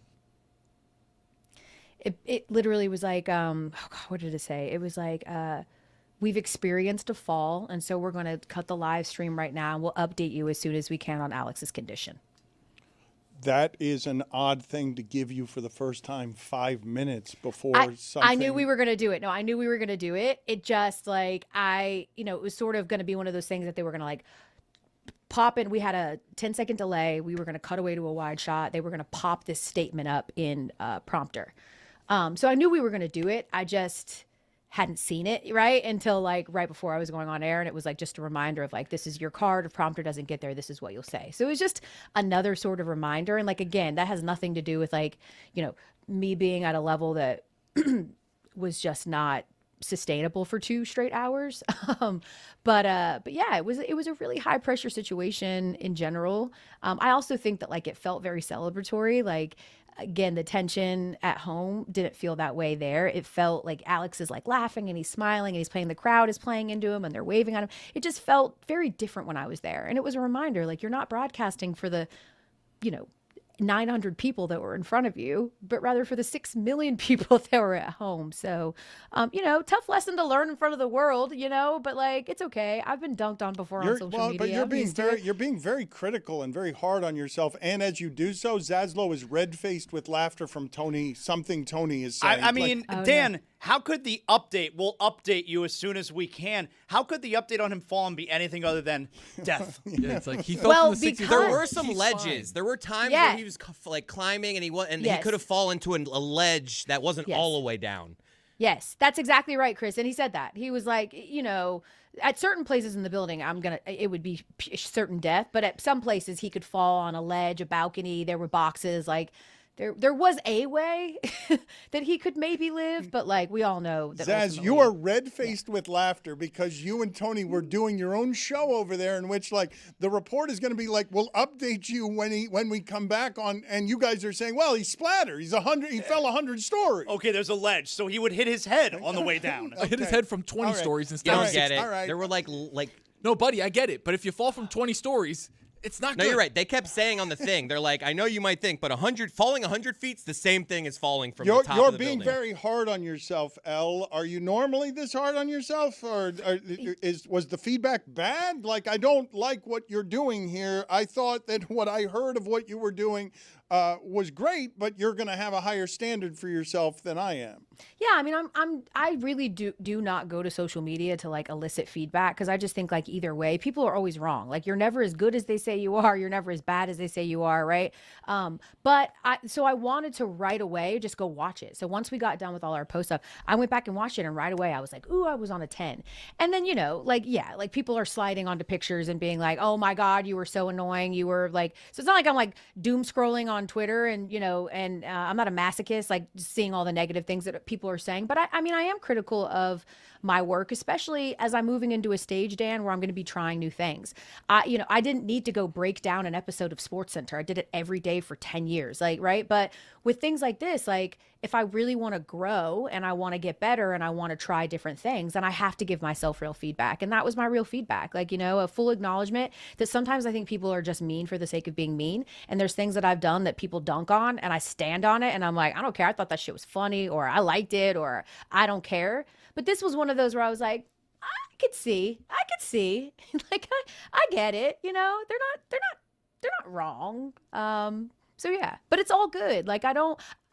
It literally was like, oh God, what did it say? It was like, we've experienced a fall, and so we're going to cut the live stream right now, and we'll update you as soon as we can on Alex's condition. That is an odd thing to give you for the first time 5 minutes before something. I knew we were going to do it. No, I knew we were going to do it. It just like, you know, it was sort of going to be one of those things that they were going to like pop in. We had a 10-second delay. We were going to cut away to a wide shot. They were going to pop this statement up in prompter. So I knew we were going to do it. I just hadn't seen it, right, until like right before I was going on air, and it was like just a reminder of like, this is your card. If prompter doesn't get there, this is what you'll say. So it was just another sort of reminder. And like, again, that has nothing to do with like, you know, me being at a level that was just not sustainable for 2 straight hours. But yeah, it was a really high pressure situation in general. I also think that like it felt very celebratory. Like, again, the tension at home didn't feel that way there. It felt like Alex is like laughing and he's smiling and he's playing, the crowd is playing into him and they're waving at him. It just felt very different when I was there. And it was a reminder, like, you're not broadcasting for the, you know, 900 people that were in front of you, but rather for the 6 million people that were at home. So, you know, tough lesson to learn in front of the world, you know, but like, it's okay. I've been dunked on before on social media. But you're being very critical and very hard on yourself. And as you do so, Zaslow is red-faced with laughter from Tony, something Tony is saying. I mean, Dan, how could the update, we'll update you as soon as we can, how could the update on him falling be anything other than death? Yeah, it's like he fell from the 60s. There were some ledges. There were times where he was like climbing and he could have fallen to a ledge that wasn't all the way down. Yes, that's exactly right, Chris. And he said that. He was like, you know, at certain places in the building, it would be certain death, but at some places he could fall on a ledge, a balcony, there were boxes, like there was a way that he could maybe live, but like we all know that Zaz, you are red-faced with laughter because you and Tony were doing your own show over there in which like the report is going to be like, we'll update you when we come back on, and you guys are saying, well, he's splattered. He fell 100 stories. Okay, there's a ledge, so he would hit his head on the way down. I hit his head from 20 stories instead of 60. Get it. All right. There were like No, buddy, I get it. But if you fall from 20 stories, it's not good. No, you're right. They kept saying on the thing, they're like, I know you might think, but falling 100 feet's the same thing as falling from the top of the building. You're being very hard on yourself, Elle. Are you normally this hard on yourself, or was the feedback bad? Like, I don't like what you're doing here. I thought that what I heard of what you were doing was great, but you're going to have a higher standard for yourself than I am. Yeah, I mean, I really do not go to social media to like elicit feedback, because I just think like either way, people are always wrong. Like, you're never as good as they say you are. You're never as bad as they say you are, right? But I wanted to right away just go watch it. So once we got done with all our post stuff, I went back and watched it, and right away I was like, ooh, I was on a 10. And then, you know, like, yeah, like people are sliding onto pictures and being like, oh my God, you were so annoying. You were like, so it's not like I'm like doom scrolling on Twitter and, I'm not a masochist, like just seeing all the negative things that people are saying. But I mean, I am critical of my work, especially as I'm moving into a stage, Dan, where I'm going to be trying new things. I didn't need to go break down an episode of SportsCenter. I did it every day for 10 years, right? But with things like this, like if I really want to grow and I want to get better and I want to try different things, then I have to give myself real feedback. And that was my real feedback. Like, a full acknowledgement that sometimes I think people are just mean for the sake of being mean. And there's things that I've done that people dunk on and I stand on it and I'm like, I don't care. I thought that shit was funny, or I liked it, or I don't care. But this was one of those where I was like, I could see, like, I get it. They're not wrong. So yeah, but it's all good. Like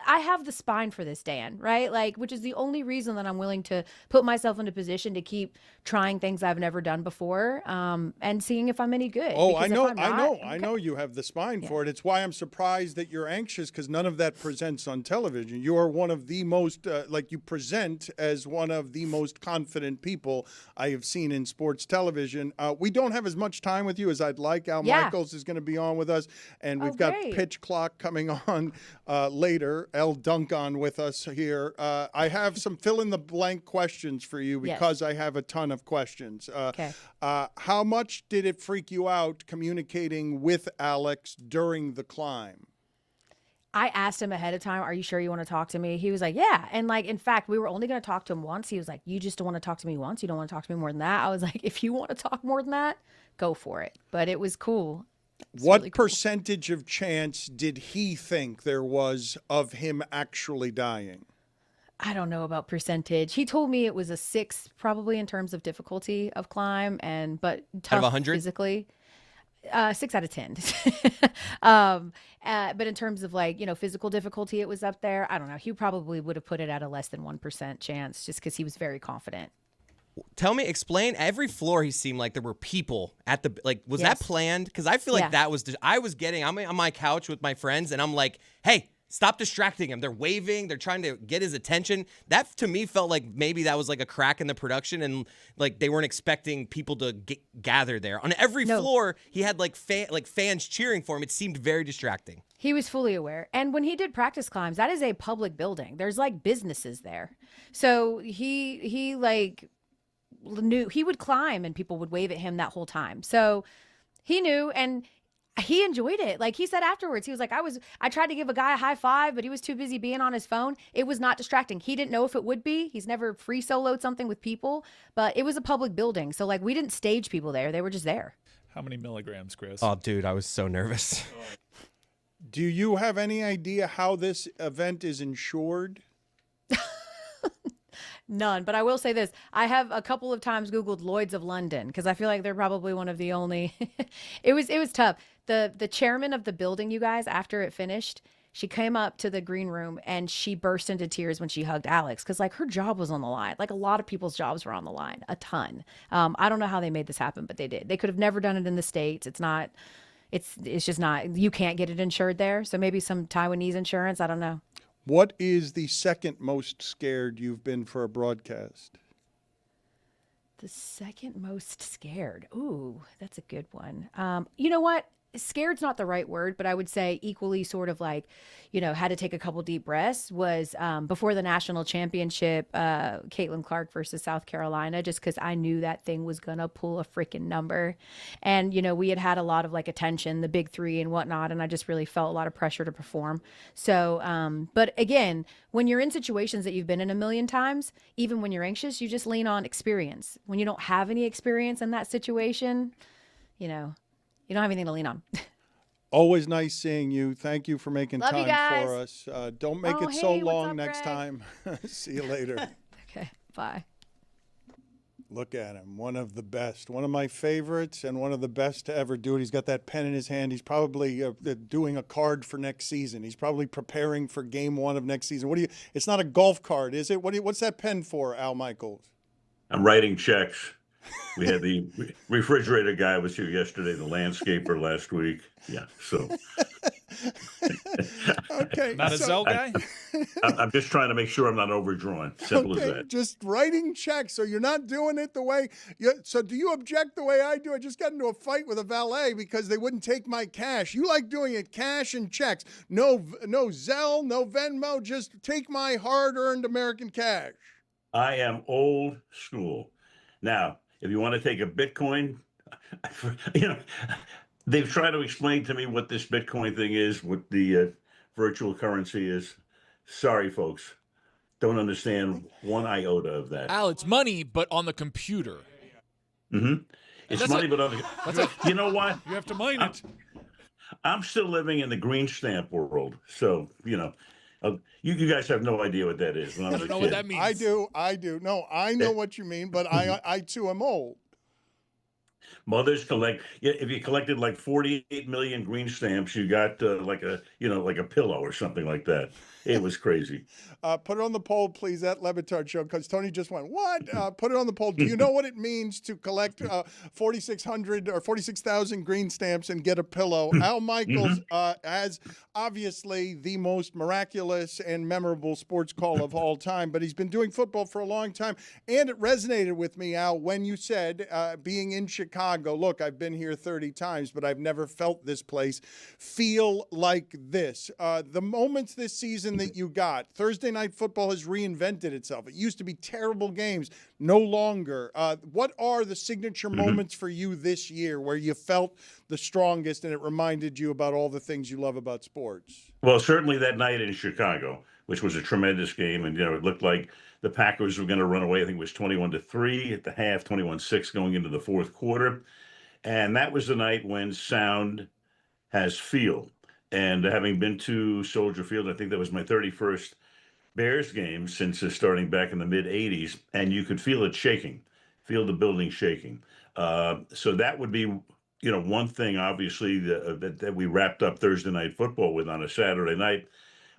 I have the spine for this, Dan, right? Like, which is the only reason that I'm willing to put myself in a position to keep trying things I've never done before, and seeing if I'm any good. Oh, I know you have the spine for it. It's why I'm surprised that you're anxious, because none of that presents on television. You are one of the most, you present as one of the most confident people I have seen in sports television. We don't have as much time with you as I'd like. Al Michaels is going to be on with us, and we've got Pitch Clock coming on later. Elle Duncan with us here. I have some fill-in-the-blank questions for you because I have a ton of questions. How much did it freak you out communicating with Alex during the climb? I asked him ahead of time, are you sure you want to talk to me? He was like, yeah. And like, in fact, we were only going to talk to him once. He was like, you just don't want to talk to me once? You don't want to talk to me more than that? I was like, if you want to talk more than that, go for it. But it was cool. What really percentage of chance did he think there was of him actually dying? I don't know about percentage. He told me it was a 6 probably in terms of difficulty of climb, but tough out of 100? Physically. 6 out of 10. But in terms of physical difficulty, it was up there. I don't know. He probably would have put it at a less than 1% chance just because he was very confident. Explain. Every floor he seemed like there were people at the, was that planned? Because I feel like that was, I'm on my couch with my friends and I'm like, hey, stop distracting him. They're waving. They're trying to get his attention. That to me felt like maybe that was like a crack in the production and like they weren't expecting people to gather there. On every floor, he had fans cheering for him. It seemed very distracting. He was fully aware. And when he did practice climbs, that is a public building. There's businesses there. So he knew he would climb and people would wave at him that whole time. So he knew and he enjoyed it. Like he said afterwards, he was like, I tried to give a guy a high five, but he was too busy being on his phone. It was not distracting. He didn't know if it would be. He's never free soloed something with people, but it was a public building. So we didn't stage people there. They were just there. How many milligrams, Chris? Oh, dude, I was so nervous. Do you have any idea how this event is insured? None, but I will say this. I have a couple of times Googled Lloyd's of London because I feel like they're probably one of the only. It was tough. The chairman of the building, you guys, after it finished, she came up to the green room and she burst into tears when she hugged Alex because her job was on the line. A lot of people's jobs were on the line, a ton. I don't know how they made this happen, but they did. They could have never done it in the States. It's just not. You can't get it insured there. So maybe some Taiwanese insurance. I don't know. What is the second most scared you've been for a broadcast? The second most scared. Ooh, that's a good one. You know what? Scared's not the right word, but I would say equally sort of had to take a couple deep breaths was before the national championship, Caitlin Clark versus South Carolina, just because I knew that thing was going to pull a freaking number. And, we had a lot of attention, the big three and whatnot, and I just really felt a lot of pressure to perform. So, but again, when you're in situations that you've been in a million times, even when you're anxious, you just lean on experience. When you don't have any experience in that situation, you don't have anything to lean on. Always nice seeing you. Thank you for making Love time for us. Don't make it so long up, next Greg? time. See you later. Okay, bye. Look at him. One of the best. One of my favorites and one of the best to ever do it. He's got that pen in his hand. He's probably doing a card for next season. He's probably preparing for game 1 of next season. It's not a golf card, is it? What's that pen for, Al Michaels? I'm writing checks. We had the refrigerator guy was here yesterday, the landscaper last week. Yeah, so Okay. Not a Zell guy? I'm just trying to make sure I'm not overdrawn. Simple as Okay, that. just writing checks. So you're not doing it the way. So do you object the way I do? I just got into a fight with a valet because they wouldn't take my cash. You like doing it cash and checks. No Zelle, no Venmo. Just take my hard-earned American cash. I am old school. Now, if you want to take a Bitcoin, they've tried to explain to me what this Bitcoin thing is, what the virtual currency is. Sorry, folks. Don't understand one iota of that. Al, it's money, but on the computer. Mm-hmm. It's money, but on the, you know what? You have to mine it. I'm still living in the green stamp world. So, you guys have no idea what that is. I don't know what that means. I do. No, I know what you mean, but I too am old. Mothers collect. If you collected like 48 million green stamps, you got like a pillow or something like that. It was crazy. Put it on the poll, please, at Le Batard Show, because Tony just went, what? Put it on the poll. Do you know what it means to collect 4,600 or 46,000 green stamps and get a pillow? Al Michaels has obviously the most miraculous and memorable sports call of all time, but he's been doing football for a long time. And it resonated with me, Al, when you said, being in Chicago, look, I've been here 30 times, but I've never felt this place feel like this. The moments this season that you got, Thursday Night Football has reinvented itself. It used to be terrible games, no longer. What are the signature moments for you this year where you felt the strongest and it reminded you about all the things you love about sports? Well, certainly that night in Chicago, which was a tremendous game, and it looked like the Packers were going to run away. I think it was 21-3 at the half, 21-6 going into the fourth quarter, and that was the night when sound has feel. And having been to Soldier Field, I think that was my 31st Bears game since starting back in the mid-'80s, and you could feel it shaking, feel the building shaking. So that would be, one thing, obviously, that we wrapped up Thursday Night Football with on a Saturday night.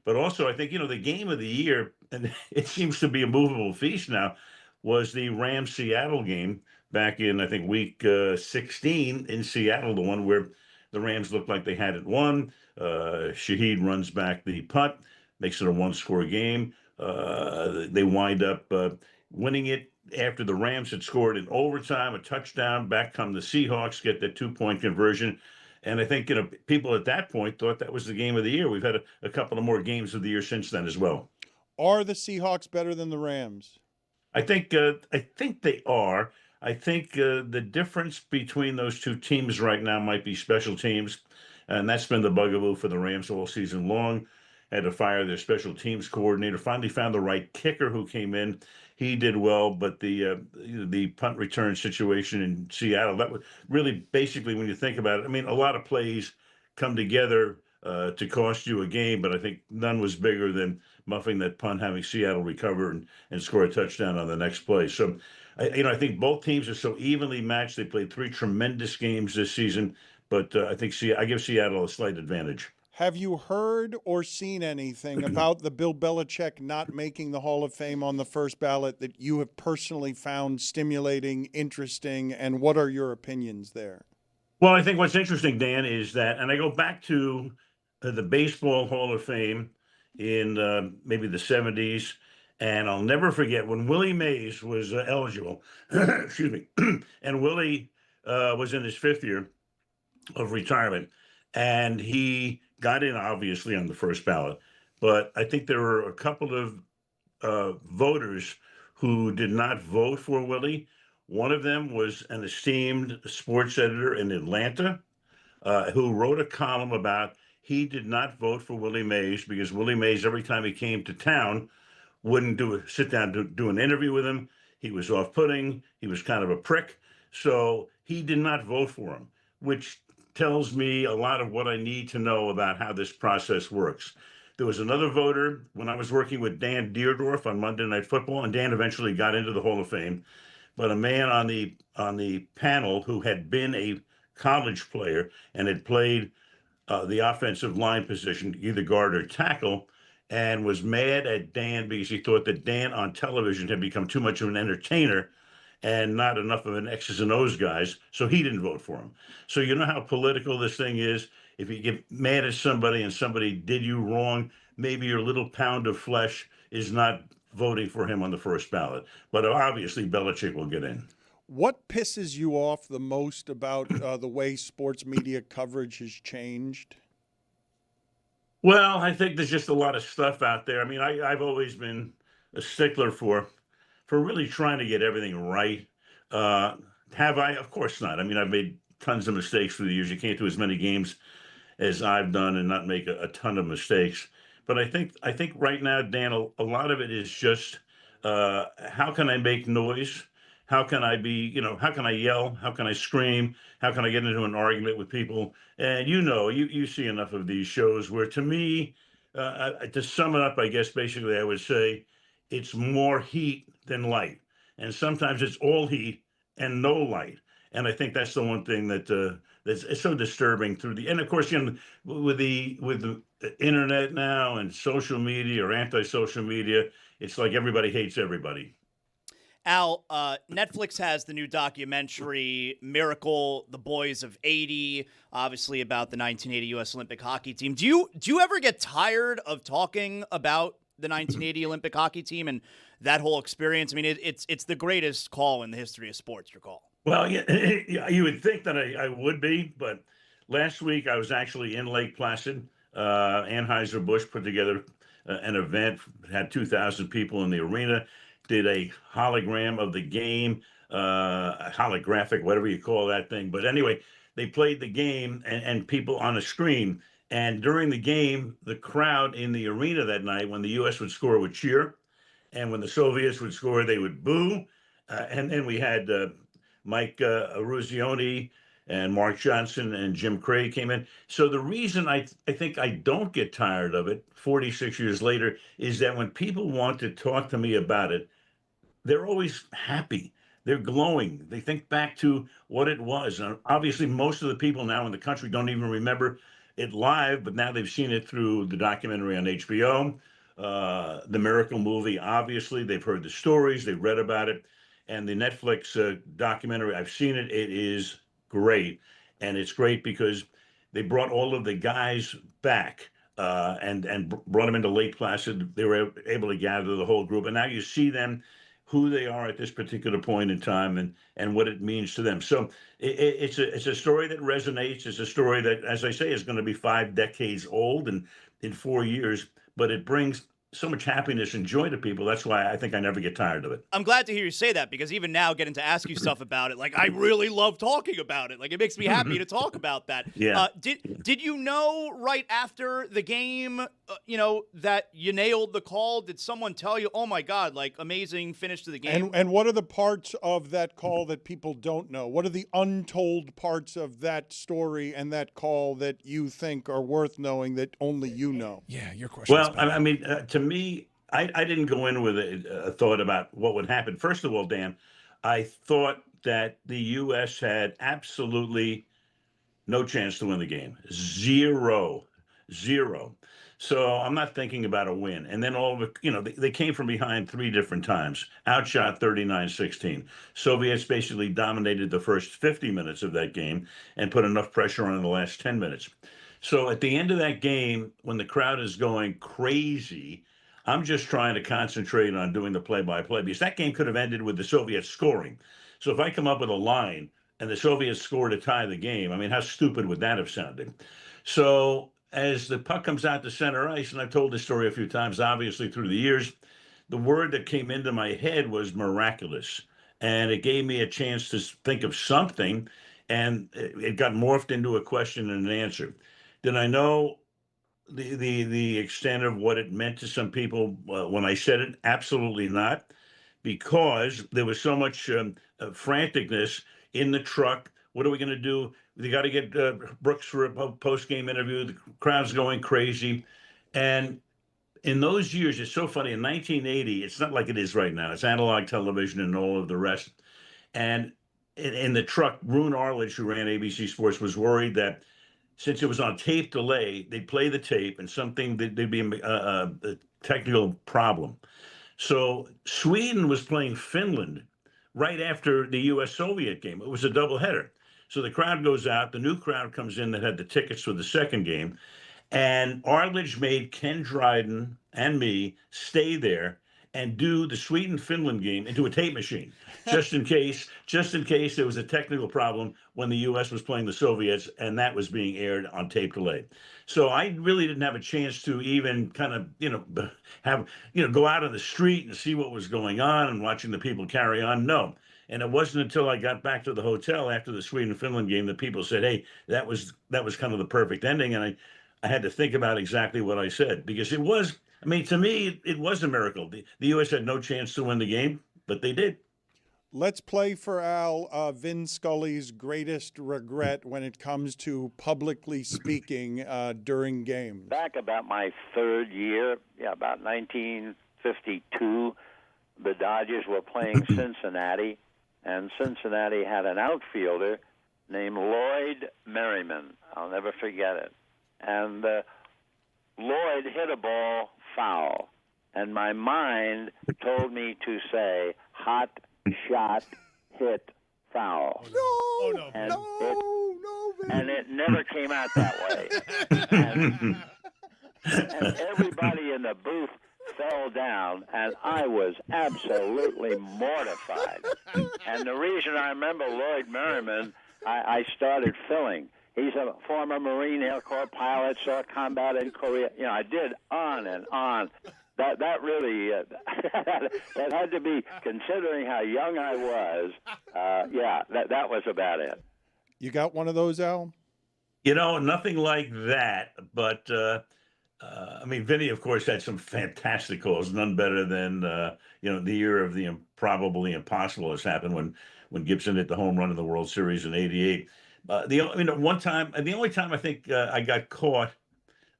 But also, I think, the game of the year, and it seems to be a movable feast now, was the Rams-Seattle game back in, I think, week 16 in Seattle, the one where the Rams looked like they had it won. Shaheed runs back the punt, makes it a one-score game. They wind up winning it after the Rams had scored in overtime, a touchdown. Back come the Seahawks, get the 2-point conversion. And I think people at that point thought that was the game of the year. We've had a couple of more games of the year since then as well. Are the Seahawks better than the Rams? I think they are. I think the difference between those two teams right now might be special teams. And that's been the bugaboo for the Rams all season long. Had to fire their special teams coordinator. Finally found the right kicker who came in. He did well, but the punt return situation in Seattle, that was really basically, when you think about it, I mean, a lot of plays come together to cost you a game, but I think none was bigger than muffing that punt, having Seattle recover and score a touchdown on the next play. So, I think both teams are so evenly matched. They played 3 tremendous games this season, but I think I give Seattle a slight advantage. Have you heard or seen anything about the Bill Belichick not making the Hall of Fame on the first ballot that you have personally found stimulating, interesting, and what are your opinions there? Well, I think what's interesting, Dan, is that, and I go back to the Baseball Hall of Fame in maybe the 70s, and I'll never forget when Willie Mays was eligible, excuse me, and Willie was in his 5th year of retirement, and he got in, obviously, on the first ballot. But I think there were a couple of voters who did not vote for Willie. One of them was an esteemed sports editor in Atlanta who wrote a column about he did not vote for Willie Mays because Willie Mays, every time he came to town, wouldn't sit down to do an interview with him. He was off-putting. He was kind of a prick. So he did not vote for him, which tells me a lot of what I need to know about how this process works. There was another voter when I was working with Dan Deerdorf on Monday Night Football, and Dan eventually got into the Hall of Fame. But a man on the panel who had been a college player and had played the offensive line position, either guard or tackle, and was mad at Dan because he thought that Dan on television had become too much of an entertainer and not enough of an X's and O's guys, so he didn't vote for him. So you know how political this thing is. if you get mad at somebody and somebody did you wrong, maybe your little pound of flesh is not voting for him on the first ballot. But obviously, Belichick will get in. What pisses you off the most about the way sports media coverage has changed? Well, I think there's just a lot of stuff out there. I mean, I've always been a stickler for really trying to get everything right. Have I? Of course not. I mean, I've made tons of mistakes through the years. You can't do as many games as I've done and not make a ton of mistakes. But I think right now, Dan, a lot of it is just how can I make noise? How can I be, how can I yell? How can I scream? How can I get into an argument with people? And you see enough of these shows where, to me, to sum it up, I guess basically I would say it's more heat than light. And sometimes it's all heat and no light. And I think that's the one thing that's so disturbing and of course, with the internet now and social media or anti-social media, it's like everybody hates everybody. Al, Netflix has the new documentary, Miracle, The Boys of 80, obviously about the 1980 U.S. Olympic hockey team. Do you ever get tired of talking about the 1980 Olympic hockey team and that whole experience? I mean, it's the greatest call in the history of sports, your call. Well, yeah, you would think that I would be, but last week I was actually in Lake Placid. Anheuser-Busch put together an event, had 2,000 people in the arena, did a hologram of the game, holographic, whatever you call that thing. But anyway, they played the game and people on a screen. And during the game, the crowd in the arena that night, when the U.S. would score, would cheer. And when the Soviets would score, they would boo. And then we had Mike Ruzioni and Mark Johnson and Jim Craig came in. So the reason I think I don't get tired of it 46 years later is that when people want to talk to me about it, they're always happy. They're glowing. They think back to what it was. And obviously, most of the people now in the country don't even remember it live, but now they've seen it through the documentary on HBO, the Miracle movie. Obviously, they've heard the stories, they've read about it. And the Netflix documentary, I've seen it. It is great. And it's great because they brought all of the guys back and brought them into Lake Placid. They were able to gather the whole group. And now you see them, who they are at this particular point in time and what it means to them. So it's a story that resonates. It's a story that, as I say, is going to be 5 decades old and in 4 years, but it brings so much happiness and joy to people. That's why I think I never get tired of it. I'm glad to hear you say that, because even now getting to ask you stuff about it, like, I really love talking about it. Like, it makes me happy to talk about that. Yeah. Did you know right after the game, that you nailed the call? Did someone tell you, oh my God, like, amazing finish to the game? And what are the parts of that call that people don't know? What are the untold parts of that story and that call that you think are worth knowing that only you know? Yeah, your question. Well, I mean, to me, I didn't go in with a thought about what would happen. First of all, Dan, I thought that the U.S. had absolutely no chance to win the game. Zero. So I'm not thinking about a win. And then they came from behind 3 different times, outshot 39-16. Soviets basically dominated the first 50 minutes of that game and put enough pressure on in the last 10 minutes. So at the end of that game, when the crowd is going crazy, I'm just trying to concentrate on doing the play-by-play, because that game could have ended with the Soviets scoring. So if I come up with a line and the Soviets score to tie the game, I mean, how stupid would that have sounded? So as the puck comes out to center ice, and I've told this story a few times, obviously, through the years, the word that came into my head was miraculous. And it gave me a chance to think of something, and it got morphed into a question and an answer. Did I know the extent of what it meant to some people when I said it? Absolutely not, because there was so much franticness in the truck. What are we going to do? They got to get Brooks for a post-game interview. The crowd's going crazy. And in those years, it's so funny. In 1980, it's not like it is right now. It's analog television and all of the rest. And in the truck, Roone Arledge, who ran ABC Sports, was worried that since it was on tape delay, they'd play the tape and there'd be a technical problem. So Sweden was playing Finland right after the U.S.-Soviet game. It was a doubleheader. So the crowd goes out. The new crowd comes in that had the tickets for the second game. And Arledge made Ken Dryden and me stay there and do the Sweden-Finland game into a tape machine, just in case there was a technical problem when the U.S. was playing the Soviets, and that was being aired on tape delay. So I really didn't have a chance to even kind of, go out on the street and see what was going on and watching the people carry on. No. And it wasn't until I got back to the hotel after the Sweden-Finland game that people said, hey, that was kind of the perfect ending. And I had to think about exactly what I said, because it was, to me, it was a miracle. The U.S. had no chance to win the game, but they did. Let's play for Al Vin Scully's greatest regret when it comes to publicly speaking during games. Back about my third year, about 1952, the Dodgers were playing Cincinnati, and Cincinnati had an outfielder named Lloyd Merriman. I'll never forget it. And Lloyd hit a ball foul, and my mind told me to say, hot shot, hit, foul. And it never came out that way. And everybody in the booth fell down, and I was absolutely mortified. And the reason I remember Lloyd Merriman, I started filling. He's a former Marine Air Corps pilot, saw combat in Korea. I did on and on. That really, that had to be, considering how young I was, that was about it. You got one of those, Al? Nothing like that. But, Vinny, of course, had some fantastic calls, none better than, the year of the improbably impossible has happened when Gibson hit the home run in the World Series in '88. The only time I think I got caught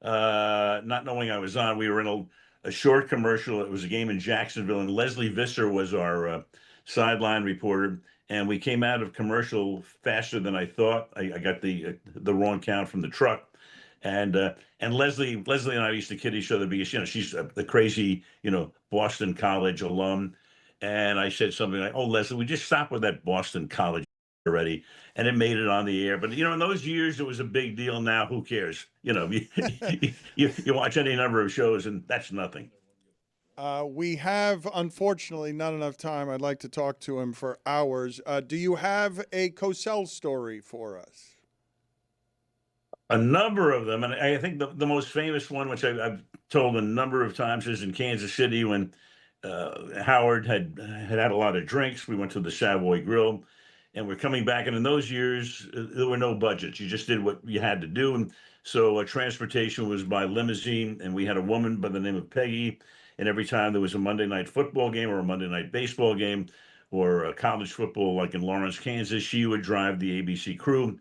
not knowing I was on, we were in a short commercial. It was a game in Jacksonville, and Leslie Visser was our sideline reporter, and we came out of commercial faster than I thought. I got the wrong count from the truck, and Leslie and I used to kid each other because she's the crazy Boston College alum, and I said something like, "Oh, Leslie, we just stop with that Boston College already," and it made it on the air. But in those years it was a big deal. Now who cares? You watch any number of shows and that's nothing. We have, unfortunately, not enough time. I'd like to talk to him for hours. Do you have a Cosell story for us? A number of them, and I think the most famous one, which I've told a number of times, is in Kansas City when Howard had a lot of drinks. We went to the Savoy Grill. And we're coming back, and in those years, there were no budgets. You just did what you had to do. And so transportation was by limousine, and we had a woman by the name of Peggy. And every time there was a Monday night football game or a Monday night baseball game or a college football like in Lawrence, Kansas, she would drive the ABC crew.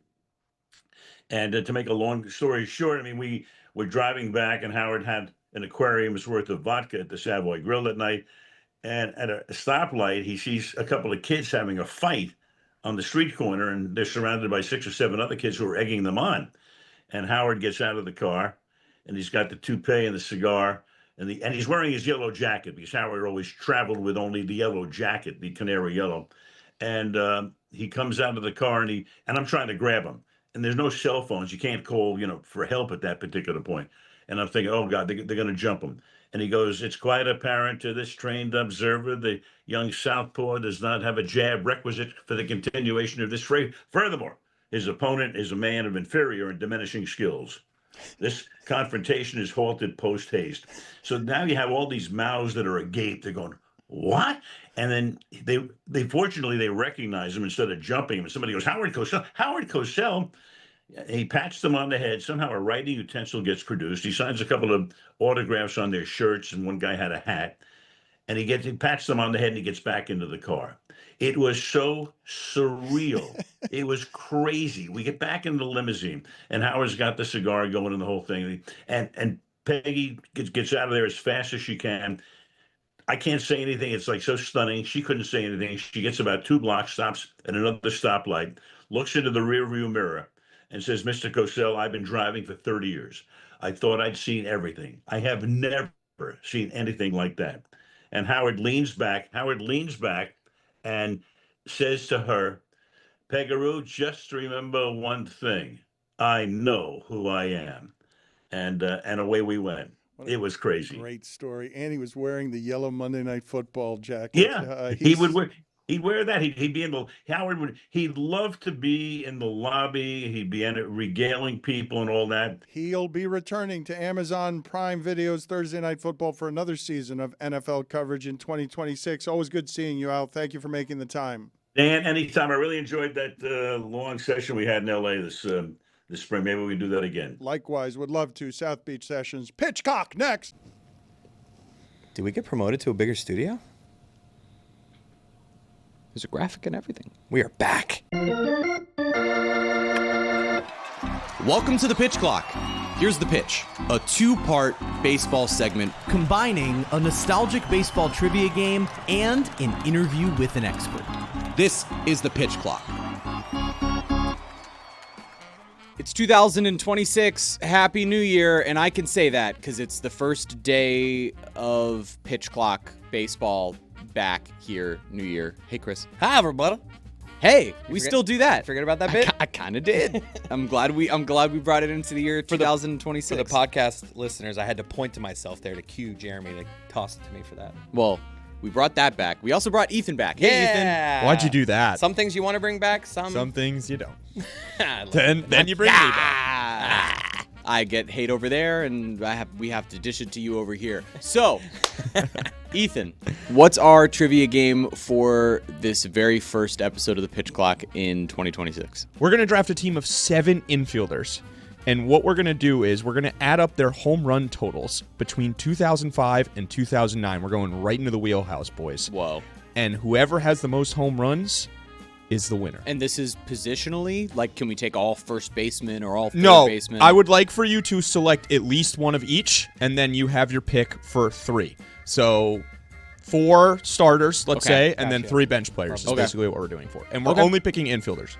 And to make a long story short, we were driving back, and Howard had an aquarium's worth of vodka at the Savoy Grill that night. And at a stoplight, he sees a couple of kids having a fight on the street corner, and they're surrounded by 6 or 7 other kids who are egging them on. And Howard gets out of the car, and he's got the toupee and the cigar, and he's wearing his yellow jacket, because Howard always traveled with only the yellow jacket, the canary yellow. And he comes out of the car, and I'm trying to grab him. And there's no cell phones. You can't call, for help at that particular point. And I'm thinking, oh God, they're going to jump him. And he goes, "It's quite apparent to this trained observer, the young southpaw does not have a jab requisite for the continuation of this fray. Furthermore, his opponent is a man of inferior and diminishing skills. This confrontation is halted post haste." So now you have all these mouths that are agape. They're going, "What?" And then they fortunately they recognize him instead of jumping him. And somebody goes, "Howard Cosell." Howard Cosell. He pats them on the head. Somehow a writing utensil gets produced. He signs a couple of autographs on their shirts, and one guy had a hat. And he pats them on the head, and he gets back into the car. It was so surreal. It was crazy. We get back in the limousine, and Howard's got the cigar going and the whole thing. And Peggy gets out of there as fast as she can. I can't say anything. It's like so stunning. She couldn't say anything. She gets about 2 blocks, stops at another stoplight, looks into the rearview mirror, and says, "Mr. Cosell, I've been driving for 30 years. I thought I'd seen everything. I have never seen anything like that." And Howard leans back and says to her, Pegaroo, just remember one thing. I know who I am. And away we went. It was crazy. Great story. And he was wearing the yellow Monday Night Football jacket. Yeah, he'd wear that. He'd be in the he'd love to be in the lobby. He'd be regaling people and all that. He'll be returning to Amazon Prime Video's Thursday Night Football for another season of NFL coverage in 2026. Always good seeing you, Al. Thank you for making the time. Dan, anytime. I really enjoyed that long session we had in LA this spring. Maybe we do that again. Likewise, would love to. South Beach Sessions. Pitchcock next. Did we get promoted to a bigger studio? There's a graphic and everything. We are back. Welcome to the Pitch Clock. Here's the pitch. A 2-part baseball segment combining a nostalgic baseball trivia game and an interview with an expert. This is the Pitch Clock. It's 2026. Happy New Year. And I can say that because it's the first day of Pitch Clock baseball back here, New Year. Hey, Chris. Hi, everybody. Hey, we still do that. Forget about that bit? I kind of did. I'm glad we brought it into the year 2026. For the podcast listeners, I had to point to myself there to cue Jeremy to toss it to me for that. Well, we brought that back. We also brought Ethan back. Hey, Ethan. Why'd you do that? Some things you want to bring back, some things you don't. then you bring me back. I get hate over there, and we have to dish it to you over here. So, Ethan, what's our trivia game for this very first episode of the Pitch Clock in 2026? We're going to draft a team of 7 infielders. And what we're going to do is we're going to add up their home run totals between 2005 and 2009. We're going right into the wheelhouse, boys. Whoa. And whoever has the most home runs is the winner. And this is positionally? Like, can we take all first basemen or all third basemen? No, I would like for you to select at least one of each, and then you have your pick for 3. So 4 starters, let's say, and then 3 bench players is basically what we're doing for. And we're only picking infielders.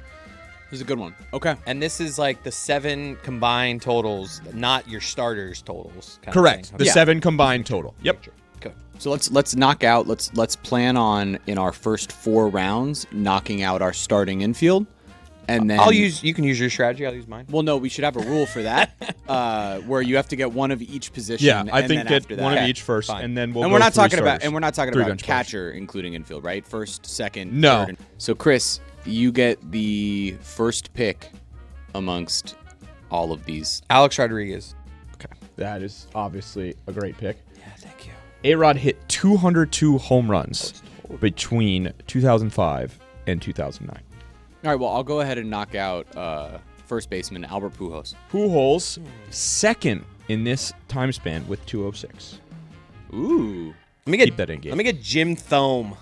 This is a good one. Okay. And this is like the 7 combined totals, not your starters totals. Correct. The 7 combined total. Yep. Okay. So let's knock out. Let's plan on in our first 4 rounds knocking out our starting infield, and then you can use your strategy. I'll use mine. Well, no, we should have a rule for that, where you have to get one of each position. Yeah, I and think then get one of each first, and then we're not talking starters. about bench catcher, including infield, right? First, second, No. third. So Chris, you get the first pick amongst all of these. Alex Rodriguez. Okay. That is obviously a great pick. Yeah, thank you. A-Rod hit 202 home runs between 2005 and 2009. All right, well, I'll go ahead and knock out first baseman Albert Pujols. Pujols, second in this time span with 206. Ooh. Keep that in game. Let me get Jim Thome.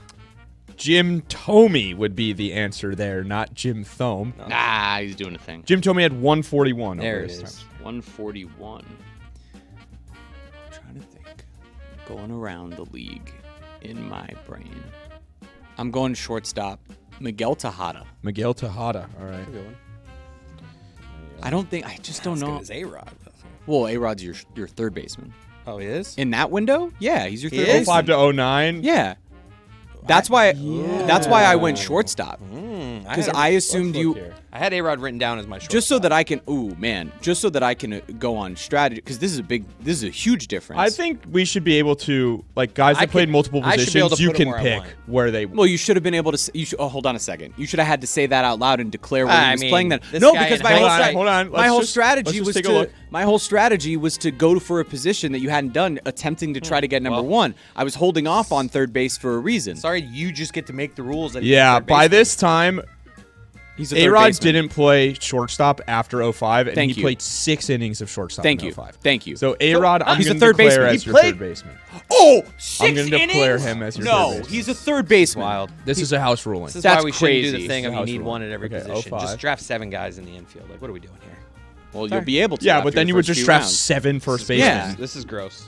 Jim Thome would be the answer there, not Jim Thome. No. Nah, he's doing a thing. Jim Thome had 141. There over it his is. time. 141. I'm trying to think. Going around the league in my brain. I'm going shortstop. Miguel Tejada. Miguel Tejada. All right. I just don't know. As A-Rod. Well, A-Rod's your third baseman. Oh, he is? In that window? Yeah, he's your third is? baseman. 05 to 09? Yeah. That's why I went shortstop. Because I assumed I had A-Rod written down as my shortstop. Just so that I can go on strategy, because this is a huge difference. I think we should be able to, like, guys that played multiple positions, you can pick where they. Well, you should have been able to. Hold on a second. You should have had to say that out loud and declare when he was playing that. No, because my whole strategy was to go for a position that you hadn't done, attempting to try to get number 1. I was holding off on third base for a reason. Sorry, you just get to make the rules. Yeah, by this time, A-Rod didn't play shortstop after 05, and he played 6 innings of shortstop in 05. Thank you. So A-Rod, I'm he's going a to third declare baseman. as your third baseman. Oh, 6 I'm going to declare innings? him as your third baseman. No, he's a third baseman. Wild. This is a house ruling. This is That's why we shouldn't do crazy. the thing of you House need ruling. one at every Okay, position. 05. Just draft 7 guys in the infield. Like, what are we doing here? Well, you'll be able to. Yeah, after but then your you would first just few draft rounds. 7 first basemen. Yeah. This is gross.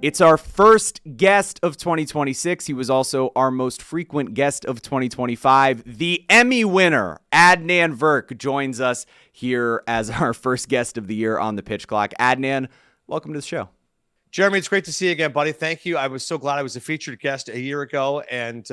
It's our first guest of 2026. He was also our most frequent guest of 2025. The Emmy winner, Adnan Verk, joins us here as our first guest of the year on the Pitch Clock. Adnan, welcome to the show. Jeremy, it's great to see you again, buddy. Thank you. I was so glad I was a featured guest a year ago, and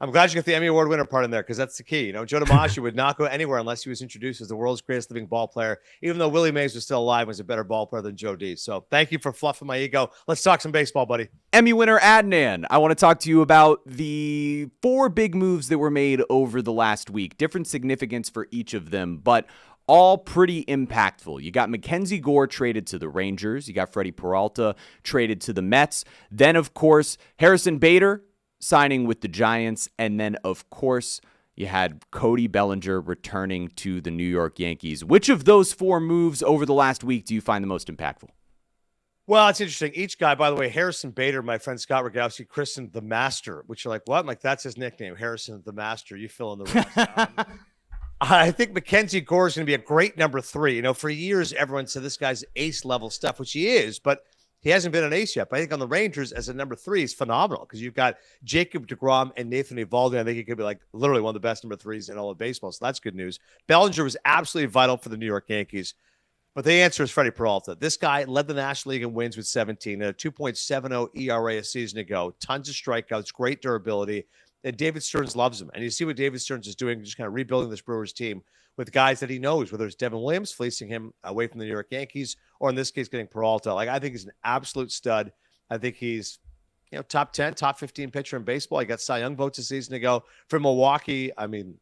I'm glad you got the Emmy Award winner part in there because that's the key. Joe DiMaggio would not go anywhere unless he was introduced as the world's greatest living ball player, even though Willie Mays was still alive, was a better ball player than Joe D. So thank you for fluffing my ego. Let's talk some baseball, buddy. Emmy winner Adnan, I want to talk to you about the 4 big moves that were made over the last week. Different significance for each of them, but all pretty impactful. You got Mackenzie Gore traded to the Rangers. You got Freddie Peralta traded to the Mets. Then, of course, Harrison Bader signing with the Giants. And then, of course, you had Cody Bellinger returning to the New York Yankees. Which of those 4 moves over the last week do you find the most impactful? Well, it's interesting. Each guy, by the way, Harrison Bader, my friend Scott Rogowski, christened the Master, which you're like, what? I'm like, that's his nickname, Harrison the Master. You fill in the rest. I think Mackenzie Gore is going to be a great number 3. For years, everyone said this guy's ace-level stuff, which he is, but he hasn't been an ace yet. But I think on the Rangers, as a number 3, is phenomenal because you've got Jacob deGrom and Nathan Eovaldi. I think he could be literally one of the best number 3s in all of baseball, so that's good news. Bellinger was absolutely vital for the New York Yankees. But the answer is Freddie Peralta. This guy led the National League in wins with 17 and a 2.70 ERA a season ago. Tons of strikeouts, great durability. And David Stearns loves him. And you see what David Stearns is doing, just kind of rebuilding this Brewers team with guys that he knows, whether it's Devin Williams fleecing him away from the New York Yankees, or in this case, getting Peralta. I think he's an absolute stud. I think he's top 10, top 15 pitcher in baseball. He got Cy Young votes a season ago for Milwaukee. I mean,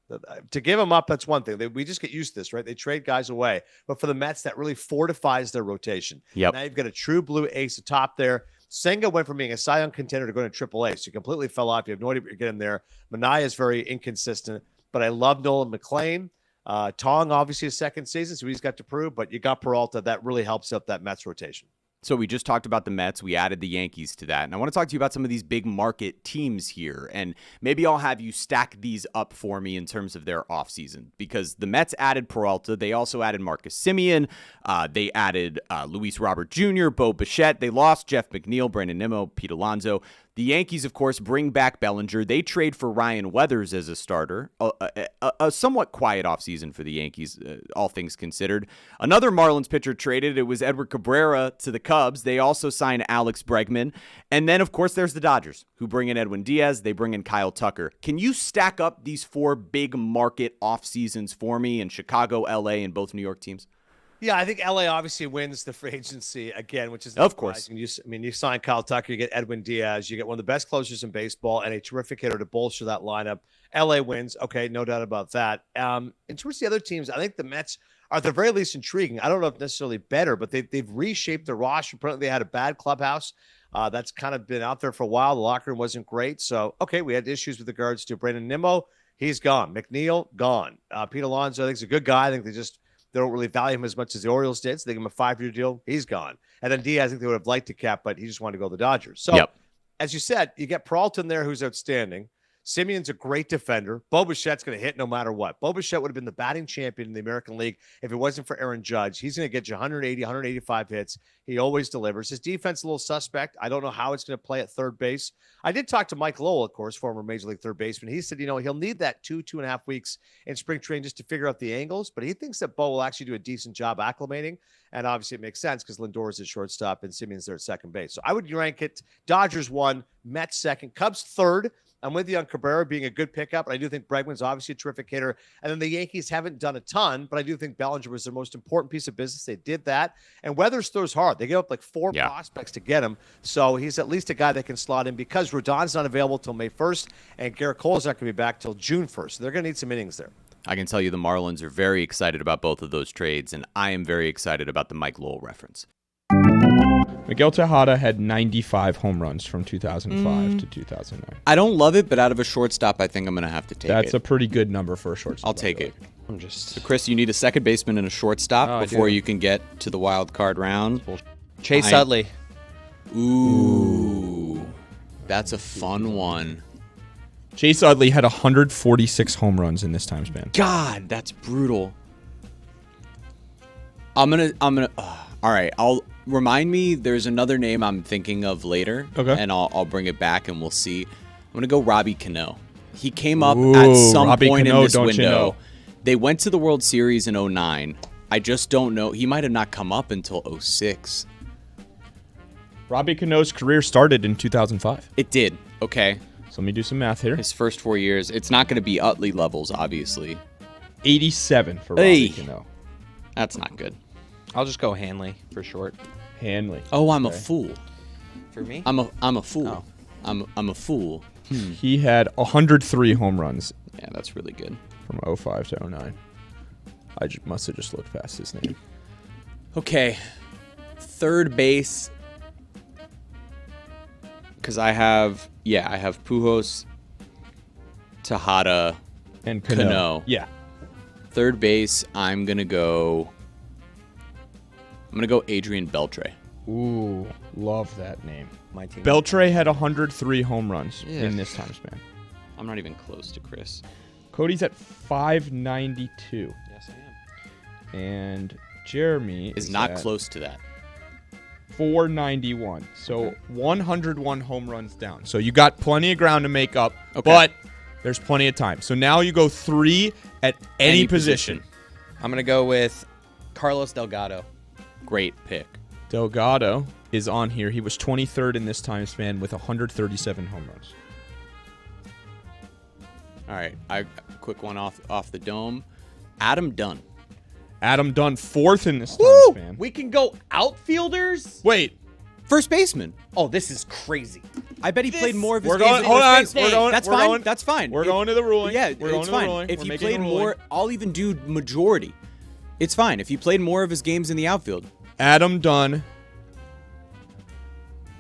to give him up, that's one thing. We just get used to this, right? They trade guys away. But for the Mets, that really fortifies their rotation. Yep. Now you've got a true blue ace atop there. Senga went from being a Cy Young contender to going to AAA, so he completely fell off. You have no idea what you're getting there. Manaea is very inconsistent, but I love Nolan McLean. Tong, obviously, his second season, so he's got to prove, but you got Peralta. That really helps out that Mets rotation. So we just talked about the Mets. We added the Yankees to that. And I want to talk to you about some of these big market teams here. And maybe I'll have you stack these up for me in terms of their offseason. Because the Mets added Peralta. They also added Marcus Semien. They added Luis Robert Jr., Bo Bichette. They lost Jeff McNeil, Brandon Nimmo, Pete Alonso. The Yankees, of course, bring back Bellinger. They trade for Ryan Weathers as a starter. A somewhat quiet offseason for the Yankees, all things considered. Another Marlins pitcher traded. It was Edward Cabrera to the Cubs. They also signed Alex Bregman. And then, of course, there's the Dodgers, who bring in Edwin Diaz. They bring in Kyle Tucker. Can you stack up these 4 big market offseasons for me in Chicago, LA, and both New York teams? Yeah, I think LA obviously wins the free agency again, which is of course. You sign Kyle Tucker, you get Edwin Diaz, you get one of the best closers in baseball, and a terrific hitter to bolster that lineup. LA wins, okay, no doubt about that. In terms of the other teams, I think the Mets are at the very least intriguing. I don't know if necessarily better, but they've reshaped their roster. Apparently, they had a bad clubhouse. That's kind of been out there for a while. The locker room wasn't great, so okay, we had issues with regards to Brandon Nimmo. He's gone. McNeil gone. Pete Alonso, I think, is a good guy. I think they don't really value him as much as the Orioles did, so they give him a 5-year deal. He's gone. And then Diaz, I think they would have liked to cap, but he just wanted to go to the Dodgers. So, as you said, you get Peralta in there, who's outstanding. Simeon's a great defender. Bo Bichette's going to hit no matter what. Bo Bichette would have been the batting champion in the American League if it wasn't for Aaron Judge. He's going to get you 180, 185 hits. He always delivers. His defense a little suspect. I don't know how it's going to play at third base. I did talk to Mike Lowell, of course, former Major League third baseman. He said, he'll need that 2.5 weeks in spring training just to figure out the angles, but he thinks that Bo will actually do a decent job acclimating. And obviously it makes sense because Lindor is at shortstop and Simeon's there at second base. So I would rank it Dodgers 1, Mets 2nd, Cubs 3rd. I'm with you on Cabrera being a good pickup, and I do think Bregman's obviously a terrific hitter. And then the Yankees haven't done a ton, but I do think Bellinger was their most important piece of business. They did that. And Weathers throws hard. They give up 4 prospects to get him. So he's at least a guy that can slot in because Rodon's not available till May 1st, and Garrett Cole's not going to be back till June 1st. So they're going to need some innings there. I can tell you the Marlins are very excited about both of those trades, and I am very excited about the Mike Lowell reference. Miguel Tejada had 95 home runs from 2005 to 2009. I don't love it, but out of a shortstop, I think I'm going to have to take it. That's a pretty good number for a shortstop. I'll take it. So, Chris, you need a second baseman and a shortstop before you can get to the wild card round. Chase Utley. Ooh, that's a fun one. Chase Utley had 146 home runs in this time span. God, that's brutal. I'm gonna. All right, I'll remind me. There's another name I'm thinking of later, and I'll bring it back and we'll see. I'm gonna go Robbie Cano. He came up at some point in this window. They went to the World Series in 2009. I just don't know. He might have not come up until 2006. Robbie Cano's career started in 2005. It did. Okay. So let me do some math here. His first 4 years. It's not going to be Utley levels, obviously. 87 for Hey. Robbie Cano. That's not good. I'll just go Hanley for short. Hanley. Oh, I'm a Okay. fool. For me? I'm a fool. I'm a fool. He had 103 home runs. Yeah, that's really good. From 05 to 09. I must have just looked past his name. Okay. Third base. Because I have Pujols, Tejada, and Cano. Yeah. Third base, I'm gonna go Adrian Beltre. Ooh, love that name. My team. Beltre had 103 home runs in this time span. I'm not even close to Chris. Cody's at 592. Yes, I am. And Jeremy Is not at close to that. 491. So 101 home runs down. So you got plenty of ground to make up, Okay. but there's plenty of time. So now you go 3 at any position. I'm going to go with Carlos Delgado. Great pick. Delgado is on here. He was 23rd in this time span with 137 home runs. All right, quick one off the dome. Adam Dunn. Adam Dunn 4th in this time span. We can go outfielders? Wait. First baseman. Oh, this is crazy. I bet he played more of his We're games going. at Hold first on. base. We're going. That's we're fine. Going, That's fine. We're going to the ruling. Yeah, we're going it's to fine. the ruling. If We're he making played a ruling. more, I'll even do majority. It's fine. If he played more of his games in the outfield. Adam Dunn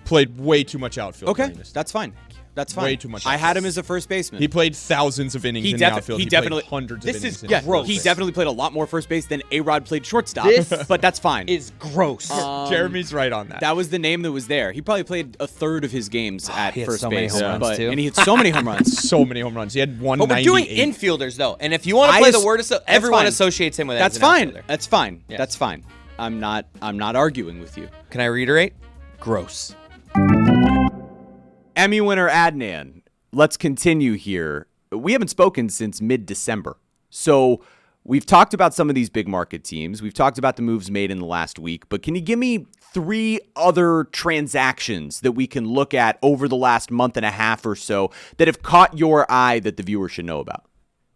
played way too much outfield. Okay, during this. that's fine. That's fine. Way too much. I had him as a first baseman. He played thousands of innings in the outfield. He played definitely hundreds this of innings. is in yeah. the outfield. He definitely played a lot more first base than A-Rod played shortstop. This but that's fine. Is gross. Jeremy's right on that. That was the name that was there. He probably played a third of his games at he had first so many base, home runs, but too. and he hit so many home runs. So many home runs. He had But 198. we're doing infielders, though. And if you want to play the word, everyone fine. associates him with That's as an fine. outfielder. That's fine. Yes. That's fine. I'm not arguing with you. Can I reiterate? Gross. Emmy winner Adnan. Let's continue here. We haven't spoken since mid-December. So we've talked about some of these big market teams. We've talked about the moves made in the last week. But can you give me 3 other transactions that we can look at over the last month and a half or so that have caught your eye that the viewer should know about?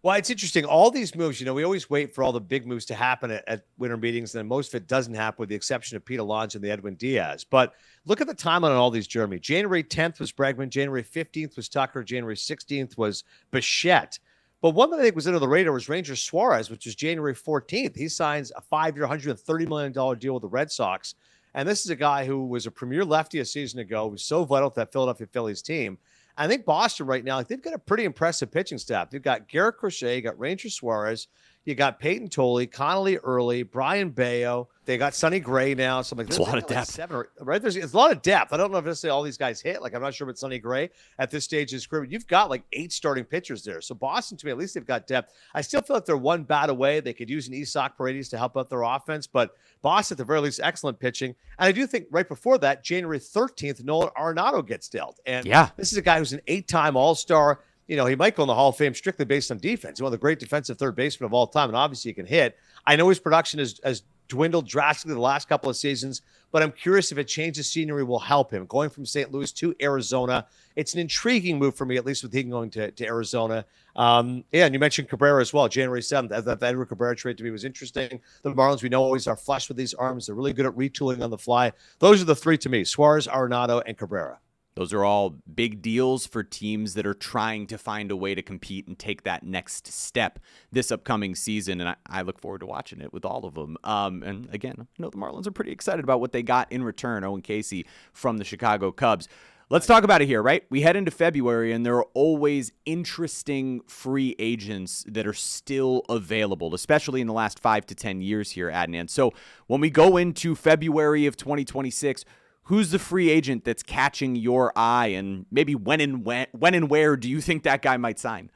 Well, it's interesting. All these moves, we always wait for all the big moves to happen at winter meetings, and most of it doesn't happen with the exception of Pete Alonso and the Edwin Diaz. But look at the timeline on all these, Jeremy. January 10th was Bregman. January 15th was Tucker. January 16th was Bichette. But one that I think was under the radar was Ranger Suarez, which was January 14th. He signs a 5-year, $130 million deal with the Red Sox. And this is a guy who was a premier lefty a season ago, was so vital to that Philadelphia Phillies team. I think Boston right now, they've got a pretty impressive pitching staff. They've got Garrett Crochet, you got Ranger Suarez, you got Peyton Tolley, Connolly Early, Brian Bayo. They got Sonny Gray now. So It's a lot of depth. 7 right? It's a lot of depth. I don't know if necessarily all these guys hit. I'm not sure about Sonny Gray at this stage of his career. But you've got 8 starting pitchers there. So Boston, to me, at least they've got depth. I still feel like they're one bat away. They could use an Isak Paredes to help out their offense. But Boston, at the very least, excellent pitching. And I do think right before that, January 13th, Nolan Arenado gets dealt. And this is a guy who's an 8-time All-Star. He might go in the Hall of Fame strictly based on defense. He's one of the great defensive third basemen of all time, and obviously he can hit. I know his production has dwindled drastically the last couple of seasons, but I'm curious if a change of scenery will help him. Going from St. Louis to Arizona, it's an intriguing move for me, at least with him going to Arizona. And you mentioned Cabrera as well, January 7th. That Edward Cabrera trade to me was interesting. The Marlins, we know, always are flush with these arms. They're really good at retooling on the fly. Those are the 3 to me, Suarez, Arenado, and Cabrera. Those are all big deals for teams that are trying to find a way to compete and take that next step this upcoming season. And I look forward to watching it with all of them. And again, I know the Marlins are pretty excited about what they got in return, Owen Casey from the Chicago Cubs. Let's talk about it here, right? We head into February, and there are always interesting free agents that are still available, especially in the last 5 to 10 years here, Adnan. So when we go into February of 2026, who's the free agent that's catching your eye, and maybe when and where do you think that guy might sign?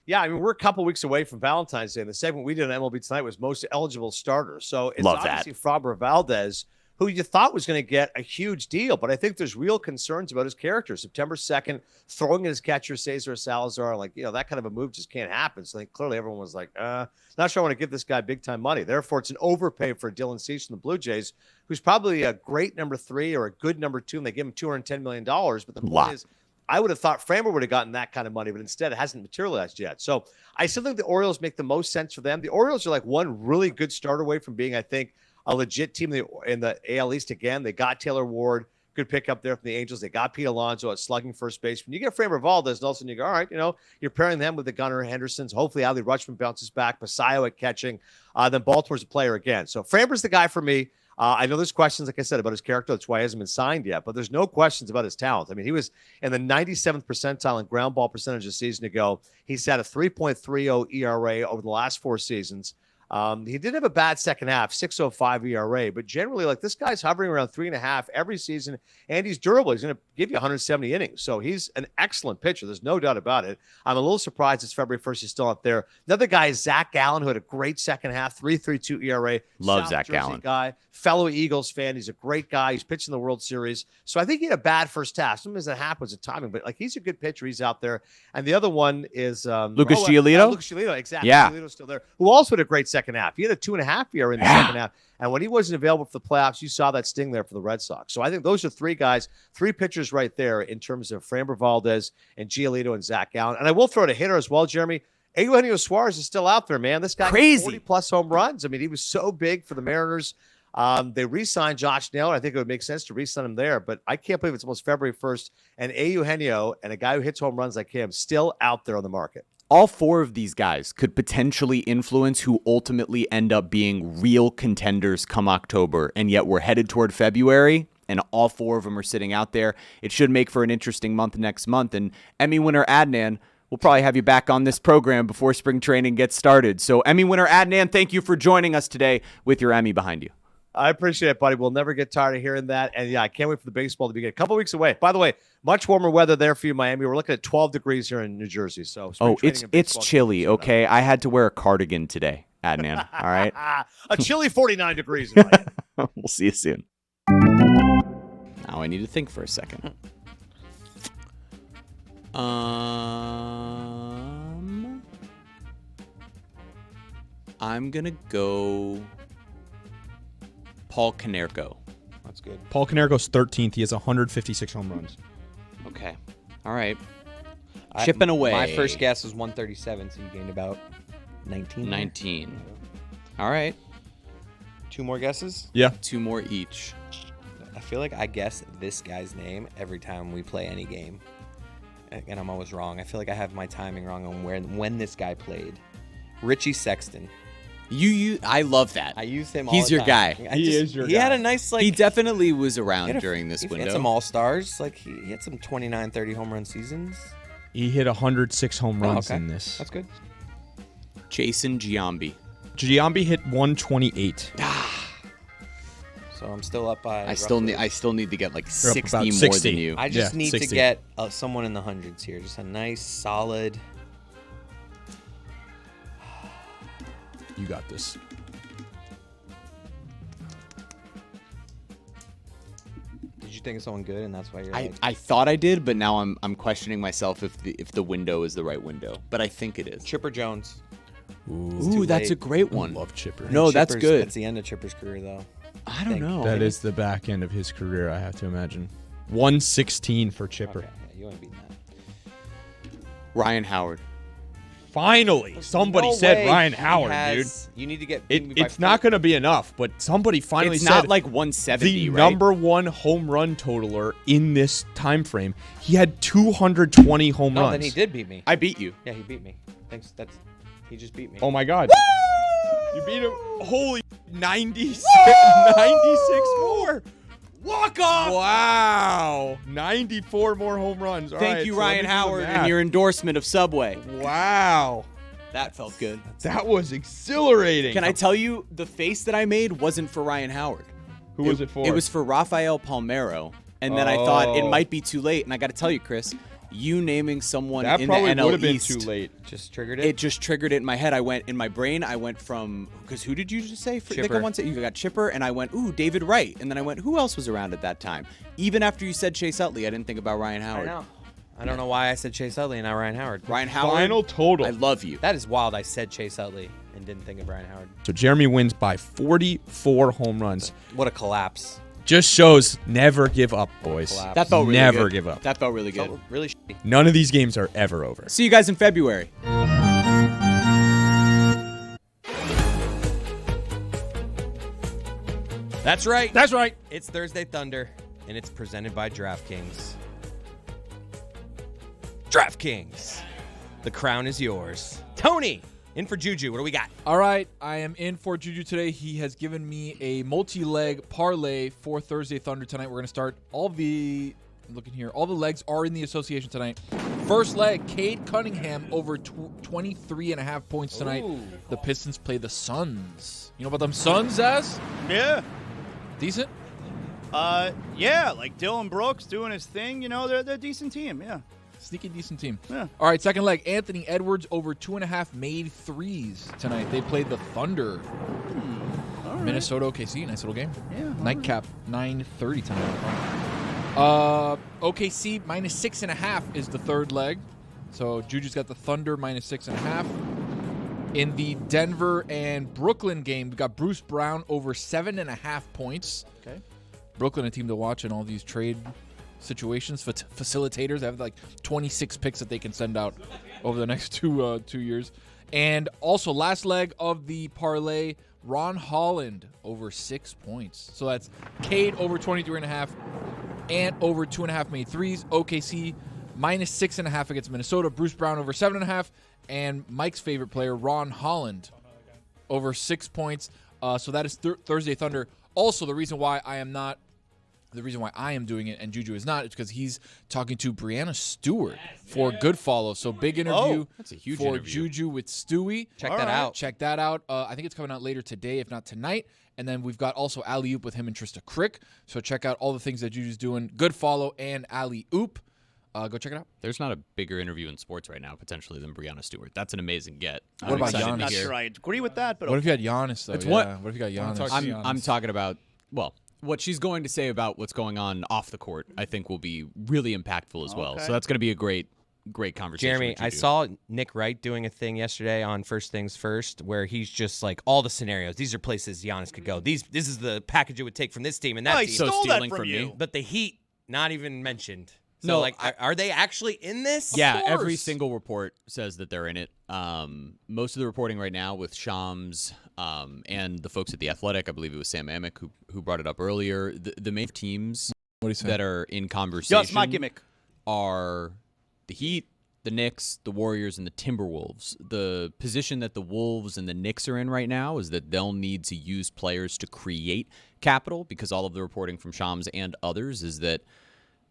Yeah, we're a couple weeks away from Valentine's Day, and the segment we did on MLB Tonight was most eligible starters. So it's obviously Framber Valdez, who you thought was going to get a huge deal, but I think there's real concerns about his character. September 2nd, throwing at his catcher, Cesar Salazar, that kind of a move just can't happen. So I think clearly everyone was like, not sure I want to give this guy big-time money. Therefore, it's an overpay for Dylan Cease from the Blue Jays, who's probably a great number 3 or a good number 2, and they give him $210 million. But the point is, I would have thought Framber would have gotten that kind of money, but instead it hasn't materialized yet. So I still think the Orioles make the most sense for them. The Orioles are like one really good start away from being, I think, a legit team in the AL East again. They got Taylor Ward, good pickup there from the Angels. They got Pete Alonso at slugging first base. When you get Framber Valdez, and all of a sudden you go, all right, you're pairing them with the Gunnar Hendersons. Hopefully Adley Rutschman bounces back. Paseo at catching. Then Baltimore's a player again. So Framber's the guy for me. I know there's questions, like I said, about his character. That's why he hasn't been signed yet. But there's no questions about his talent. I mean, he was in the 97th percentile in ground ball percentage a season ago. He's had a 3.30 ERA over the last 4 seasons. He did have a bad second half, 6.05 ERA, but generally, like, this guy's hovering around 3.5 every season, and he's durable. He's going to give you 170 innings, so he's an excellent pitcher. There's no doubt about it. I'm a little surprised it's February 1st. He's still out there. Another guy is Zach Gallen, who had a great second half, 3.32 ERA. Love South Zach Jersey Gallen. Guy, fellow Eagles fan. He's a great guy. He's pitching the World Series, so I think he had a bad first half. Sometimes that happens with timing, but like, he's a good pitcher. He's out there, and the other one is Lucas Giolito. Lucas Giolito, exactly. Yeah. Giolito's still there, who also had a great second half. He had a 2.5 ERA in the second half. And when he wasn't available for the playoffs, you saw that sting there for the Red Sox. So I think those are 3 guys, 3 pitchers right there in terms of Framber Valdez and Giolito and Zach Gallen. And I will throw in a hitter as well, Jeremy. Eugenio Suarez is still out there, man. This guy Crazy. 40-plus home runs. I mean, he was so big for the Mariners. They re-signed Josh Naylor. I think it would make sense to re-sign him there. But I can't believe it's almost February 1st. And Eugenio, and a guy who hits home runs like him, still out there on the market. All 4 of these guys could potentially influence who ultimately end up being real contenders come October, and yet we're headed toward February, and all 4 of them are sitting out there. It should make for an interesting month next month, and Emmy winner Adnan, we'll probably have you back on this program before spring training gets started. So Emmy winner Adnan, thank you for joining us today with your Emmy behind you. I appreciate it, buddy. We'll never get tired of hearing that. And yeah, I can't wait for the baseball to begin. A couple weeks away. By the way, much warmer weather there for you, Miami. We're looking at 12 degrees here in New Jersey. So it's chilly, okay? I had to wear a cardigan today, Adnan. All right? A chilly 49 degrees in Miami. We'll see you soon. Now I need to think for a second. I'm going to go Paul Konerko. That's good. Paul Konerko's 13th. He has 156 home runs. Okay. All right. Chipping away. My first guess was 137, so you gained about 19. 19. All right. 2 more guesses? Yeah. 2 more each. I feel like I guess this guy's name every time we play any game. And I'm always wrong. I feel like I have my timing wrong on when this guy played. Richie Sexton. I love that. I use him all He's the your time. guy. He is your guy. He had a nice, like... He definitely was around during this window. He had some all-stars. Like, he had some 29, 30 home run seasons. He hit 106 home runs in this. That's good. Jason Giambi. Giambi hit 128. So I'm still up by... I still need to get like 60 more 60. than you. I just need 60. to get someone in the hundreds here. Just a nice, solid... You got this. Did you think of someone good, and that's why you're I thought I did, but now I'm questioning myself if the window is the right window. But I think it is. Chipper Jones. Ooh, that's a great one. I love Chipper. No, that's good. That's the end of Chipper's career, though. I don't know. That is the back end of his career, I have to imagine. 116 for Chipper. Okay, yeah, you ain't beating that. Ryan Howard. Finally, somebody said Ryan Howard, dude. You need to get. It's not going to be enough, but somebody finally It's said not like 170, the right? number 1 home run totaler in this time frame. He had 220 home No, runs. then he did beat me. I beat you. Yeah, he beat me. Thanks. He just beat me. Oh my God. You beat him. Holy 96 more. Walk off. Wow. 94 more home runs. All Thank right, you, so let me Ryan do the Howard, math. and your endorsement of Subway. Wow. That felt good. That was exhilarating. Can I tell you, the face that I made wasn't for Ryan Howard. Who was it for? It was for Rafael Palmeiro. And then I thought it might be too late. And I got to tell you, Chris, you naming someone that in the probably NL would have been East, too late. Just triggered it? It just triggered it in my head. In my brain, I went from, because who did you just say? Chipper. You got Chipper, and I went, ooh, David Wright. And then I went, who else was around at that time? Even after you said Chase Utley, I didn't think about Ryan Howard. I know. I don't know why I said Chase Utley and not Ryan Howard. Ryan Howard. Final total. I love you. That is wild. I said Chase Utley and didn't think of Ryan Howard. So Jeremy wins by 44 home runs. What a collapse. Just shows never give up, boys. That felt really never good. give up. That felt really good. Felt really shitty. None of these games are ever over. See you guys in February. That's right. That's right. It's Thursday Thunder, and it's presented by DraftKings. DraftKings. The crown is yours. Tony, in for Juju. What do we got? All right, I am in for Juju today. He has given me a multi-leg parlay for Thursday Thunder tonight. We're going to start all the legs are in the association tonight. First leg, Cade Cunningham over 23.5 points tonight. Ooh. The Pistons play the Suns. You know about them Suns, Az? Yeah. Decent? Yeah, like Dylan Brooks doing his thing. You know, they're a decent team, yeah. Sneaky decent team. Yeah. All right, second leg, Anthony Edwards over 2.5 made threes tonight. They played the Thunder. All right. Minnesota OKC, nice little game. Yeah. Nightcap, 9:30 tonight. OKC minus 6.5 is the third leg. So Juju's got the Thunder minus 6.5. In the Denver and Brooklyn game, we got Bruce Brown over 7.5 points. Okay. Brooklyn, a team to watch in all these trade situations. Facilitators have like 26 picks that they can send out over the next two years. And also, last leg of the parlay, Ron Holland over 6 points. So that's Cade over 23.5 and over 2.5 made threes. OKC minus 6.5 against Minnesota. Bruce Brown over 7.5. And Mike's favorite player, Ron Holland, over 6 points. So that is Thursday Thunder. Also, the reason why I am doing it and Juju is not is because he's talking to Brianna Stewart for Good Follow. So big interview that's a huge for interview. Juju with Stewie. Check that out. Check that out. I think it's coming out later today, if not tonight. And then we've got also Alley Oop with him and Trista Crick. So check out all the things that Juju's doing. Good Follow and Alley Oop. Go check it out. There's not a bigger interview in sports right now, potentially, than Brianna Stewart. That's an amazing get. What about excited to Giannis? Not hear. sure I agree with that, but What if you had Giannis, though? It's Yeah. what- What if you got Giannis? I'm talking about, well, what she's going to say about what's going on off the court, I think will be really impactful as well. Okay. So that's going to be a great conversation. Jeremy, with I Juju. saw Nick Wright doing a thing yesterday on First Things First where he's just like all the scenarios. These are places Giannis could go. This is the package it would take from this team and that he team. stole that stealing from from you. me. But the Heat, not even mentioned. So, No, like, are they actually in this? Yeah, Of every course. single report says that they're in it. Most of the reporting right now with Shams and the folks at The Athletic, I believe it was Sam Amick who brought it up earlier, the main teams that are in conversation Just my gimmick. are the Heat, the Knicks, the Warriors, and the Timberwolves. The position that the Wolves and the Knicks are in right now is that they'll need to use players to create capital because all of the reporting from Shams and others is that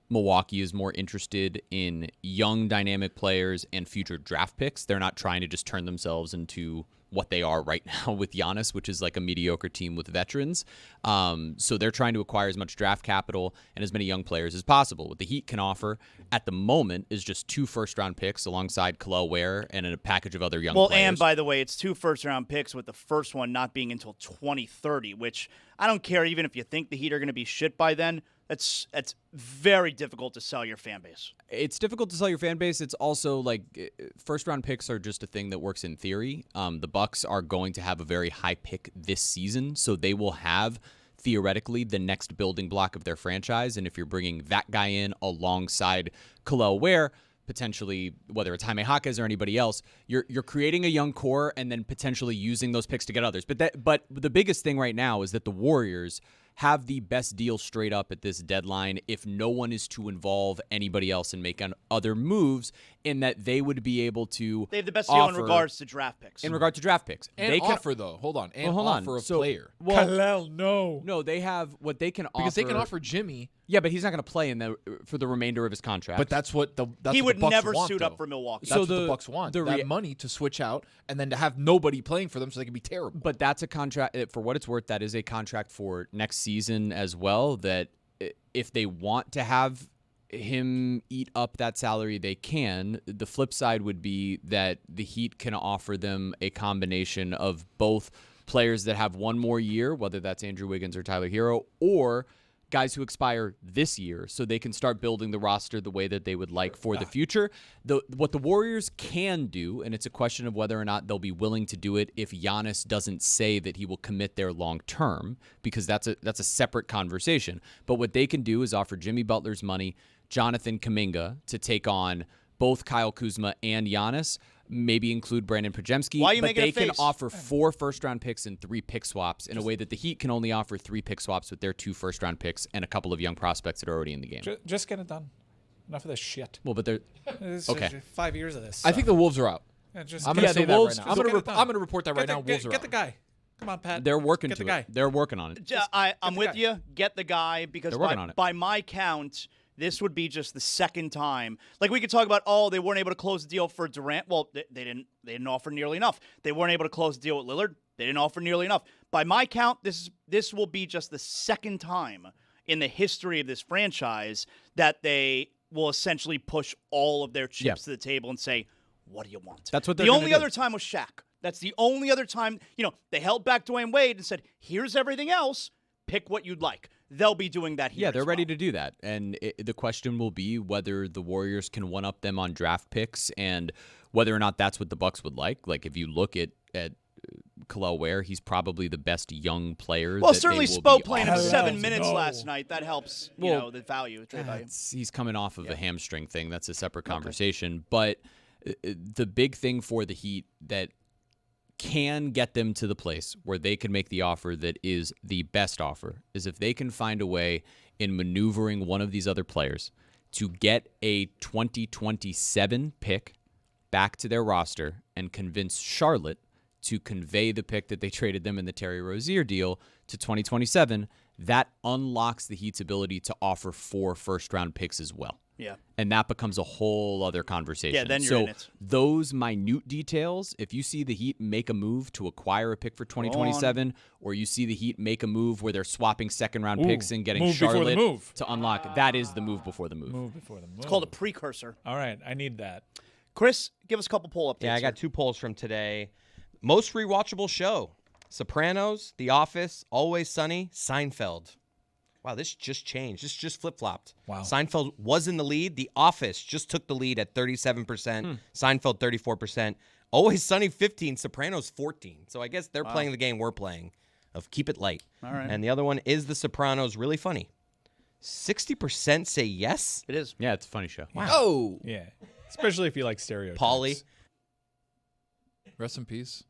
Milwaukee is more interested in young, dynamic players and future draft picks. They're not trying to just turn themselves into what they are right now with Giannis, which is like a mediocre team with veterans. So they're trying to acquire as much draft capital and as many young players as possible. What the Heat can offer at the moment is just 2 first-round picks alongside Khalil Ware and a package of other young players. And by the way, it's 2 first-round picks with the first one not being until 2030, which I don't care even if you think the Heat are going to be shit by then. That's very difficult to sell your fan base. It's difficult to sell your fan base. It's also like first-round picks are just a thing that works in theory. The Bucks are going to have a very high pick this season, so they will have theoretically the next building block of their franchise. And if you're bringing that guy in alongside Khalil Ware, potentially whether it's Jaime Jaquez or anybody else, you're creating a young core and then potentially using those picks to get others. But the biggest thing right now is that the Warriors have the best deal straight up at this deadline if no one is to involve anybody else and make other moves, in that they would be able to They have the best deal in regards to draft picks. In regard to draft picks. And they offer, though. Hold on. And hold on. offer a So- player. Well, Khalil, no. No, they have what they can offer. Because they can offer Jimmy. Yeah, but he's not going to play for the remainder of his contract. But that's what He what would the Bucks never want, suit though. up for Milwaukee. That's what the Bucks want. That money to switch out and then to have nobody playing for them so they can be terrible. But that's a contract, for what it's worth, that is a contract for next season as well, that if they want to have him eat up that salary, they can. The flip side would be that the Heat can offer them a combination of both players that have one more year, whether that's Andrew Wiggins or Tyler Hero, or guys who expire this year so they can start building the roster the way that they would like for the future. What the Warriors can do, and it's a question of whether or not they'll be willing to do it if Giannis doesn't say that he will commit there long term, because that's a separate conversation. But what they can do is offer Jimmy Butler's money, Jonathan Kuminga to take on both Kyle Kuzma and Giannis, maybe include Brandon Pajemski. Why are you but making they a face? can offer 4 first-round picks and 3 pick swaps in a way that the Heat can only offer 3 pick swaps with their 2 first-round picks and a couple of young prospects that are already in the game. Just get it done. Enough of this shit. Well, but they're okay. 5 years of this. I think the Wolves are out. Yeah, I'm going to say that Wolves, right now. I'm going to report that right now. Wolves are get out. the guy. Come on, Pat. They're working get to the guy. it. They're working on it. I'm with you. Get the guy, because They're working on it. by my count, this would be just the second time. Like, we could talk about, they weren't able to close the deal for Durant. Well, they didn't offer nearly enough. They weren't able to close the deal with Lillard. They didn't offer nearly enough. By my count, this will be just the second time in the history of this franchise that they will essentially push all of their chips to the table and say, what do you want? That's what they're The gonna only do. other time was Shaq. That's the only other time, they held back Dwayne Wade and said, here's everything else. Pick what you'd like. They'll be doing that here. Yeah, they're ready to do that. And the question will be whether the Warriors can one-up them on draft picks and whether or not that's what the Bucks would like. Like, if you look at Khalil Ware, he's probably the best young player. Well, that certainly they will Spo be playing him offering. 7 minutes last night. That helps, the value, trade value. He's coming off of a hamstring thing. That's a separate conversation. But the big thing for the Heat that can get them to the place where they can make the offer that is the best offer is if they can find a way in maneuvering one of these other players to get a 2027 pick back to their roster and convince Charlotte to convey the pick that they traded them in the Terry Rozier deal to 2027. That unlocks the Heat's ability to offer 4 first-round picks as well. Yeah. And that becomes a whole other conversation. Yeah, then you're in it. Those minute details, if you see the Heat make a move to acquire a pick for 2027, or you see the Heat make a move where they're swapping second-round picks and getting move before the Charlotte move. to unlock, that is the move before the move. Move before the move. It's called a precursor. All right, I need that. Chris, give us a couple poll updates. Yeah, I got 2 polls from today. Most rewatchable show: Sopranos, The Office, Always Sunny, Seinfeld. Wow, this just changed. This just flip-flopped. Wow. Seinfeld was in the lead. The Office just took the lead at 37%. Seinfeld, 34%. Always Sunny, 15%. Sopranos, 14%. So I guess they're playing the game we're playing of keep it light. All right. And the other one is The Sopranos. Really funny. 60% say yes. It is. Yeah, it's a funny show. Wow. Oh. Yeah, especially if you like stereotypes. Pauly. Rest in peace.